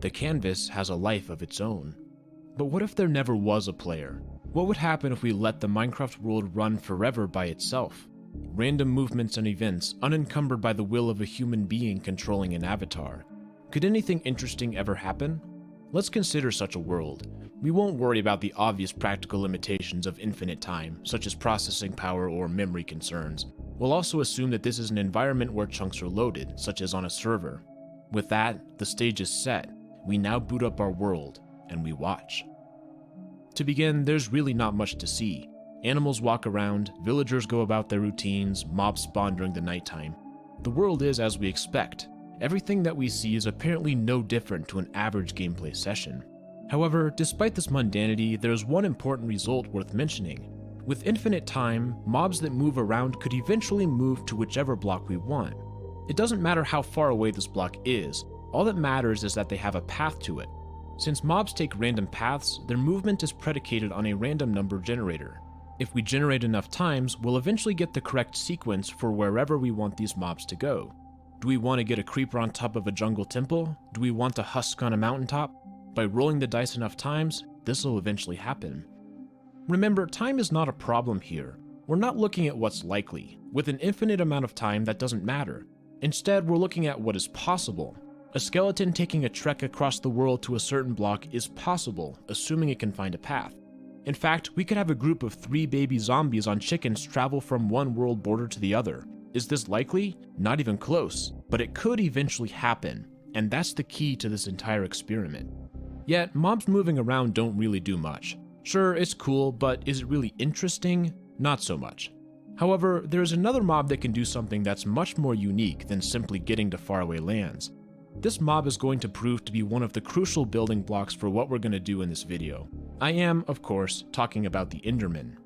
[SPEAKER 2] The canvas has a life of its own. But what if there never was a player? What would happen if we let the Minecraft world run forever by itself? Random movements and events, unencumbered by the will of a human being controlling an avatar. Could anything interesting ever happen? Let's consider such a world. We won't worry about the obvious practical limitations of infinite time, such as processing power or memory concerns. We'll also assume that this is an environment where chunks are loaded, such as on a server. With that, the stage is set. We now boot up our world, and we watch. To begin, there's really not much to see. Animals walk around, villagers go about their routines, mobs spawn during the nighttime. The world is as we expect. Everything that we see is apparently no different to an average gameplay session. However, despite this mundanity, there is one important result worth mentioning. With infinite time, mobs that move around could eventually move to whichever block we want. It doesn't matter how far away this block is, all that matters is that they have a path to it. Since mobs take random paths, their movement is predicated on a random number generator. If we generate enough times, we'll eventually get the correct sequence for wherever we want these mobs to go. Do we want to get a creeper on top of a jungle temple? Do we want a husk on a mountaintop? By rolling the dice enough times, this will eventually happen. Remember, time is not a problem here. We're not looking at what's likely. With an infinite amount of time, that doesn't matter. Instead, we're looking at what is possible. A skeleton taking a trek across the world to a certain block is possible, assuming it can find a path. In fact, we could have a group of 3 baby zombies on chickens travel from one world border to the other. Is this likely? Not even close, but it could eventually happen, and that's the key to this entire experiment. Yet, mobs moving around don't really do much. Sure, it's cool, but is it really interesting? Not so much. However, there is another mob that can do something that's much more unique than simply getting to faraway lands. This mob is going to prove to be one of the crucial building blocks for what we're going to do in this video. I am, of course, talking about the Endermen.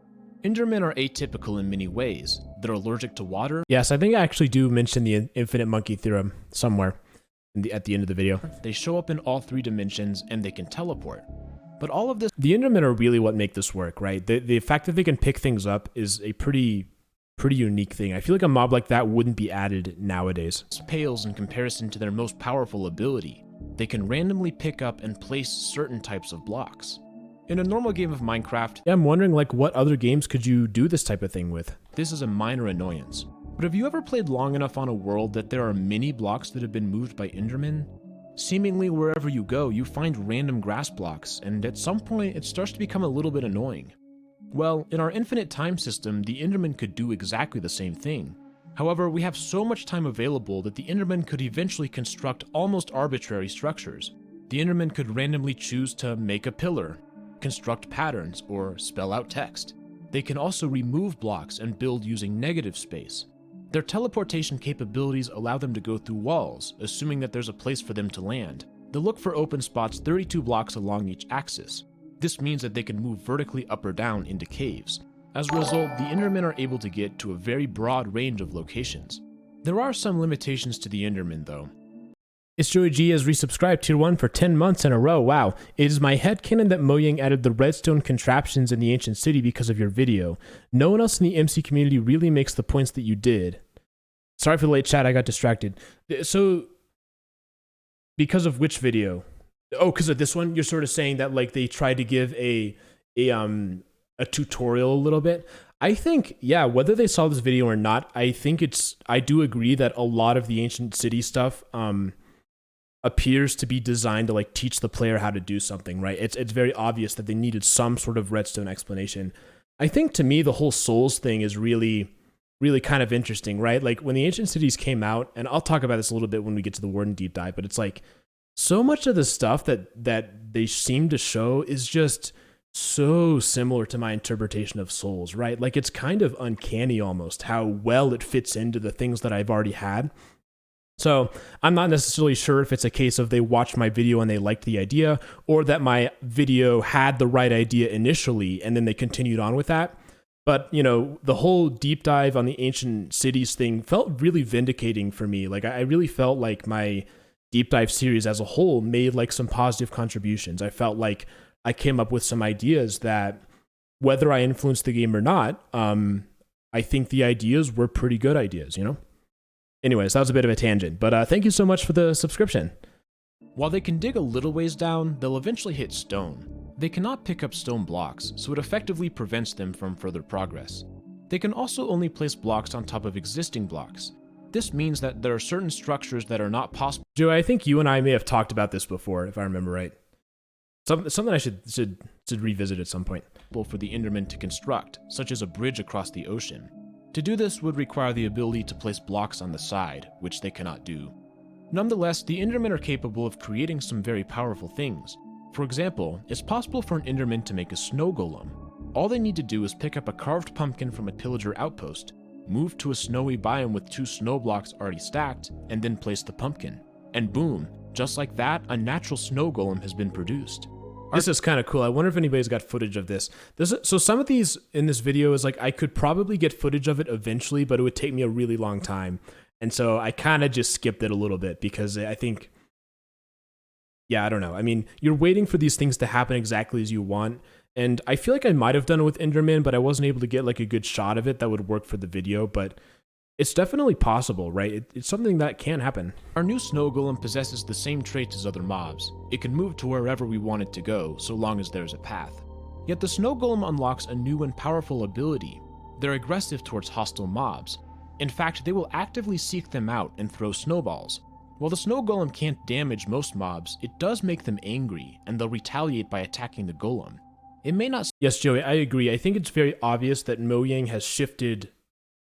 [SPEAKER 2] Endermen are atypical in many ways. They're allergic to water.
[SPEAKER 1] Yes, I think I actually do mention the infinite monkey theorem somewhere at the end of the video.
[SPEAKER 2] They show up in all 3 dimensions and they can teleport. But all of this...
[SPEAKER 1] The Endermen are really what make this work, right? The fact that they can pick things up is a pretty unique thing. I feel like a mob like that wouldn't be added nowadays.
[SPEAKER 2] Pales in comparison to their most powerful ability. They can randomly pick up and place certain types of blocks. In a normal game of Minecraft,
[SPEAKER 1] Yeah, I'm wondering like what other games could you do this type of thing with?
[SPEAKER 2] this is a minor annoyance. But have you ever played long enough on a world that there are many blocks that have been moved by Endermen? Seemingly wherever you go, you find random grass blocks, and at some point it starts to become a little bit annoying. Well, in our infinite time system, the Enderman could do exactly the same thing. However, we have so much time available that the Enderman could eventually construct almost arbitrary structures. The Enderman could randomly choose to make a pillar, construct patterns, or spell out text. They can also remove blocks and build using negative space. Their teleportation capabilities allow them to go through walls, assuming that there's a place for them to land. They look for open spots 32 blocks along each axis. This means that they can move vertically up or down into caves. As a result, the Endermen are able to get to a very broad range of locations. There are some limitations to the Endermen though.
[SPEAKER 1] It's Joey G has resubscribed tier 1 for 10 months in a row. Wow. It is my headcanon that Mojang added the redstone contraptions in the ancient city because of your video. No one else in the MC community really makes the points that you did. Sorry for the late chat, I got distracted. So, because of which video? Oh, because of this one? You're sort of saying that like they tried to give a tutorial a little bit. I think, yeah, whether they saw this video or not, I do agree that a lot of the ancient city stuff appears to be designed to like teach the player how to do something, right? It's very obvious that they needed some sort of redstone explanation. I think to me the whole souls thing is really kind of interesting, right? Like when the ancient cities came out, and I'll talk about this a little bit when we get to the Warden deep dive, but it's like so much of the stuff that they seem to show is just so similar to my interpretation of souls, right? Like it's kind of uncanny almost how well it fits into the things that I've already had. So I'm not necessarily sure if it's a case of they watched my video and they liked the idea, or that my video had the right idea initially and then they continued on with that. But, you know, the whole deep dive on the ancient cities thing felt really vindicating for me. Like I really felt like my deep dive series as a whole made like some positive contributions. I felt like I came up with some ideas that, whether I influenced the game or not, I think the ideas were pretty good ideas, you know? Anyways, that was a bit of a tangent, but thank you so much for the subscription.
[SPEAKER 2] While they can dig a little ways down, they'll eventually hit stone. They cannot pick up stone blocks, so it effectively prevents them from further progress. They can also only place blocks on top of existing blocks. This means that there are certain structures that are not possible.
[SPEAKER 1] Joe, I think you and I may have talked about this before, if I remember right. Something I should revisit at some point.
[SPEAKER 2] For the Endermen to construct, such as a bridge across the ocean. To do this would require the ability to place blocks on the side, which they cannot do. Nonetheless, the Endermen are capable of creating some very powerful things. For example, it's possible for an Enderman to make a snow golem. All they need to do is pick up a carved pumpkin from a pillager outpost. Move to a snowy biome with 2 snow blocks already stacked, and then place the pumpkin. And boom, just like that, a natural snow golem has been produced.
[SPEAKER 1] This is kind of cool. I wonder if anybody's got footage of this. So some of these in this video is like, I could probably get footage of it eventually, but it would take me a really long time. And so I kind of just skipped it a little bit because I think, yeah, I don't know. I mean, you're waiting for these things to happen exactly as you want. And I feel like I might have done it with Enderman, but I wasn't able to get like a good shot of it that would work for the video. But it's definitely possible, right? It's something that can happen.
[SPEAKER 2] Our new snow golem possesses the same traits as other mobs. It can move to wherever we want it to go, so long as there's a path. Yet the snow golem unlocks a new and powerful ability. They're aggressive towards hostile mobs. In fact, they will actively seek them out and throw snowballs. While the snow golem can't damage most mobs, it does make them angry, and they'll retaliate by attacking the golem. It may not...
[SPEAKER 1] Yes, Joey, I agree. I think it's very obvious that Mojang has shifted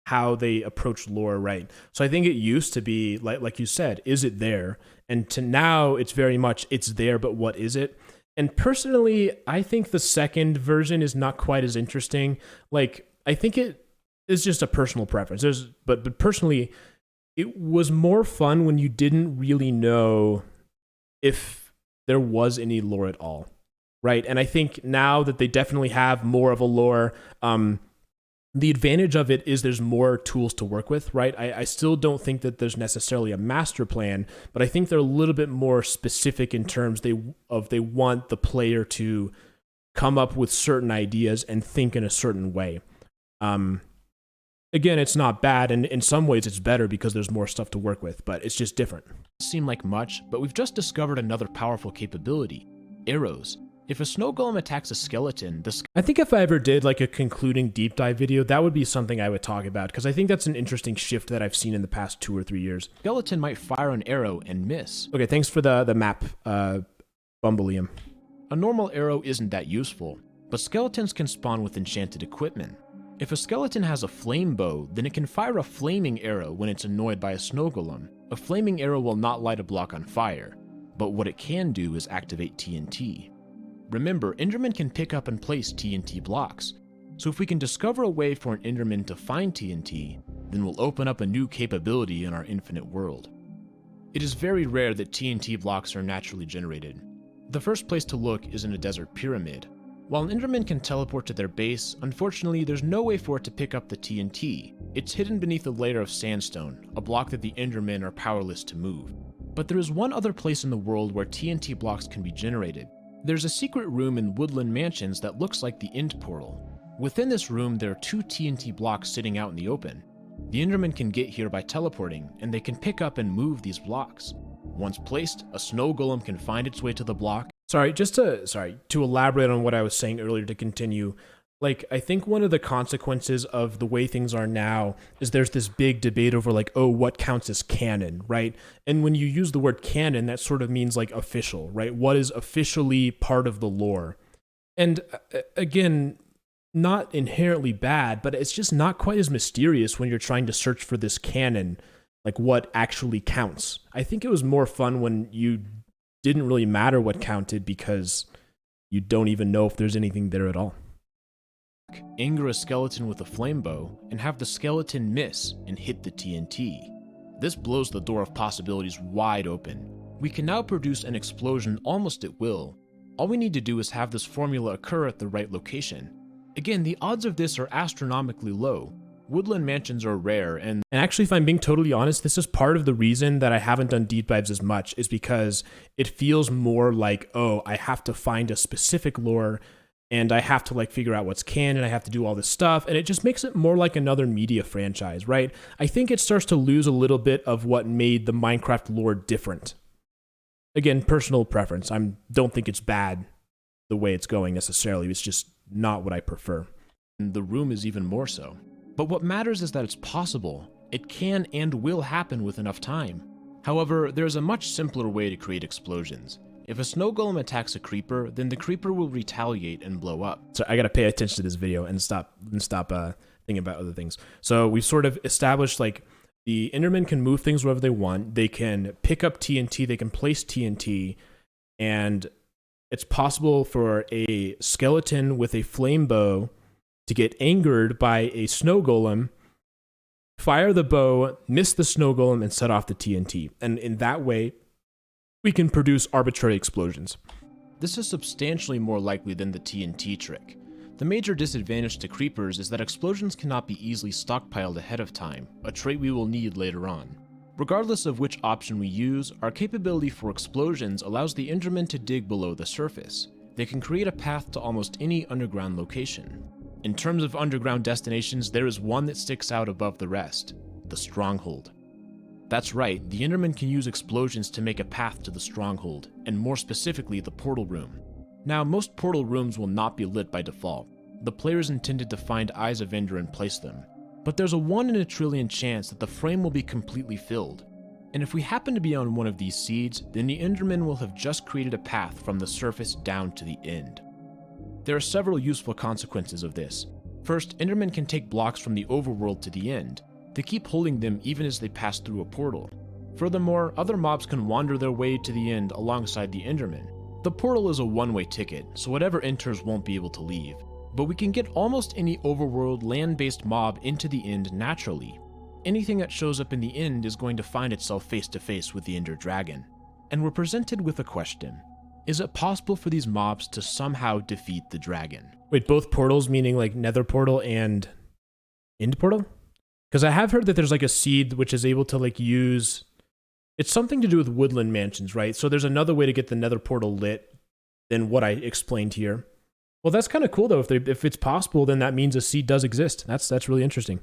[SPEAKER 1] how they approach lore, right? So I think it used to be, like you said, is it there? And to now, it's very much, it's there, but what is it? And personally, I think the second version is not quite as interesting. Like, I think it is just a personal preference. But personally, it was more fun when you didn't really know if there was any lore at all, right? And I think now that they definitely have more of a lore, the advantage of it is there's more tools to work with, right? I still don't think that there's necessarily a master plan, but I think they're a little bit more specific in terms they want the player to come up with certain ideas and think in a certain way. Again, it's not bad, and in some ways it's better because there's more stuff to work with, but it's just different.
[SPEAKER 2] Seem like much, but we've just discovered another powerful capability: arrows. If a snow golem attacks a skeleton,
[SPEAKER 1] I think if I ever did like a concluding deep dive video, that would be something I would talk about, because I think that's an interesting shift that I've seen in the past 2 or 3 years.
[SPEAKER 2] Skeleton might fire an arrow and miss.
[SPEAKER 1] Okay, thanks for the map, Bumbleium.
[SPEAKER 2] A normal arrow isn't that useful, but skeletons can spawn with enchanted equipment. If a skeleton has a flame bow, then it can fire a flaming arrow when it's annoyed by a snow golem. A flaming arrow will not light a block on fire, but what it can do is activate TNT. Remember, Endermen can pick up and place TNT blocks, so if we can discover a way for an Enderman to find TNT, then we'll open up a new capability in our infinite world. It is very rare that TNT blocks are naturally generated. The first place to look is in a desert pyramid. While an Enderman can teleport to their base, unfortunately there's no way for it to pick up the TNT. It's hidden beneath a layer of sandstone, a block that the Endermen are powerless to move. But there is one other place in the world where TNT blocks can be generated. There's a secret room in Woodland Mansions that looks like the End Portal. Within this room, there are 2 TNT blocks sitting out in the open. The Endermen can get here by teleporting, and they can pick up and move these blocks. Once placed, a snow golem can find its way to the block.
[SPEAKER 1] To elaborate on what I was saying earlier to continue, like, I think one of the consequences of the way things are now is there's this big debate over like, oh, what counts as canon, right? And when you use the word canon, that sort of means like official, right? What is officially part of the lore? And again, not inherently bad, but it's just not quite as mysterious when you're trying to search for this canon, like what actually counts. I think it was more fun when you didn't really matter what counted because you don't even know if there's anything there at all.
[SPEAKER 2] Anger a skeleton with a flame bow, and have the skeleton miss and hit the TNT. This blows the door of possibilities wide open. We can now produce an explosion almost at will. All we need to do is have this formula occur at the right location. Again, the odds of this are astronomically low. Woodland Mansions are rare, and
[SPEAKER 1] actually, if I'm being totally honest, this is part of the reason that I haven't done deep dives as much, is because it feels more like, oh, I have to find a specific lore, and I have to like figure out what's canon, I have to do all this stuff, and it just makes it more like another media franchise, right? I think it starts to lose a little bit of what made the Minecraft lore different. Again, personal preference. I don't think it's bad the way it's going necessarily, it's just not what I prefer.
[SPEAKER 2] And the room is even more so. But what matters is that it's possible. It can and will happen with enough time. However, there's a much simpler way to create explosions. If a snow golem attacks a creeper, then the creeper will retaliate and blow up.
[SPEAKER 1] So I gotta pay attention to this video and stop thinking about other things. So we've sort of established like the Endermen can move things wherever they want. They can pick up TNT, they can place TNT, and it's possible for a skeleton with a flame bow to get angered by a snow golem fire the bow, miss the snow golem, and set off the TNT. And in that way, we can produce arbitrary explosions.
[SPEAKER 2] This is substantially more likely than the TNT trick. The major disadvantage to creepers is that explosions cannot be easily stockpiled ahead of time, a trait we will need later on. Regardless of which option we use, our capability for explosions allows the Endermen to dig below the surface. They can create a path to almost any underground location. In terms of underground destinations, there is one that sticks out above the rest: the Stronghold. That's right, the Endermen can use explosions to make a path to the Stronghold, and more specifically the portal room. Now, most portal rooms will not be lit by default. The player is intended to find Eyes of Ender and place them. But there's a 1 in a trillion chance that the frame will be completely filled. And if we happen to be on one of these seeds, then the Enderman will have just created a path from the surface down to the end. There are several useful consequences of this. First, Endermen can take blocks from the overworld to the end. They keep holding them even as they pass through a portal. Furthermore, other mobs can wander their way to the end alongside the Enderman. The portal is a one-way ticket, so whatever enters won't be able to leave. But we can get almost any overworld land-based mob into the end naturally. Anything that shows up in the end is going to find itself face-to-face with the Ender Dragon. And we're presented with a question. Is it possible for these mobs to somehow defeat the dragon?
[SPEAKER 1] Wait, both portals, meaning like Nether portal and End portal? Because I have heard that there's like a seed which is able to like use... It's something to do with woodland mansions, right? So there's another way to get the Nether portal lit than what I explained here. Well, that's kind of cool though. If it's possible, then that means a seed does exist. That's really interesting.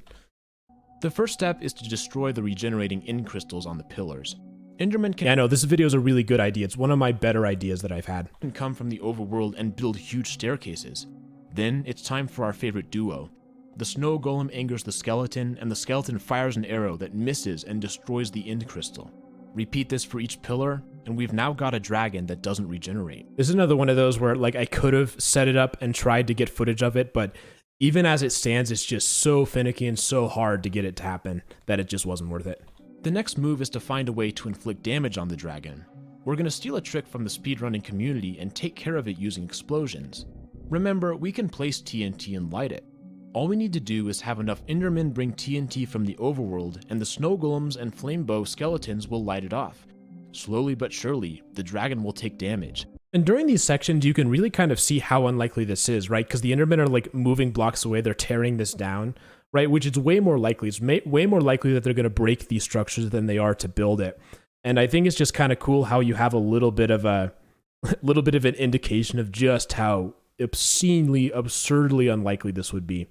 [SPEAKER 2] The first step is to destroy the regenerating end crystals on the pillars. Endermen can
[SPEAKER 1] Yeah, I know, this video is a really good idea. It's one of my better ideas that I've had.
[SPEAKER 2] come from the overworld and build huge staircases. Then it's time for our favorite duo. The snow golem angers the skeleton, and the skeleton fires an arrow that misses and destroys the end crystal. Repeat this for each pillar, and we've now got a dragon that doesn't regenerate.
[SPEAKER 1] This is another one of those where like I could have set it up and tried to get footage of it, but even as it stands, it's just so finicky and so hard to get it to happen that it just wasn't worth it.
[SPEAKER 2] The next move is to find a way to inflict damage on the dragon. We're going to steal a trick from the speedrunning community and take care of it using explosions. Remember, we can place TNT and light it. All we need to do is have enough Endermen bring TNT from the overworld, and the snow golems and flamebow skeletons will light it off. Slowly but surely, the dragon will take damage.
[SPEAKER 1] And during these sections, you can really kind of see how unlikely this is, right? Because the Endermen are like moving blocks away, they're tearing this down, right? Which is way more likely. It's way more likely that they're going to break these structures than they are to build it. And I think it's just kind of cool how you have a little bit of an indication of just how obscenely, absurdly unlikely this would be.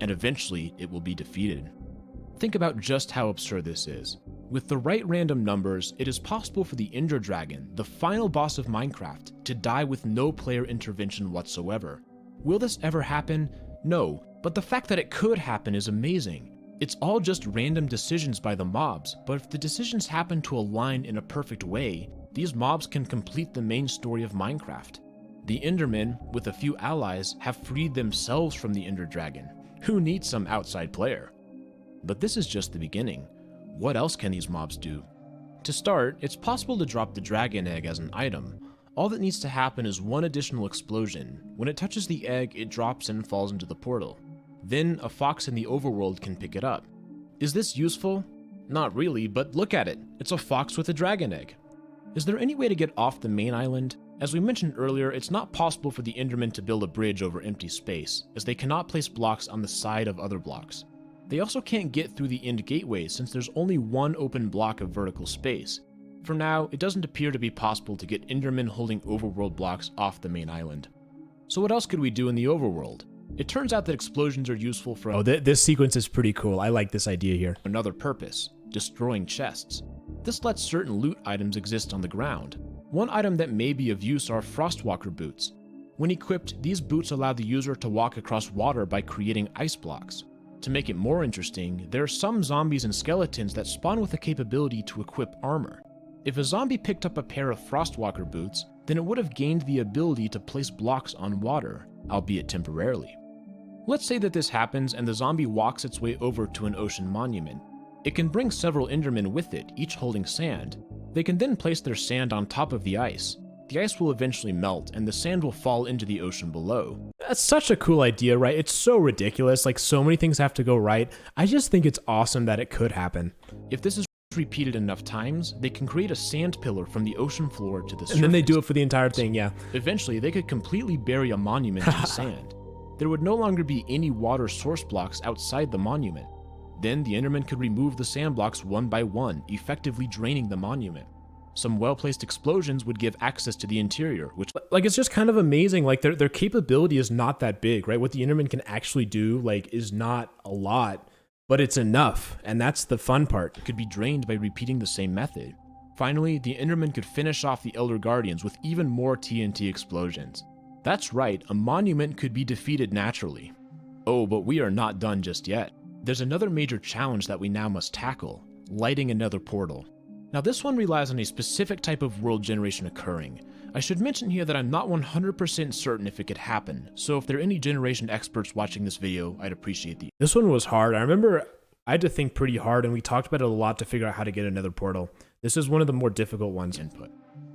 [SPEAKER 2] And eventually, it will be defeated. Think about just how absurd this is. With the right random numbers, it is possible for the Ender Dragon, the final boss of Minecraft, to die with no player intervention whatsoever. Will this ever happen? No, but the fact that it could happen is amazing. It's all just random decisions by the mobs, but if the decisions happen to align in a perfect way, these mobs can complete the main story of Minecraft. The Endermen, with a few allies, have freed themselves from the Ender Dragon. Who needs some outside player? But this is just the beginning. What else can these mobs do? To start, it's possible to drop the dragon egg as an item. All that needs to happen is one additional explosion. When it touches the egg, it drops and falls into the portal. Then, a fox in the overworld can pick it up. Is this useful? Not really, but look at it. It's a fox with a dragon egg. Is there any way to get off the main island? As we mentioned earlier, it's not possible for the Endermen to build a bridge over empty space, as they cannot place blocks on the side of other blocks. They also can't get through the end gateway since there's only one open block of vertical space. For now, it doesn't appear to be possible to get Endermen holding overworld blocks off the main island. So what else could we do in the overworld? It turns out that explosions are useful for
[SPEAKER 1] this sequence is pretty cool. I like this idea here.
[SPEAKER 2] another purpose: destroying chests. This lets certain loot items exist on the ground. One item that may be of use are Frostwalker boots. When equipped, these boots allow the user to walk across water by creating ice blocks. To make it more interesting, there are some zombies and skeletons that spawn with the capability to equip armor. If a zombie picked up a pair of Frostwalker boots, then it would have gained the ability to place blocks on water, albeit temporarily. Let's say that this happens and the zombie walks its way over to an ocean monument. It can bring several Endermen with it, each holding sand. They can then place their sand on top of the ice. the ice will eventually melt and the sand will fall into the ocean below.
[SPEAKER 1] That's such a cool idea, right? It's so ridiculous. Like, so many things have to go right. I just think it's awesome that it could happen.
[SPEAKER 2] If this is repeated enough times, they can create a sand pillar from the ocean floor to the surface.
[SPEAKER 1] And then they do it for the entire thing, yeah.
[SPEAKER 2] Eventually, they could completely bury a monument in the sand. There would no longer be any water source blocks outside the monument. Then the Endermen could remove the sand blocks one by one, effectively draining the monument. Some well-placed explosions would give access to the interior, which...
[SPEAKER 1] Like, it's just kind of amazing. Like, their capability is not that big, right? What the Endermen can actually do, like, is not a lot, but it's enough, and that's the fun part.
[SPEAKER 2] Could be drained by repeating the same method. Finally, the Endermen could finish off the Elder Guardians with even more TNT explosions. That's right, a monument could be defeated naturally. Oh, but we are not done just yet. There's another major challenge that we now must tackle, lighting another portal. Now this one relies on a specific type of world generation occurring. I should mention here that I'm not 100% certain if it could happen, so if there are any generation experts watching this video, I'd appreciate the...
[SPEAKER 1] This one was hard. I remember I had to think pretty hard, and we talked about it a lot to figure out how to get another portal. This is one of the more difficult ones.
[SPEAKER 2] Input.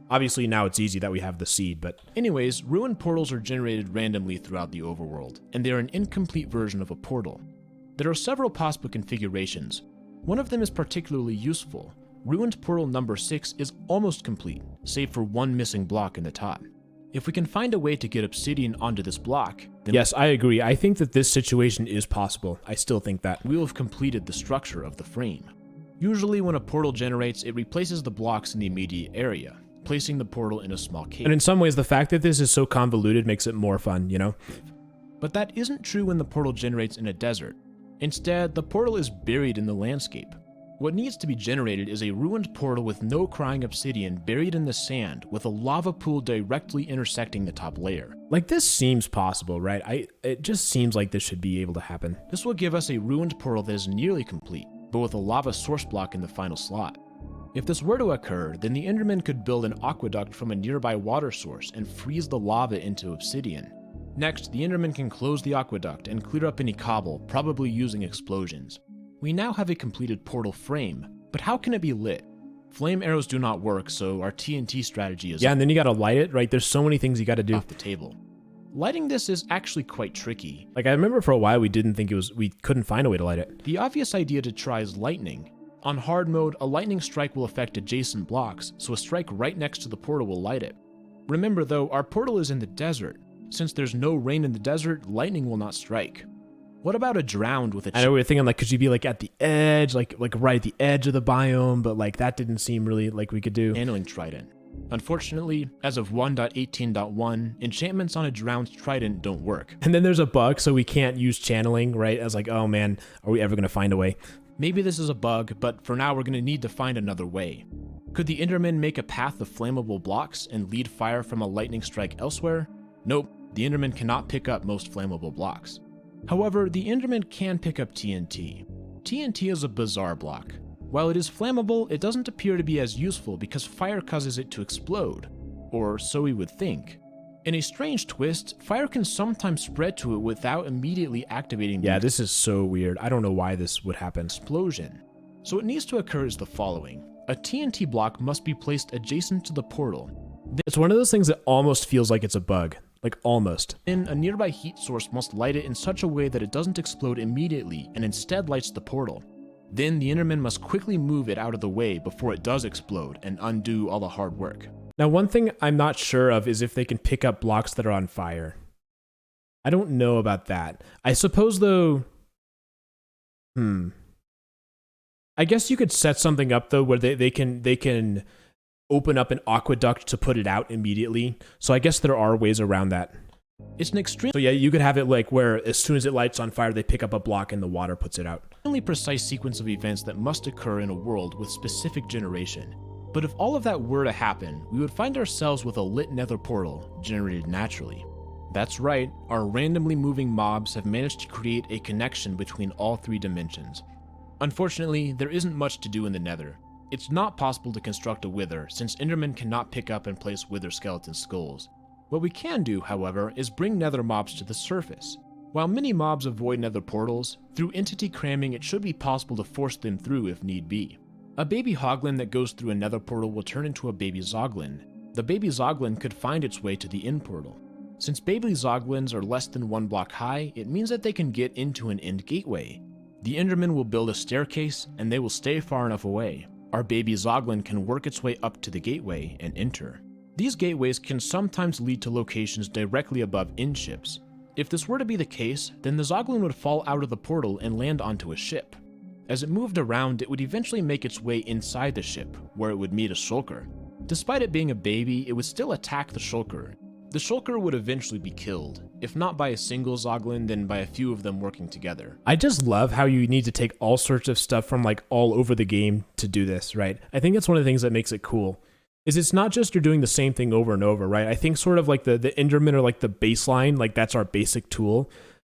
[SPEAKER 1] Obviously now it's easy that we have the seed, but...
[SPEAKER 2] Anyways, ruined portals are generated randomly throughout the overworld, and they are an incomplete version of a portal. There are several possible configurations. One of them is particularly useful. Ruined portal number 6 is almost complete, save for one missing block in the top. If we can find a way to get obsidian onto this block, then
[SPEAKER 1] yes, I agree. I think that this situation is possible. I still think that.
[SPEAKER 2] we will have completed the structure of the frame. Usually when a portal generates, it replaces the blocks in the immediate area, placing the portal in a small cave.
[SPEAKER 1] And in some ways, the fact that this is so convoluted makes it more fun, you know?
[SPEAKER 2] But that isn't true when the portal generates in a desert. Instead, the portal is buried in the landscape. What needs to be generated is a ruined portal with no crying obsidian buried in the sand with a lava pool directly intersecting the top layer.
[SPEAKER 1] Like, this seems possible, right? It just seems like this should be able to happen.
[SPEAKER 2] This will give us a ruined portal that is nearly complete, but with a lava source block in the final slot. If this were to occur, then the Endermen could build an aqueduct from a nearby water source and freeze the lava into obsidian. Next, the Endermen can close the aqueduct and clear up any cobble, probably using explosions. We now have a completed portal frame, but how can it be lit? Flame arrows do not work, so our TNT strategy is...
[SPEAKER 1] Yeah, and then you gotta light it, right? There's so many things you gotta do.
[SPEAKER 2] Off the table. Lighting this is actually quite tricky.
[SPEAKER 1] Like, I remember for a while we couldn't find a way to light it.
[SPEAKER 2] The obvious idea to try is lightning. On hard mode, a lightning strike will affect adjacent blocks, so a strike right next to the portal will light it. Remember though, our portal is in the desert. Since there's no rain in the desert, lightning will not strike. What about a drowned with a...
[SPEAKER 1] I know we were thinking, like, could you be, like, at the edge, like right at the edge of the biome, but, like, that didn't seem really like we could do.
[SPEAKER 2] Channeling trident. Unfortunately, as of 1.18.1, enchantments on a drowned trident don't work.
[SPEAKER 1] And then there's a bug, so we can't use channeling, right? I was like, oh man, are we ever gonna find a way?
[SPEAKER 2] Maybe this is a bug, but for now we're gonna need to find another way. Could the Endermen make a path of flammable blocks and lead fire from a lightning strike elsewhere? Nope, the Endermen cannot pick up most flammable blocks. However, the Enderman can pick up TNT. TNT is a bizarre block. While it is flammable, it doesn't appear to be as useful because fire causes it to explode. Or so we would think. In a strange twist, fire can sometimes spread to it without immediately activating the
[SPEAKER 1] this is so weird. I don't know why this would happen.
[SPEAKER 2] explosion. So what needs to occur is the following. A TNT block must be placed adjacent to the portal.
[SPEAKER 1] It's one of those things that almost feels like it's a bug. Like, almost.
[SPEAKER 2] Then a nearby heat source must light it in such a way that it doesn't explode immediately and instead lights the portal. Then the Enderman must quickly move it out of the way before it does explode and undo all the hard work.
[SPEAKER 1] Now, one thing I'm not sure of is if they can pick up blocks that are on fire. I don't know about that. I suppose, though... I guess you could set something up, though, where they can open up an aqueduct to put it out immediately. So I guess there are ways around that.
[SPEAKER 2] It's an extremely
[SPEAKER 1] So yeah, you could have it like where as soon as it lights on fire, they pick up a block and the water puts it out.
[SPEAKER 2] precise sequence of events that must occur in a world with specific generation. But if all of that were to happen, we would find ourselves with a lit nether portal generated naturally. That's right, our randomly moving mobs have managed to create a connection between all three dimensions. Unfortunately, there isn't much to do in the nether. It's not possible to construct a wither, since Endermen cannot pick up and place wither skeleton skulls. What we can do, however, is bring nether mobs to the surface. While many mobs avoid nether portals, through entity cramming it should be possible to force them through if need be. A baby hoglin that goes through a nether portal will turn into a baby zoglin. the baby Zoglin could find its way to the end portal. Since baby Zoglins are less than 1 block high, it means that they can get into an end gateway. The Enderman will build a staircase, and they will stay far enough away. Our baby Zoglin can work its way up to the gateway and enter. These gateways can sometimes lead to locations directly above end ships. If this were to be the case, then the Zoglin would fall out of the portal and land onto a ship. As it moved around, it would eventually make its way inside the ship, where it would meet a shulker. Despite it being a baby, it would still attack the shulker. The shulker would eventually be killed, if not by a single Zoglin, then by a few of them working together.
[SPEAKER 1] I just love how you need to take all sorts of stuff from like all over the game to do this, right? I think that's one of the things that makes it cool. Is it's not just you're doing the same thing over and over, right? I think sort of like the Endermen are like the baseline, like that's our basic tool.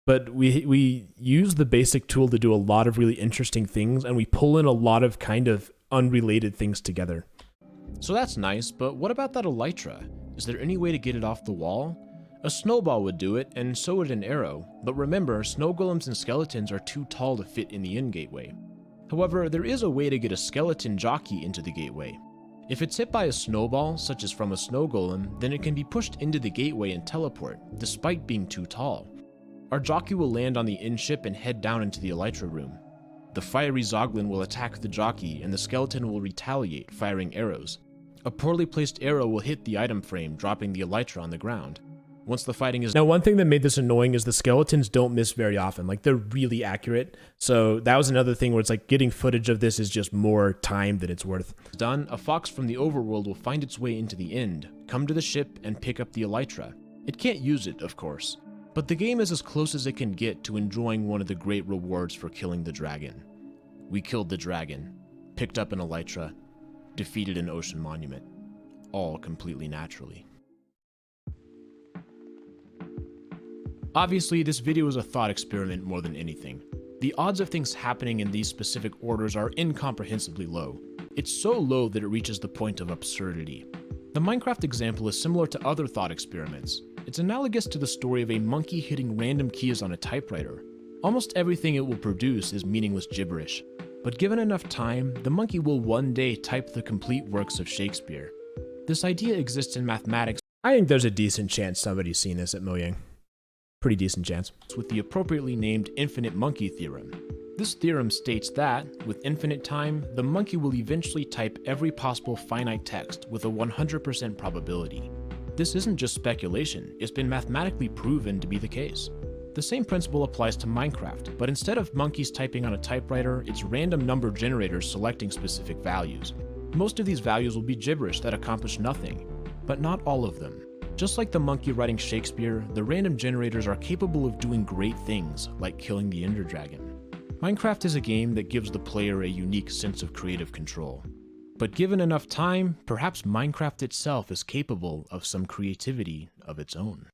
[SPEAKER 1] But we use the basic tool to do a lot of really interesting things, and we pull in a lot of kind of unrelated things together.
[SPEAKER 2] So that's nice, but what about that elytra? Is there any way to get it off the wall? A snowball would do it, and so would an arrow, but remember, snow golems and skeletons are too tall to fit in the end gateway. However, there is a way to get a skeleton jockey into the gateway. If it's hit by a snowball, such as from a snow golem, then it can be pushed into the gateway and teleport, despite being too tall. Our jockey will land on the end ship and head down into the elytra room. The fiery Zoglin will attack the jockey, and the skeleton will retaliate, firing arrows. A poorly placed arrow will hit the item frame, dropping the elytra on the ground. Once the fighting is...
[SPEAKER 1] Now, one thing that made this annoying is the skeletons don't miss very often. Like, they're really accurate. So that was another thing where it's like getting footage of this is just more time than it's worth.
[SPEAKER 2] Done, a fox from the overworld will find its way into the end, come to the ship, and pick up the elytra. It can't use it, of course. But the game is as close as it can get to enjoying one of the great rewards for killing the dragon. We killed the dragon, picked up an elytra, defeated an ocean monument, all completely naturally. Obviously, this video is a thought experiment more than anything. The odds of things happening in these specific orders are incomprehensibly low. It's so low that it reaches the point of absurdity. The Minecraft example is similar to other thought experiments. It's analogous to the story of a monkey hitting random keys on a typewriter. Almost everything it will produce is meaningless gibberish. But given enough time, the monkey will one day type the complete works of Shakespeare. This idea exists in mathematics.
[SPEAKER 1] I think there's a decent chance somebody's seen this at Mojang. Pretty decent chance.
[SPEAKER 2] With the appropriately named infinite monkey theorem. This theorem states that, with infinite time, the monkey will eventually type every possible finite text with a 100% probability. This isn't just speculation, it's been mathematically proven to be the case. The same principle applies to Minecraft, but instead of monkeys typing on a typewriter, it's random number generators selecting specific values. Most of these values will be gibberish that accomplish nothing, but not all of them. Just like the monkey writing Shakespeare, the random generators are capable of doing great things, like killing the Ender Dragon. Minecraft is a game that gives the player a unique sense of creative control. But given enough time, perhaps Minecraft itself is capable of some creativity of its own.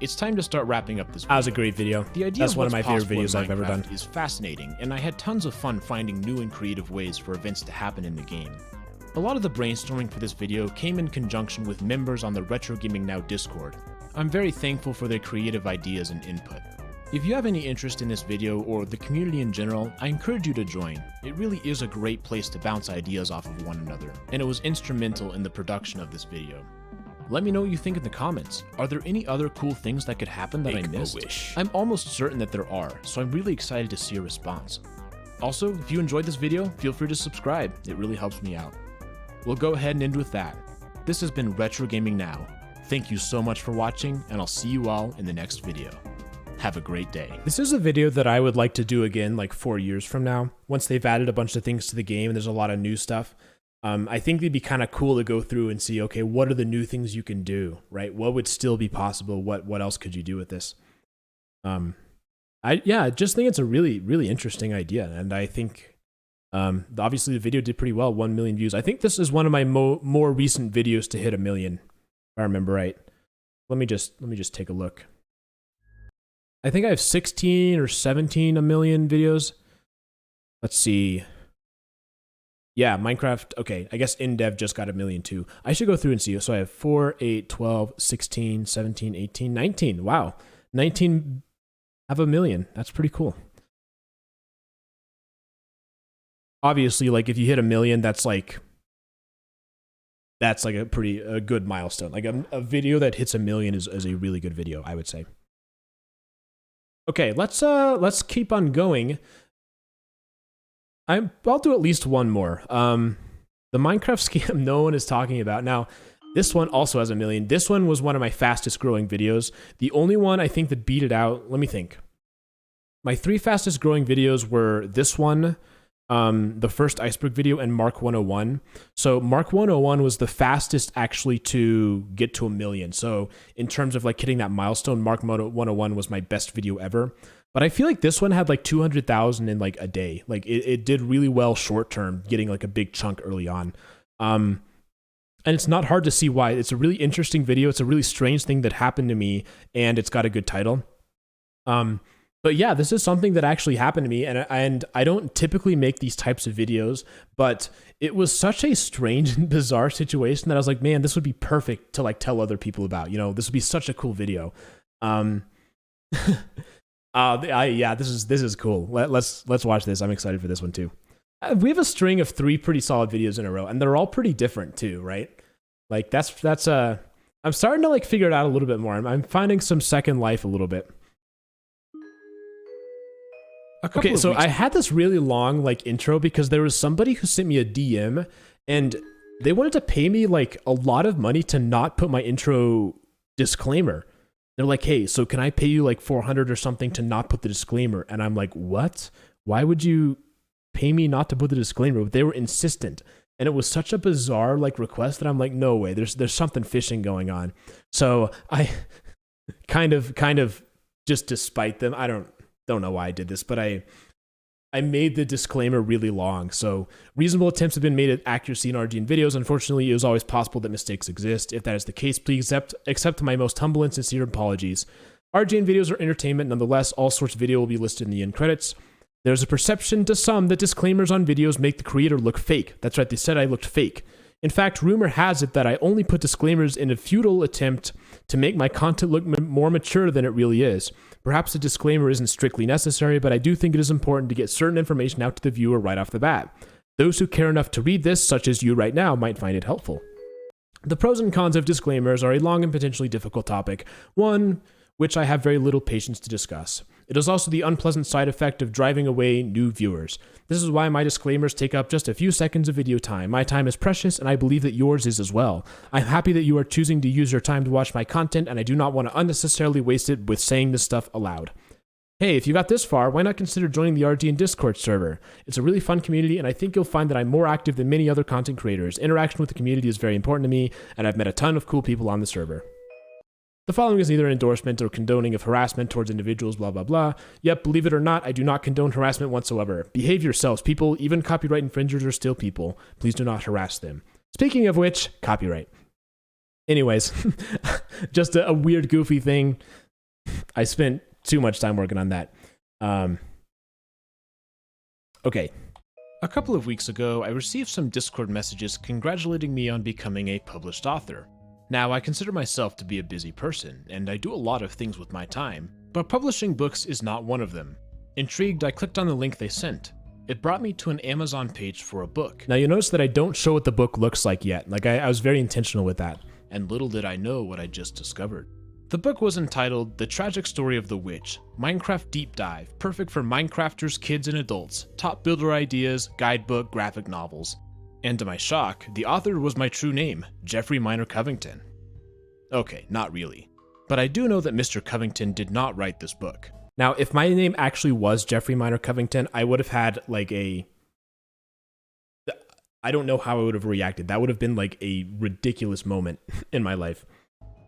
[SPEAKER 2] It's time to start wrapping up this video.
[SPEAKER 1] That was a great video.
[SPEAKER 2] The idea
[SPEAKER 1] That's
[SPEAKER 2] of
[SPEAKER 1] one of my
[SPEAKER 2] what's
[SPEAKER 1] favorite
[SPEAKER 2] possible in
[SPEAKER 1] videos I've ever done.
[SPEAKER 2] Minecraft is fascinating, and I had tons of fun finding new and creative ways for events to happen in the game. A lot of the brainstorming for this video came in conjunction with members on the Retro Gaming Now Discord. I'm very thankful for their creative ideas and input. If you have any interest in this video or the community in general, I encourage you to join. It really is a great place to bounce ideas off of one another, and it was instrumental in the production of this video. Let me know what you think in the comments. Are there any other cool things that could happen that I missed?
[SPEAKER 1] Wish.
[SPEAKER 2] I'm almost certain that there are, so I'm really excited to see your response. Also, if you enjoyed this video, feel free to subscribe. It really helps me out. We'll go ahead and end with that. This has been Retro Gaming Now. Thank you so much for watching, and I'll see you all in the next video. Have a great day.
[SPEAKER 1] This is a video that I would like to do again like 4 years from now, once they've added a bunch of things to the game and there's a lot of new stuff. I think it'd be kind of cool to go through and see, okay, what are the new things you can do, right? What would still be possible? What else could you do with this? I just think it's a really, really interesting idea. And I think, obviously the video did pretty well, 1 million views. I think this is one of my more recent videos to hit 1 million, if I remember right. Let me just take a look. I think I have 16 or 17 1 million videos. Let's see. Yeah, Minecraft, okay, I guess InDev just got 1 million too. I should go through and see. So I have 4, 8, 12, 16, 17, 18, 19. Wow, 19 have 1 million. That's pretty cool. obviously, like if you hit 1 million, that's like a pretty good milestone. Like a video that hits 1 million is a really good video, I would say. Okay, let's keep on going. I'll do at least one more. The Minecraft scam no one is talking about. Now, this one also has 1 million. This one was one of my fastest growing videos. The only one I think that beat it out, let me think. My 3 fastest growing videos were this one, the first Iceberg video, and Mark 101. So Mark 101 was the fastest actually to get to 1 million. So in terms of like hitting that milestone, Mark 101 was my best video ever. But I feel like this one had like 200,000 in like a day. Like it did really well short term, getting like a big chunk early on. And it's not hard to see why. It's a really interesting video. It's a really strange thing that happened to me, and it's got a good title. But yeah, this is something that actually happened to me, and I don't typically make these types of videos, but it was such a strange and bizarre situation that I was like, man, this would be perfect to like tell other people about. You know, this would be such a cool video. Yeah, this is cool. Let's watch this. I'm excited for this one too. We have a string of 3 pretty solid videos in a row, and they're all pretty different too, right? Like that's I'm starting to like figure it out a little bit more. I'm finding some second life a little bit. Okay, so I had this really long like intro because there was somebody who sent me a DM and they wanted to pay me like a lot of money to not put my intro disclaimer. They're like, hey, so can I pay you like 400 or something to not put the disclaimer? And I'm like, what? Why would you pay me not to put the disclaimer? But they were insistent. And it was such a bizarre like request that I'm like, no way, there's something phishing going on. So I kind of just despite them, I don't know why I did this, but I made the disclaimer really long. So reasonable attempts have been made at accuracy in RGN videos. Unfortunately, it is always possible that mistakes exist. If that is the case, please accept my most humble and sincere apologies. RGN videos are entertainment. Nonetheless, all sorts of video will be listed in the end credits. There's a perception to some that disclaimers on videos make the creator look fake. That's right, they said I looked fake. In fact, rumor has it that I only put disclaimers in a futile attempt to make my content look more mature than it really is. Perhaps a disclaimer isn't strictly necessary, but I do think it is important to get certain information out to the viewer right off the bat. Those who care enough to read this, such as you right now, might find it helpful. The pros and cons of disclaimers are a long and potentially difficult topic, one which I have very little patience to discuss. It is also the unpleasant side effect of driving away new viewers. This is why my disclaimers take up just a few seconds of video time. My time is precious, and I believe that yours is as well. I'm happy that you are choosing to use your time to watch my content, and I do not want to unnecessarily waste it with saying this stuff aloud. Hey, if you got this far, why not consider joining the RGN Discord server? It's a really fun community, and I think you'll find that I'm more active than many other content creators. Interaction with the community is very important to me, and I've met a ton of cool people on the server. The following is neither an endorsement or condoning of harassment towards individuals, blah, blah, blah. Yep, believe it or not, I do not condone harassment whatsoever. Behave yourselves, people. Even copyright infringers are still people. Please do not harass them. Speaking of which, copyright. Anyways, just a weird, goofy thing. I spent too much time working on that. Okay.
[SPEAKER 2] A couple of weeks ago, I received some Discord messages congratulating me on becoming a published author. Now, I consider myself to be a busy person, and I do a lot of things with my time, but publishing books is not one of them. Intrigued, I clicked on the link they sent. It brought me to an Amazon page for a book.
[SPEAKER 1] Now, you'll notice that I don't show what the book looks like yet. Like, I was very intentional with that.
[SPEAKER 2] And little did I know what I just discovered. The book was entitled The Tragic Story of the Witch, Minecraft Deep Dive, perfect for Minecrafters, kids, and adults, top builder ideas, guidebook, graphic novels. And to my shock, the author was my true name, Jeffrey Minor Covington. Okay, not really. But I do know that Mr. Covington did not write this book.
[SPEAKER 1] Now, if my name actually was Jeffrey Minor Covington, I would have had like I don't know how I would have reacted. That would have been like a ridiculous moment in my life.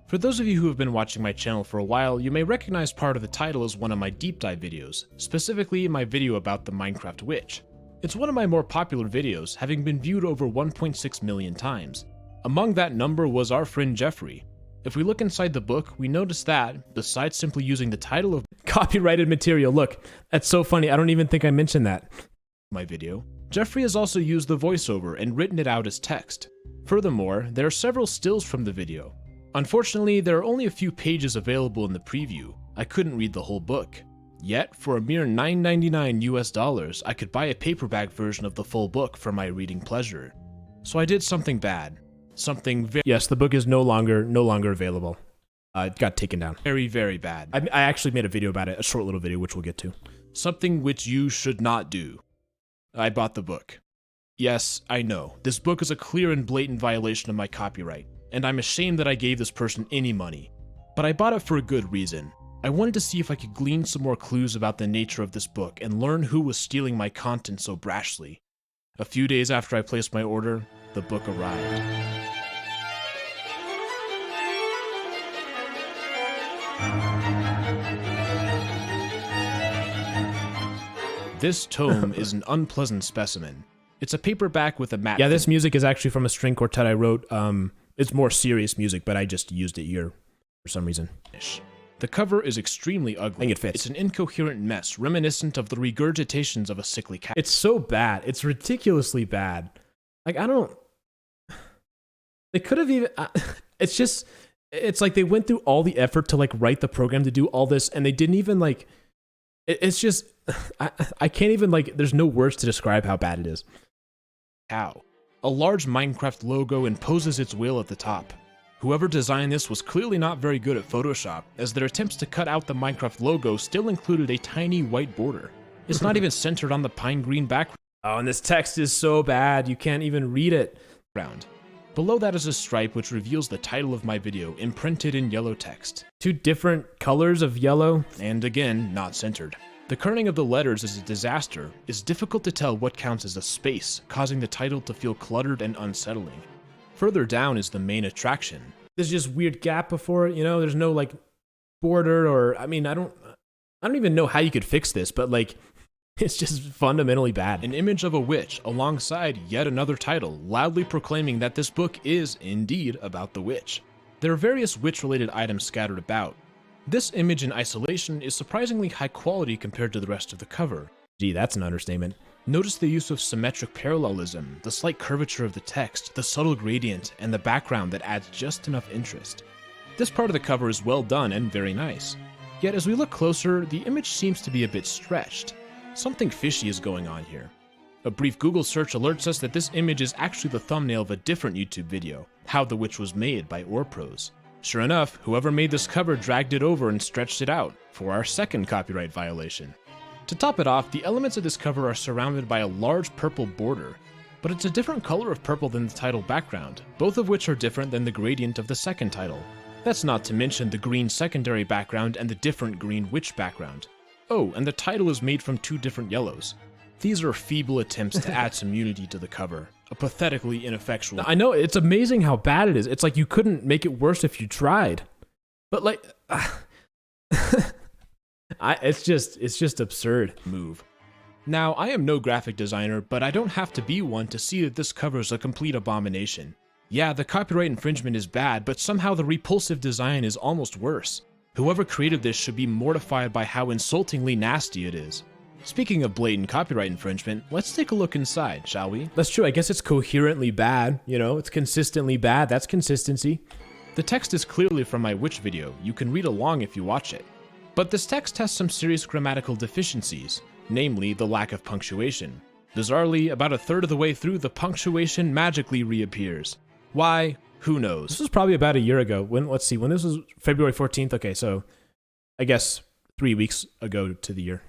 [SPEAKER 2] For those of you who have been watching my channel for a while, you may recognize part of the title as one of my deep dive videos, specifically my video about the Minecraft Witch. It's one of my more popular videos, having been viewed over 1.6 million times. Among that number was our friend Jeffrey. If we look inside the book, we notice that, besides simply using the title of
[SPEAKER 1] copyrighted material, look, that's so funny, I don't even think I mentioned that.
[SPEAKER 2] My video, Jeffrey has also used the voiceover and written it out as text. Furthermore, there are several stills from the video. Unfortunately, there are only a few pages available in the preview. I couldn't read the whole book. Yet, for a mere $9.99 US, I could buy a paperback version of the full book for my reading pleasure. So I did something bad. Something
[SPEAKER 1] Yes, the book is no longer available. It got taken down.
[SPEAKER 2] very, very bad.
[SPEAKER 1] I actually made a video about it, a short little video, which we'll get to.
[SPEAKER 2] Something which you should not do. I bought the book. Yes, I know, this book is a clear and blatant violation of my copyright, and I'm ashamed that I gave this person any money. But I bought it for a good reason. I wanted to see if I could glean some more clues about the nature of this book and learn who was stealing my content so brashly. A few days after I placed my order, the book arrived. This tome is an unpleasant specimen. It's a paperback with a matte.
[SPEAKER 1] Yeah, this music is actually from a string quartet I wrote. It's more serious music, but I just used it here for some reason.
[SPEAKER 2] finish. The cover is extremely ugly.
[SPEAKER 1] I think it fits.
[SPEAKER 2] It's an incoherent mess, reminiscent of the regurgitations of a sickly cat.
[SPEAKER 1] It's so bad. It's ridiculously bad. Like, I don't... They could have even... It's just... It's like they went through all the effort to, like, write the program to do all this, and they didn't even, like... It's just... I can't even, like... There's no words to describe how bad it is.
[SPEAKER 2] Cow. A large Minecraft logo imposes its will at the top. Whoever designed this was clearly not very good at Photoshop, as their attempts to cut out the Minecraft logo still included a tiny white border. It's not even centered on the pine green background.
[SPEAKER 1] Oh, and this text is so bad, you can't even read it.
[SPEAKER 2] Below that is a stripe which reveals the title of my video, imprinted in yellow text.
[SPEAKER 1] Two different colors of yellow.
[SPEAKER 2] And again, not centered. The kerning of the letters is a disaster. It's difficult to tell what counts as a space, causing the title to feel cluttered and unsettling. Further down is the main attraction.
[SPEAKER 1] There's just weird gap before it, you know? There's no, like, border or... I mean, I don't even know how you could fix this, but, like, it's just fundamentally bad.
[SPEAKER 2] An image of a witch alongside yet another title, loudly proclaiming that this book is, indeed, about the witch. There are various witch-related items scattered about. This image in isolation is surprisingly high quality compared to the rest of the cover.
[SPEAKER 1] Gee, that's an understatement.
[SPEAKER 2] Notice the use of symmetric parallelism, the slight curvature of the text, the subtle gradient, and the background that adds just enough interest. This part of the cover is well done and very nice. Yet as we look closer, the image seems to be a bit stretched. Something fishy is going on here. A brief Google search alerts us that this image is actually the thumbnail of a different YouTube video, How the Witch Was Made by OrPros. Sure enough, whoever made this cover dragged it over and stretched it out, for our second copyright violation. To top it off, the elements of this cover are surrounded by a large purple border, but it's a different color of purple than the title background, both of which are different than the gradient of the second title. That's not to mention the green secondary background and the different green witch background. Oh, and the title is made from two different yellows. These are feeble attempts to add some unity to the cover, a pathetically ineffectual...
[SPEAKER 1] I know, it's amazing how bad it is. It's like you couldn't make it worse if you tried. But, like... It's just absurd.
[SPEAKER 2] Move. Now, I am no graphic designer, but I don't have to be one to see that this cover is a complete abomination. Yeah, the copyright infringement is bad, but somehow the repulsive design is almost worse. Whoever created this should be mortified by how insultingly nasty it is. Speaking of blatant copyright infringement, let's take a look inside, shall we?
[SPEAKER 1] That's true, I guess it's coherently bad, you know? It's consistently bad, that's consistency.
[SPEAKER 2] The text is clearly from my witch video, you can read along if you watch it. But this text has some serious grammatical deficiencies, namely the lack of punctuation. Bizarrely, about a third of the way through, the punctuation magically reappears. Why? Who knows?
[SPEAKER 1] This was probably about a year ago. When this was February 14th, okay, so I guess 3 weeks ago to the year.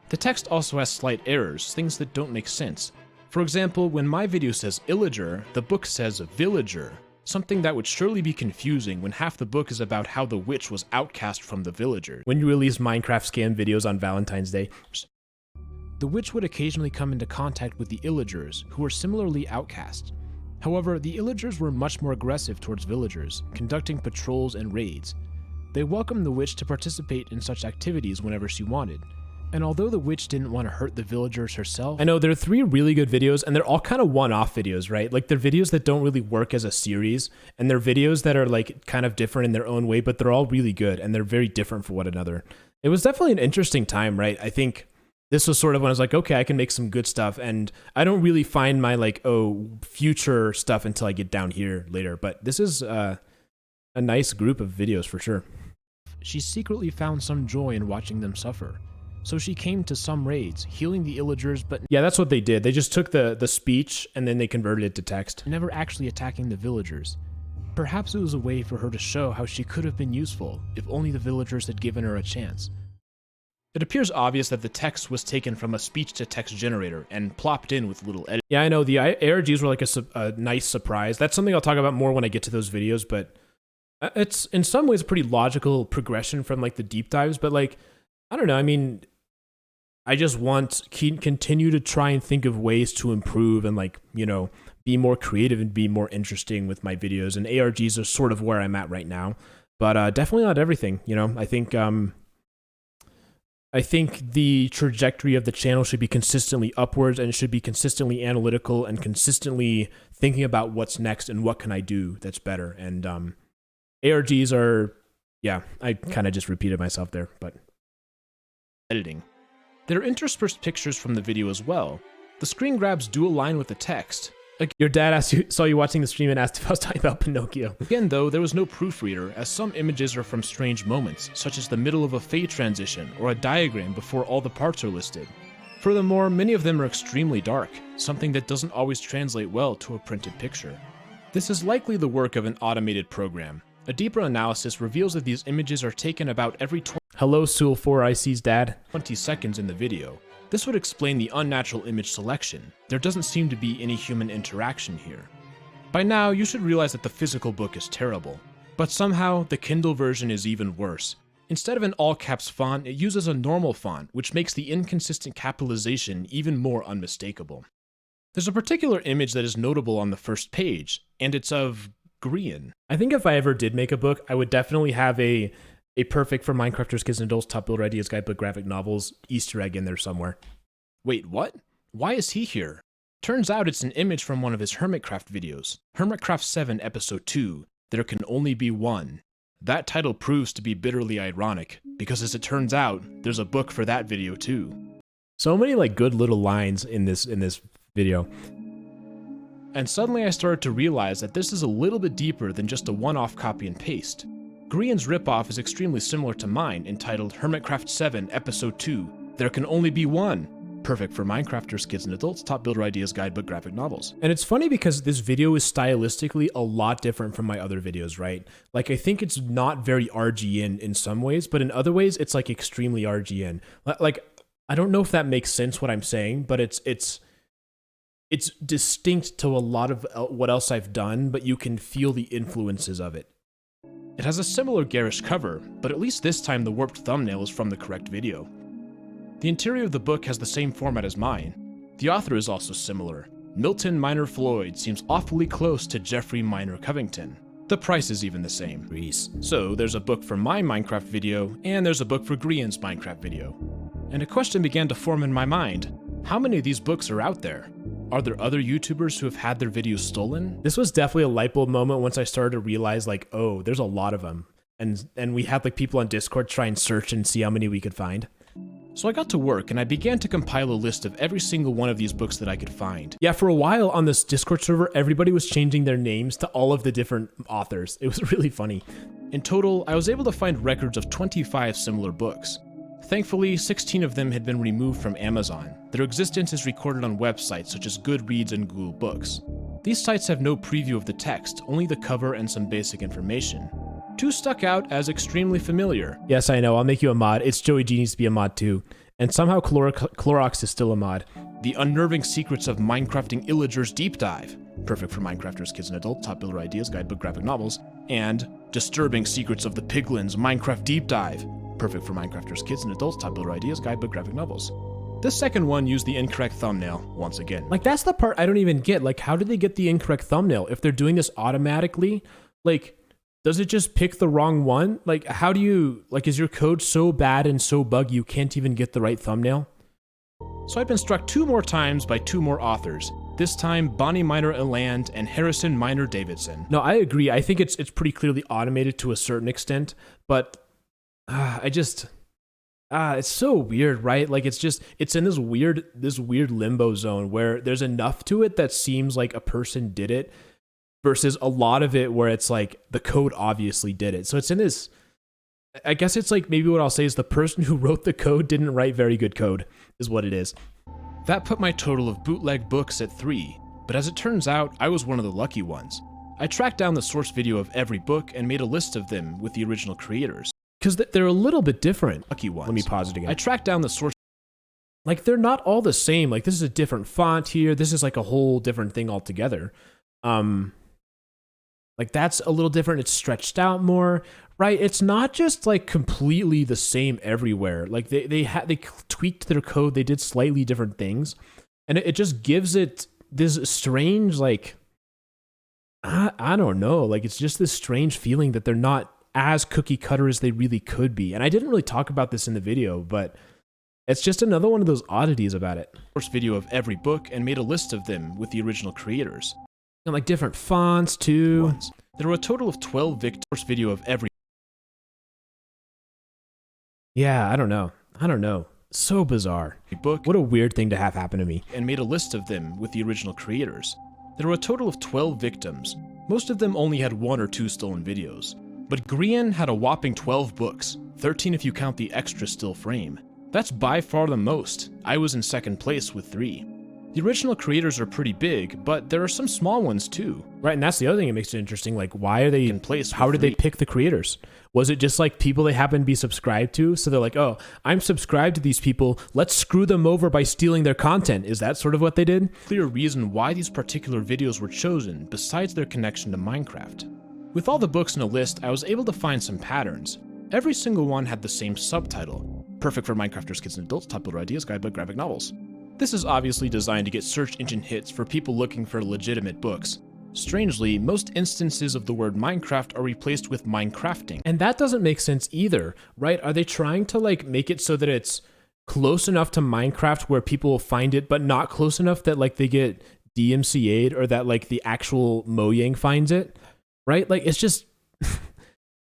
[SPEAKER 2] The text also has slight errors, things that don't make sense. For example, when my video says illager, the book says villager, something that would surely be confusing when half the book is about how the witch was outcast from the villagers.
[SPEAKER 1] When you release Minecraft scam videos on Valentine's Day.
[SPEAKER 2] The witch would occasionally come into contact with the illagers, who were similarly outcast. However, the illagers were much more aggressive towards villagers, conducting patrols and raids. They welcomed the witch to participate in such activities whenever she wanted. And although the witch didn't want to hurt the villagers herself...
[SPEAKER 1] I know, there are 3 really good videos, and they're all kind of one-off videos, right? Like, they're videos that don't really work as a series, and they're videos that are, like, kind of different in their own way, but they're all really good, and they're very different for one another. It was definitely an interesting time, right? I think this was sort of when I was like, okay, I can make some good stuff, and I don't really find my, like, future stuff until I get down here later, but this is a nice group of videos for sure.
[SPEAKER 2] She secretly found some joy in watching them suffer. So she came to some raids, healing the illagers, but
[SPEAKER 1] Yeah, that's what they did. They just took the speech and then they converted it to text.
[SPEAKER 2] never actually attacking the villagers. Perhaps it was a way for her to show how she could have been useful if only the villagers had given her a chance. It appears obvious that the text was taken from a speech-to-text generator and plopped in with little edits.
[SPEAKER 1] Yeah, I know. The ARGs were like a nice surprise. That's something I'll talk about more when I get to those videos, but it's in some ways a pretty logical progression from like the deep dives, but like, I don't know. I mean, I just want continue to try and think of ways to improve and like, you know, be more creative and be more interesting with my videos. And ARGs are sort of where I'm at right now, but definitely not everything. You know, I think the trajectory of the channel should be consistently upwards, and it should be consistently analytical and consistently thinking about what's next and what can I do that's better. And ARGs are, yeah, I kind of just repeated myself there, but
[SPEAKER 2] editing. There are interspersed pictures from the video as well. The screen grabs do align with the text.
[SPEAKER 1] Your dad saw you watching the stream and asked if I was talking about Pinocchio.
[SPEAKER 2] Again, though, there was no proofreader, as some images are from strange moments, such as the middle of a fade transition or a diagram before all the parts are listed. Furthermore, many of them are extremely dark, something that doesn't always translate well to a printed picture. This is likely the work of an automated program. A deeper analysis reveals that these images are taken about every
[SPEAKER 1] Hello, Sul4IC's dad.
[SPEAKER 2] 20 seconds in the video. This would explain the unnatural image selection. There doesn't seem to be any human interaction here. By now, you should realize that the physical book is terrible, but somehow the Kindle version is even worse. Instead of an all-caps font, it uses a normal font, which makes the inconsistent capitalization even more unmistakable. There's a particular image that is notable on the first page, and it's of Grian.
[SPEAKER 1] I think if I ever did make a book, I would definitely have a perfect for Minecrafters, Kids and Adults Top Builder Ideas Guidebook graphic novels Easter egg in there somewhere.
[SPEAKER 2] Wait, what? Why is he here? Turns out it's an image from one of his Hermitcraft videos. Hermitcraft 7 Episode 2, There Can Only Be One. That title proves to be bitterly ironic, because as it turns out, there's a book for that video too.
[SPEAKER 1] So many like good little lines in this video.
[SPEAKER 2] And suddenly I started to realize that this is a little bit deeper than just a one-off copy and paste. Grian's ripoff is extremely similar to mine, entitled Hermitcraft 7 Episode 2, There Can Only Be One. Perfect for Minecrafters, Kids and Adults Top Builder Ideas Guidebook graphic novels.
[SPEAKER 1] And it's funny because this video is stylistically a lot different from my other videos, right? Like, I think it's not very RGN in some ways, but in other ways, it's like extremely RGN. Like, I don't know if that makes sense what I'm saying, but it's distinct to a lot of what else I've done, but you can feel the influences of it.
[SPEAKER 2] It has a similar garish cover, but at least this time the warped thumbnail is from the correct video. The interior of the book has the same format as mine. The author is also similar. Milton Minor Floyd seems awfully close to Jeffrey Minor Covington. The price is even the same. So there's a book for my Minecraft video, and there's a book for Grian's Minecraft video. And a question began to form in my mind. How many of these books are out there? Are there other YouTubers who have had their videos stolen?
[SPEAKER 1] This was definitely a light bulb moment once I started to realize, like, oh, there's a lot of them. And we had like people on Discord try and search and see how many we could find.
[SPEAKER 2] So I got to work and I began to compile a list of every single one of these books that I could find.
[SPEAKER 1] Yeah, for a while on this Discord server, everybody was changing their names to all of the different authors. It was really funny.
[SPEAKER 2] In total, I was able to find records of 25 similar books. Thankfully, 16 of them had been removed from Amazon. Their existence is recorded on websites such as Goodreads and Google Books. These sites have no preview of the text, only the cover and some basic information. Two stuck out as extremely familiar.
[SPEAKER 1] Yes, I know. I'll make you a mod. It's Joey G needs to be a mod too. And somehow Clorox is still a mod.
[SPEAKER 2] The Unnerving Secrets of Minecrafting Illagers Deep Dive. Perfect for Minecrafters, Kids and Adults Top Builder Ideas Guidebook graphic novels. And Disturbing Secrets of the Piglins Minecraft Deep Dive. Perfect for Minecrafters, Kids and Adults Top Builder Ideas Guidebook graphic novels. This second one used the incorrect thumbnail once again.
[SPEAKER 1] Like, that's the part I don't even get. Like, how did they get the incorrect thumbnail? If they're doing this automatically, like, does it just pick the wrong one? Like, how do you, like, is your code so bad and so buggy you can't even get the right thumbnail?
[SPEAKER 2] So I've been struck 2 more times by 2 more authors. This time, Bonnie Minor Eland and Harrison Minor Davidson.
[SPEAKER 1] No, I agree. I think it's pretty clearly automated to a certain extent, but it's so weird, right? Like, it's in this weird limbo zone where there's enough to it that seems like a person did it versus a lot of it where it's like the code obviously did it. So it's in this, I guess it's like maybe what I'll say is the person who wrote the code didn't write very good code, is what it is.
[SPEAKER 2] That put my total of bootleg books at 3, but as it turns out, I was one of the lucky ones. I tracked down the source video of every book and made a list of them with the original creators.
[SPEAKER 1] Because they're a little bit different.
[SPEAKER 2] Lucky ones.
[SPEAKER 1] Let me pause it again.
[SPEAKER 2] I tracked down the source.
[SPEAKER 1] Like, they're not all the same. Like, this is a different font here. This is like a whole different thing altogether. Like, that's a little different. It's stretched out more, right? It's not just like completely the same everywhere. Like, they tweaked their code. They did slightly different things. And it just gives it this strange, like, I don't know. Like, it's just this strange feeling that they're not as cookie cutter as they really could be. And I didn't really talk about this in the video, but it's just another one of those oddities about it.
[SPEAKER 2] Source video of every book and made a list of them with the original creators.
[SPEAKER 1] And like different fonts too.
[SPEAKER 2] There were a total of 12 source video of every
[SPEAKER 1] Yeah, I don't know. So bizarre.
[SPEAKER 2] book.
[SPEAKER 1] What a weird thing to have happen to me.
[SPEAKER 2] And made a list of them with the original creators. There were a total of 12 victims. Most of them only had 1 or 2 stolen videos. But RGN had a whopping 12 books, 13 if you count the extra still frame. That's by far the most. I was in second place with 3. The original creators are pretty big, but there are some small ones too.
[SPEAKER 1] Right, and that's the other thing that makes it interesting. Like, why are they
[SPEAKER 2] In place
[SPEAKER 1] How
[SPEAKER 2] with
[SPEAKER 1] did they
[SPEAKER 2] 3.
[SPEAKER 1] pick the creators? Was it just like people they happen to be subscribed to? So they're like, oh, I'm subscribed to these people. Let's screw them over by stealing their content. Is that sort of what they did?
[SPEAKER 2] Clear reason why these particular videos were chosen besides their connection to Minecraft. With all the books in a list, I was able to find some patterns. Every single one had the same subtitle. Perfect for Minecrafters, kids and adults, top builder ideas, guidebook, graphic novels. This is obviously designed to get search engine hits for people looking for legitimate books. Strangely, most instances of the word Minecraft are replaced with Minecrafting.
[SPEAKER 1] And that doesn't make sense either, right? Are they trying to like make it so that it's close enough to Minecraft where people will find it, but not close enough that like they get DMCA'd or that like the actual Mojang finds it, right? Like it's just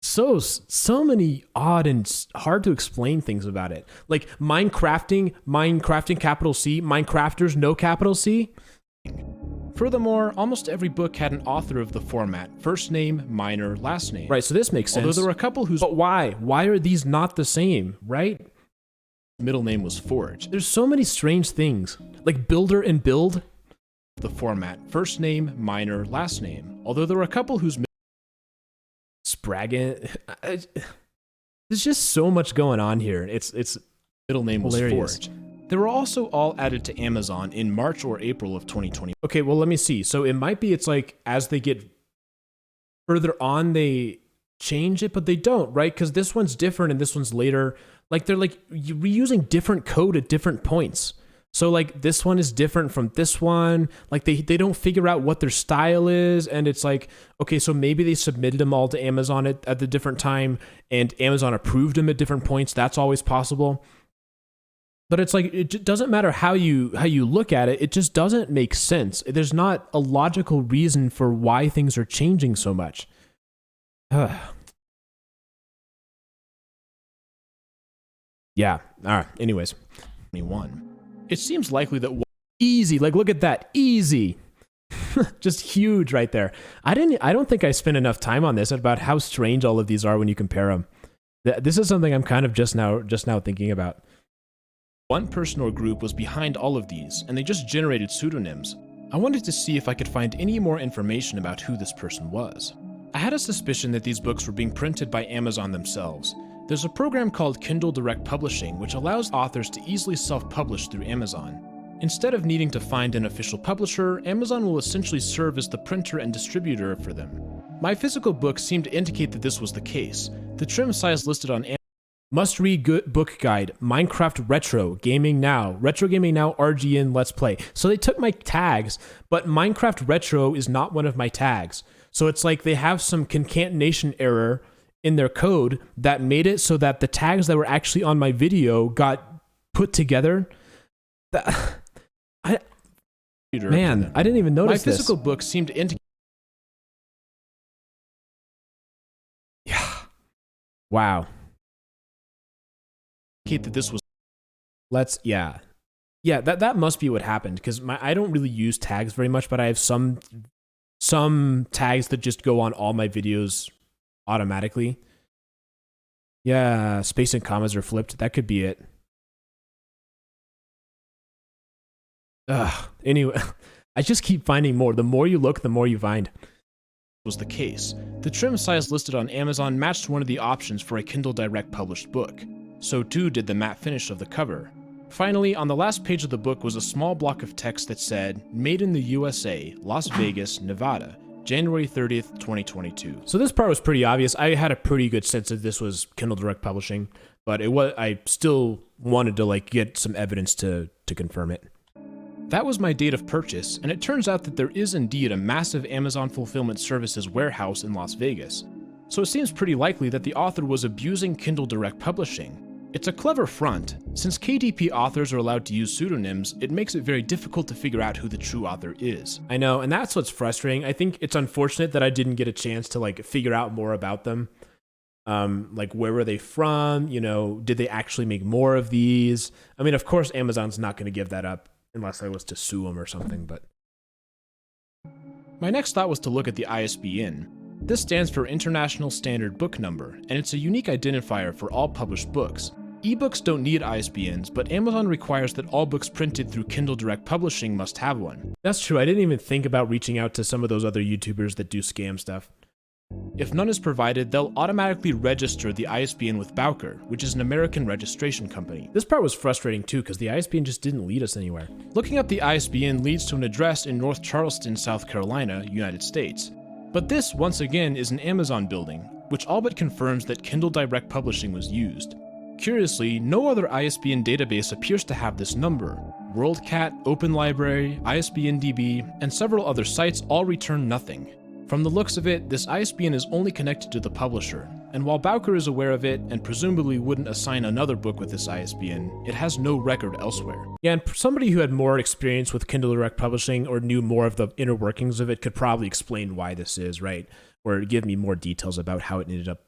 [SPEAKER 1] so many odd and hard to explain things about it. Like Minecrafting capital C, Minecrafters no capital C.
[SPEAKER 2] Furthermore, almost every book had an author of the format, first name, minor, last name.
[SPEAKER 1] Right, so this makes sense.
[SPEAKER 2] Although there were a couple whose
[SPEAKER 1] But why? Why are these not the same, right?
[SPEAKER 2] middle name was Forge.
[SPEAKER 1] There's so many strange things. Like builder and build.
[SPEAKER 2] The format, first name, minor, last name. Although there were a couple whose
[SPEAKER 1] Spraggin. There's just so much going on here. It's
[SPEAKER 2] middle name was
[SPEAKER 1] hilarious.
[SPEAKER 2] Forge. They were also all added to Amazon in March or April of 2020.
[SPEAKER 1] Okay, well, let me see. So it might be it's like as they get further on, they change it, but they don't, right? Because this one's different and this one's later. Like they're like reusing different code at different points. So like this one is different from this one. Like they don't figure out what their style is. And it's like, okay, so maybe they submitted them all to Amazon at the different time and Amazon approved them at different points. That's always possible. But it's like, it doesn't matter how you look at it. It just doesn't make sense. There's not a logical reason for why things are changing so much. Yeah. All right. Anyways.
[SPEAKER 2] 21. It seems likely that
[SPEAKER 1] Easy. Like, look at that. Easy. Just huge right there. I don't think I spent enough time on this about how strange all of these are when you compare them. This is something I'm kind of just now thinking about.
[SPEAKER 2] one person or group was behind all of these, and they just generated pseudonyms. I wanted to see if I could find any more information about who this person was. I had a suspicion that these books were being printed by Amazon themselves. There's a program called Kindle Direct Publishing, which allows authors to easily self-publish through Amazon. Instead of needing to find an official publisher, Amazon will essentially serve as the printer and distributor for them. My physical books seem to indicate that this was the case. The trim size listed on Amazon
[SPEAKER 1] Must-read good book guide, Minecraft Retro, Gaming Now, Retro Gaming Now, RGN, Let's Play. So they took my tags, but Minecraft Retro is not one of my tags. So it's like they have some concatenation error in their code that made it so that the tags that were actually on my video got put together. I didn't even notice
[SPEAKER 2] My physical books seem to indicate
[SPEAKER 1] Wow.
[SPEAKER 2] that this was
[SPEAKER 1] Yeah, that must be what happened, because I don't really use tags very much, but I have some tags that just go on all my videos automatically. Yeah, space and commas are flipped. That could be it. Anyway, I just keep finding more. The more you look, the more you find.
[SPEAKER 2] Was the case. The trim size listed on Amazon matched one of the options for a Kindle Direct published book. So too did the matte finish of the cover. Finally, on the last page of the book was a small block of text that said, "Made in the USA, Las Vegas, Nevada, January 30th, 2022.
[SPEAKER 1] So this part was pretty obvious. I had a pretty good sense that this was Kindle Direct Publishing, but I still wanted to get some evidence to confirm it.
[SPEAKER 2] That was my date of purchase, and it turns out that there is indeed a massive Amazon Fulfillment Services warehouse in Las Vegas. So it seems pretty likely that the author was abusing Kindle Direct Publishing. It's a clever front. Since KDP authors are allowed to use pseudonyms, it makes it very difficult to figure out who the true author is.
[SPEAKER 1] I know, and that's what's frustrating. I think it's unfortunate that I didn't get a chance to figure out more about them. Where were they from? Did they actually make more of these? I mean, of course, Amazon's not going to give that up unless I was to sue them or something, but...
[SPEAKER 2] My next thought was to look at the ISBN. This stands for International Standard Book Number, and it's a unique identifier for all published books. Ebooks don't need ISBNs, but Amazon requires that all books printed through Kindle Direct Publishing must have one.
[SPEAKER 1] That's true. I didn't even think about reaching out to some of those other YouTubers that do scam stuff.
[SPEAKER 2] If none is provided, they'll automatically register the ISBN with Bowker, which is an American registration company.
[SPEAKER 1] This part was frustrating too, because the ISBN just didn't lead us anywhere.
[SPEAKER 2] Looking up the ISBN leads to an address in North Charleston, South Carolina, United States. But this, once again, is an Amazon building, which all but confirms that Kindle Direct Publishing was used. Curiously, no other ISBN database appears to have this number. WorldCat, Open Library, ISBN-DB, and several other sites all return nothing. From the looks of it, this ISBN is only connected to the publisher, and while Bowker is aware of it and presumably wouldn't assign another book with this ISBN, it has no record elsewhere.
[SPEAKER 1] Yeah, and somebody who had more experience with Kindle Direct Publishing or knew more of the inner workings of it could probably explain why this is, right? Or give me more details about how it ended up.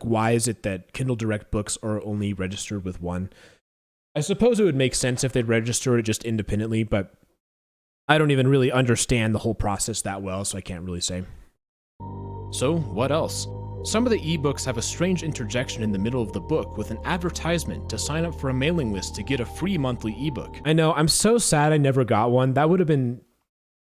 [SPEAKER 1] Why is it that Kindle Direct books are only registered with one? I suppose it would make sense if they'd register it just independently, but I don't even really understand the whole process that well, so I can't really say.
[SPEAKER 2] So, what else? Some of the ebooks have a strange interjection in the middle of the book with an advertisement to sign up for a mailing list to get a free monthly ebook.
[SPEAKER 1] I know, I'm so sad I never got one. That would have been...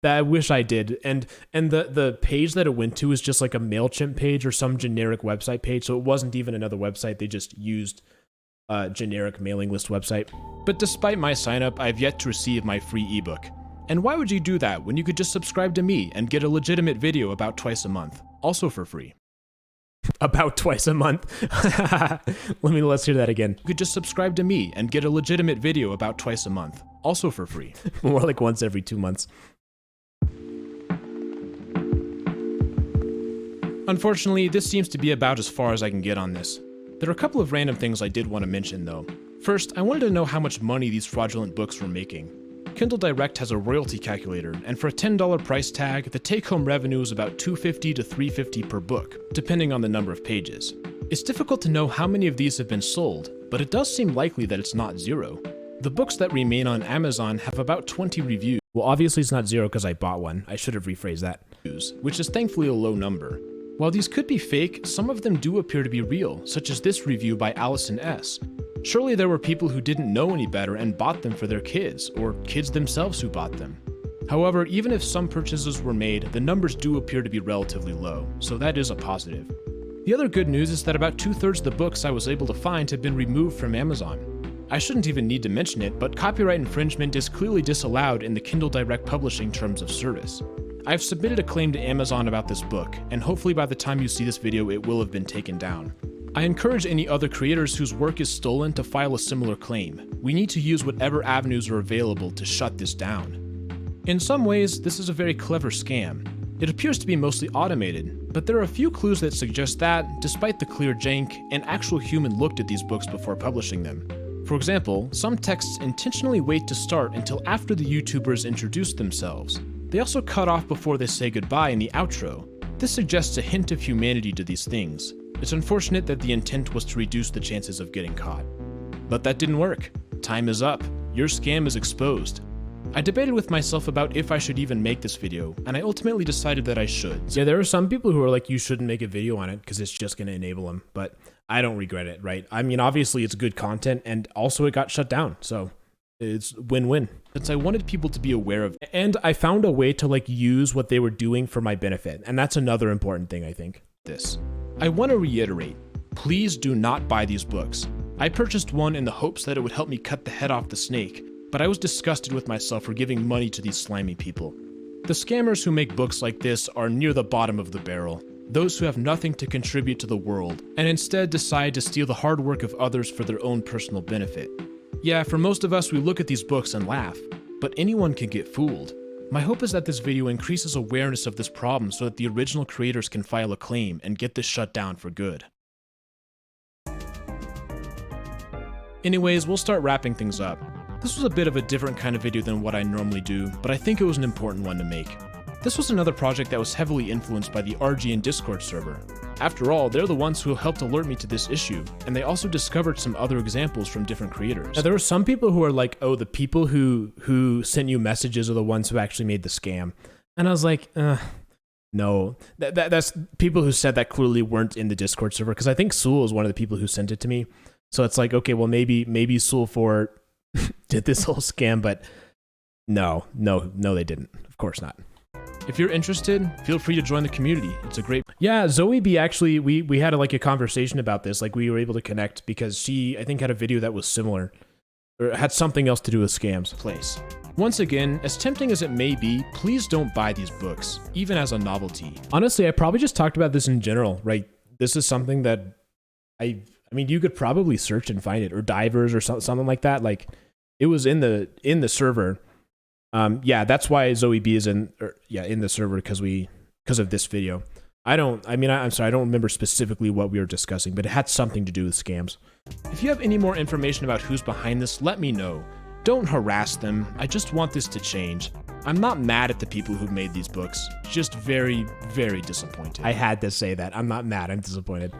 [SPEAKER 1] I wish I did. And the page that it went to is just like a MailChimp page or some generic website page, so it wasn't even another website. They just used a generic mailing list website.
[SPEAKER 2] But despite my sign up, I've yet to receive my free ebook. And why would you do that when you could just subscribe to me and get a legitimate video about twice a month, also for free?
[SPEAKER 1] About twice a month? Let's hear that again.
[SPEAKER 2] You could just subscribe to me and get a legitimate video about twice a month, also for free.
[SPEAKER 1] More like once every 2 months.
[SPEAKER 2] Unfortunately, this seems to be about as far as I can get on this. There are a couple of random things I did want to mention though. First, I wanted to know how much money these fraudulent books were making. Kindle Direct has a royalty calculator, and for a $10 price tag, the take-home revenue is about $250 to $350 per book, depending on the number of pages. It's difficult to know how many of these have been sold, but it does seem likely that it's not zero. The books that remain on Amazon have about 20 reviews.
[SPEAKER 1] Well, obviously it's not zero because I bought one. I should have rephrased that.
[SPEAKER 2] Which is thankfully a low number. While these could be fake, some of them do appear to be real, such as this review by Allison S. Surely there were people who didn't know any better and bought them for their kids, or kids themselves who bought them. However, even if some purchases were made, the numbers do appear to be relatively low, so that is a positive. The other good news is that about 2/3 of the books I was able to find have been removed from Amazon. I shouldn't even need to mention it, but copyright infringement is clearly disallowed in the Kindle Direct Publishing Terms of Service. I've submitted a claim to Amazon about this book, and hopefully by the time you see this video it will have been taken down. I encourage any other creators whose work is stolen to file a similar claim. We need to use whatever avenues are available to shut this down. In some ways, this is a very clever scam. It appears to be mostly automated, but there are a few clues that suggest that, despite the clear jank, an actual human looked at these books before publishing them. For example, some texts intentionally wait to start until after the YouTubers introduce themselves. They also cut off before they say goodbye in the outro. This suggests a hint of humanity to these things. It's unfortunate that the intent was to reduce the chances of getting caught. But that didn't work. Time is up. Your scam is exposed. I debated with myself about if I should even make this video, and I ultimately decided that I should.
[SPEAKER 1] Yeah, there are some people who are like, you shouldn't make a video on it because it's just going to enable them, but I don't regret it, right? I mean, obviously it's good content, and also it got shut down, so it's win-win.
[SPEAKER 2] Since I wanted people to be aware of it,
[SPEAKER 1] and I found a way to like use what they were doing for my benefit, and that's another important thing, I think.
[SPEAKER 2] this. I want to reiterate, please do not buy these books. I purchased one in the hopes that it would help me cut the head off the snake, but I was disgusted with myself for giving money to these slimy people. The scammers who make books like this are near the bottom of the barrel, those who have nothing to contribute to the world, and instead decide to steal the hard work of others for their own personal benefit. Yeah, for most of us, we look at these books and laugh, but anyone can get fooled. My hope is that this video increases awareness of this problem so that the original creators can file a claim and get this shut down for good. Anyways, we'll start wrapping things up. This was a bit of a different kind of video than what I normally do, but I think it was an important one to make. This was another project that was heavily influenced by the RGN Discord server. After all, they're the ones who helped alert me to this issue, and they also discovered some other examples from different creators.
[SPEAKER 1] Now, there were some people who are like, oh, the people who sent you messages are the ones who actually made the scam. And I was like, no. That's people who said that clearly weren't in the Discord server, because I think Sul is one of the people who sent it to me. So it's like, okay, well, maybe Sul 4 did this whole scam, but no, they didn't. Of course not.
[SPEAKER 2] If you're interested, feel free to join the community. It's a great...
[SPEAKER 1] Yeah, Zoe B actually, we had like a conversation about this. Like we were able to connect because she, I think, had a video that was similar, or had something else to do with scams.
[SPEAKER 2] place. Once again, as tempting as it may be, please don't buy these books, even as a novelty.
[SPEAKER 1] Honestly, I probably just talked about this in general, right? This is something that I mean, you could probably search and find it, or divers or something like that. Like it was in the server. Yeah, that's why Zoe B is in the server because of this video. I'm sorry, I don't remember specifically what we were discussing, but it had something to do with scams.
[SPEAKER 2] If you have any more information about who's behind this, let me know. Don't harass them. I just want this to change. I'm not mad at the people who made these books, just very, very disappointed.
[SPEAKER 1] I had to say that. I'm not mad, I'm disappointed.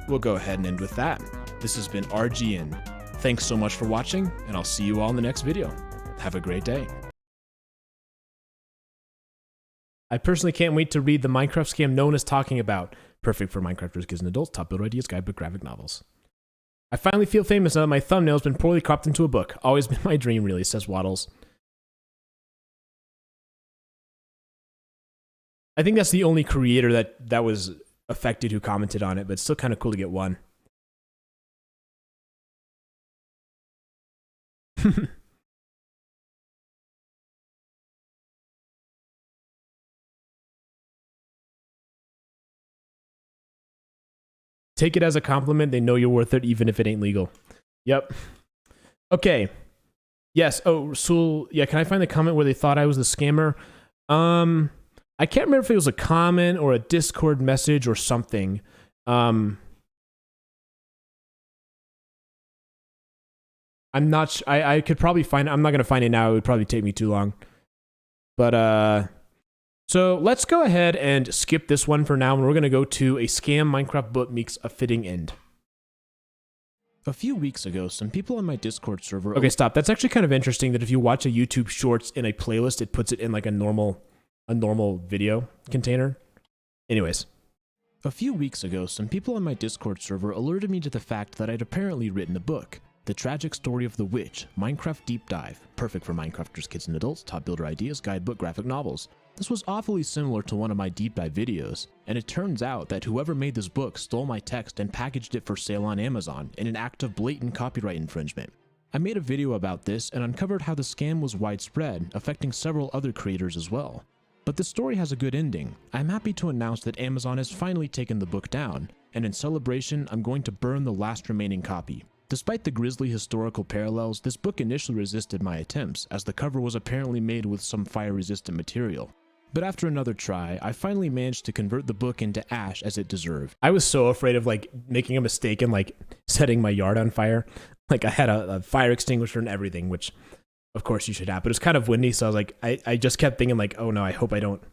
[SPEAKER 2] We'll go ahead and end with that. This has been RGN. Thanks so much for watching, and I'll see you all in the next video. Have a great day.
[SPEAKER 1] I personally can't wait to read the Minecraft scam no one is talking about. Perfect for Minecrafters, kids and adults. Top build ideas, guidebook, graphic novels. I finally feel famous now that my thumbnail's been poorly cropped into a book. Always been my dream, really, says Waddles. I think that's the only creator that was affected who commented on it, but it's still kind of cool to get one. Take it as a compliment. They know you're worth it, even if it ain't legal. Yep. Okay. Yes. Oh, Sul. Yeah. Can I find the comment where they thought I was the scammer? I can't remember if it was a comment or a Discord message or something. I'm not. I could probably find it. I'm not gonna find it now. It would probably take me too long. But so let's go ahead and skip this one for now, and we're gonna go to a scam Minecraft book makes a fitting end.
[SPEAKER 2] A few weeks ago, some people on my Discord server...
[SPEAKER 1] Okay, stop. That's actually kind of interesting that if you watch a YouTube Shorts in a playlist, it puts it in like a normal video container. Anyways.
[SPEAKER 2] A few weeks ago, some people on my Discord server alerted me to the fact that I'd apparently written a book, The Tragic Story of the Witch, Minecraft Deep Dive, perfect for Minecrafters, kids and adults, top builder ideas, guidebook, graphic novels. This was awfully similar to one of my deep dive videos, and it turns out that whoever made this book stole my text and packaged it for sale on Amazon in an act of blatant copyright infringement. I made a video about this and uncovered how the scam was widespread, affecting several other creators as well. But the story has a good ending. I'm happy to announce that Amazon has finally taken the book down, and in celebration, I'm going to burn the last remaining copy. Despite the grisly historical parallels, this book initially resisted my attempts, as the cover was apparently made with some fire-resistant material. But after another try, I finally managed to convert the book into ash as it deserved.
[SPEAKER 1] I was so afraid of like making a mistake and like setting my yard on fire. Like I had a fire extinguisher and everything, which of course you should have, but it was kind of windy, so I was like, I just kept thinking like, oh no, I hope I don't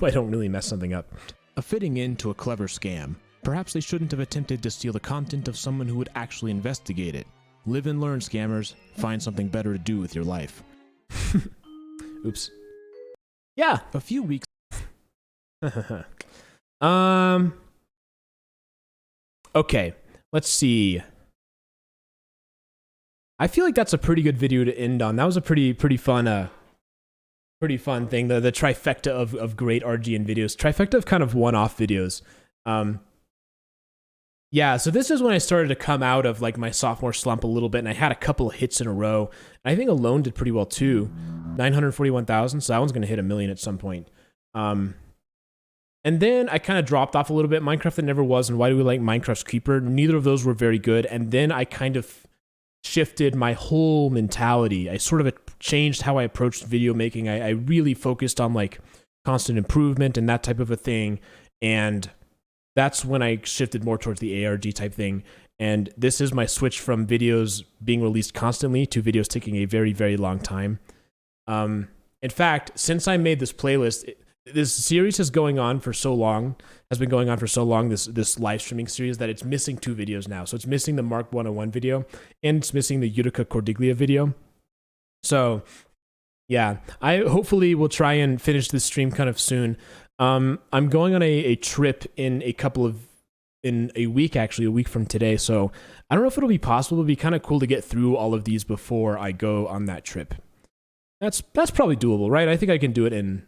[SPEAKER 1] really mess something up.
[SPEAKER 2] A fitting end to a clever scam. Perhaps they shouldn't have attempted to steal the content of someone who would actually investigate it. Live and learn, scammers. Find something better to do with your life.
[SPEAKER 1] Oops. Yeah.
[SPEAKER 2] A few weeks.
[SPEAKER 1] Okay. Let's see. I feel like that's a pretty good video to end on. That was a pretty fun thing. The trifecta of great RGN videos. Trifecta of kind of one-off videos. Yeah, so this is when I started to come out of like my sophomore slump a little bit, and I had a couple of hits in a row. I think Alone did pretty well too, 941,000. So that one's gonna hit 1 million at some point. And then I kind of dropped off a little bit. Minecraft That Never Was and Why Do We Like Minecraft's Creeper? Neither of those were very good. And then I kind of shifted my whole mentality. I sort of changed how I approached video making. I really focused on like constant improvement and that type of a thing. And that's when I shifted more towards the ARG type thing. And this is my switch from videos being released constantly to videos taking a very, very long time. In fact, since I made this playlist, this series has been going on for so long, this live streaming series, that it's missing 2 videos now. So it's missing the Mark 101 video, and it's missing the Utica Cordiglia video. So yeah, I hopefully will try and finish this stream kind of soon. I'm going on a trip in a week, actually, a week from today. So I don't know if it'll be possible. It'll be kind of cool to get through all of these before I go on that trip. That's probably doable, right? I think I can do it in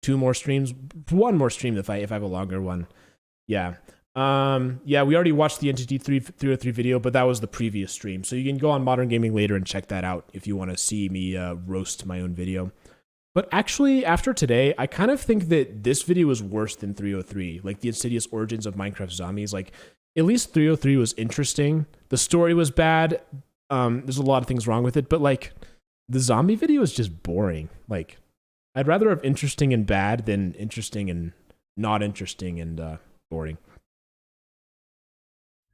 [SPEAKER 1] 2 more streams, 1 more stream if I have a longer one. Yeah. Yeah, we already watched the NTT 303 video, but that was the previous stream. So you can go on Modern Gaming later and check that out if you want to see me roast my own video. But actually, after today, I kind of think that this video was worse than 303, like the Insidious Origins of Minecraft Zombies. Like, at least 303 was interesting. The story was bad. There's a lot of things wrong with it, but like, the zombie video is just boring. Like, I'd rather have interesting and bad than interesting and not interesting and boring.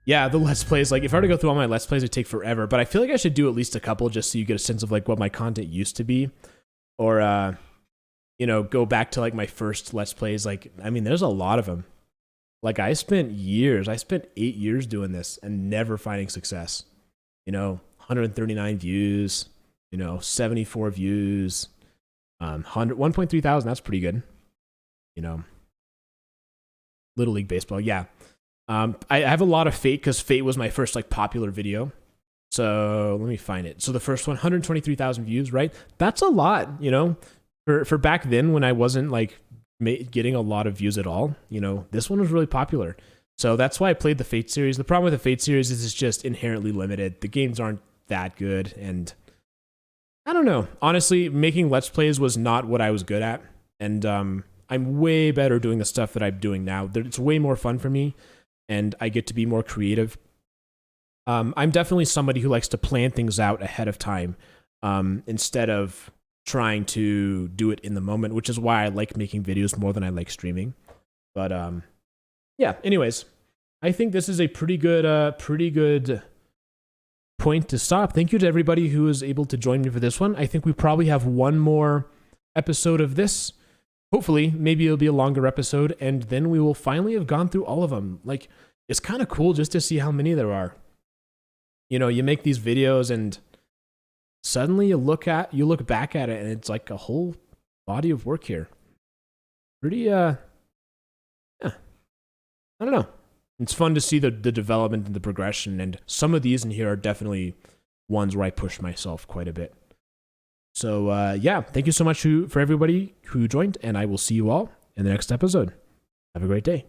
[SPEAKER 1] Yeah, the Let's Plays, like, if I were to go through all my Let's Plays, it'd take forever, but I feel like I should do at least a couple just so you get a sense of like what my content used to be. Or, you know, go back to like my first Let's Plays. Like, I mean, there's a lot of them. Like, I spent 8 years doing this and never finding success. You know, 139 views, you know, 74 views, 1.3 thousand. That's pretty good. You know, Little League Baseball. Yeah. I have a lot of Fate because Fate was my first like popular video. So let me find it. So the first one, 123,000 views, right? That's a lot, you know, for back then when I wasn't like getting a lot of views at all. You know, this one was really popular. So that's why I played the Fate series. The problem with the Fate series is it's just inherently limited. The games aren't that good. And I don't know. Honestly, making Let's Plays was not what I was good at. And I'm way better doing the stuff that I'm doing now. It's way more fun for me. And I get to be more creative. I'm definitely somebody who likes to plan things out ahead of time instead of trying to do it in the moment, which is why I like making videos more than I like streaming. But yeah, anyways, I think this is a pretty good point to stop. Thank you to everybody who was able to join me for this one. I think we probably have 1 more episode of this. Hopefully, maybe it'll be a longer episode, and then we will finally have gone through all of them. Like, it's kind of cool just to see how many there are. You know, you make these videos and suddenly you look back at it and it's like a whole body of work here. Pretty, yeah, I don't know. It's fun to see the development and the progression, and some of these in here are definitely ones where I push myself quite a bit. So, yeah, thank you so much for everybody who joined, and I will see you all in the next episode. Have a great day.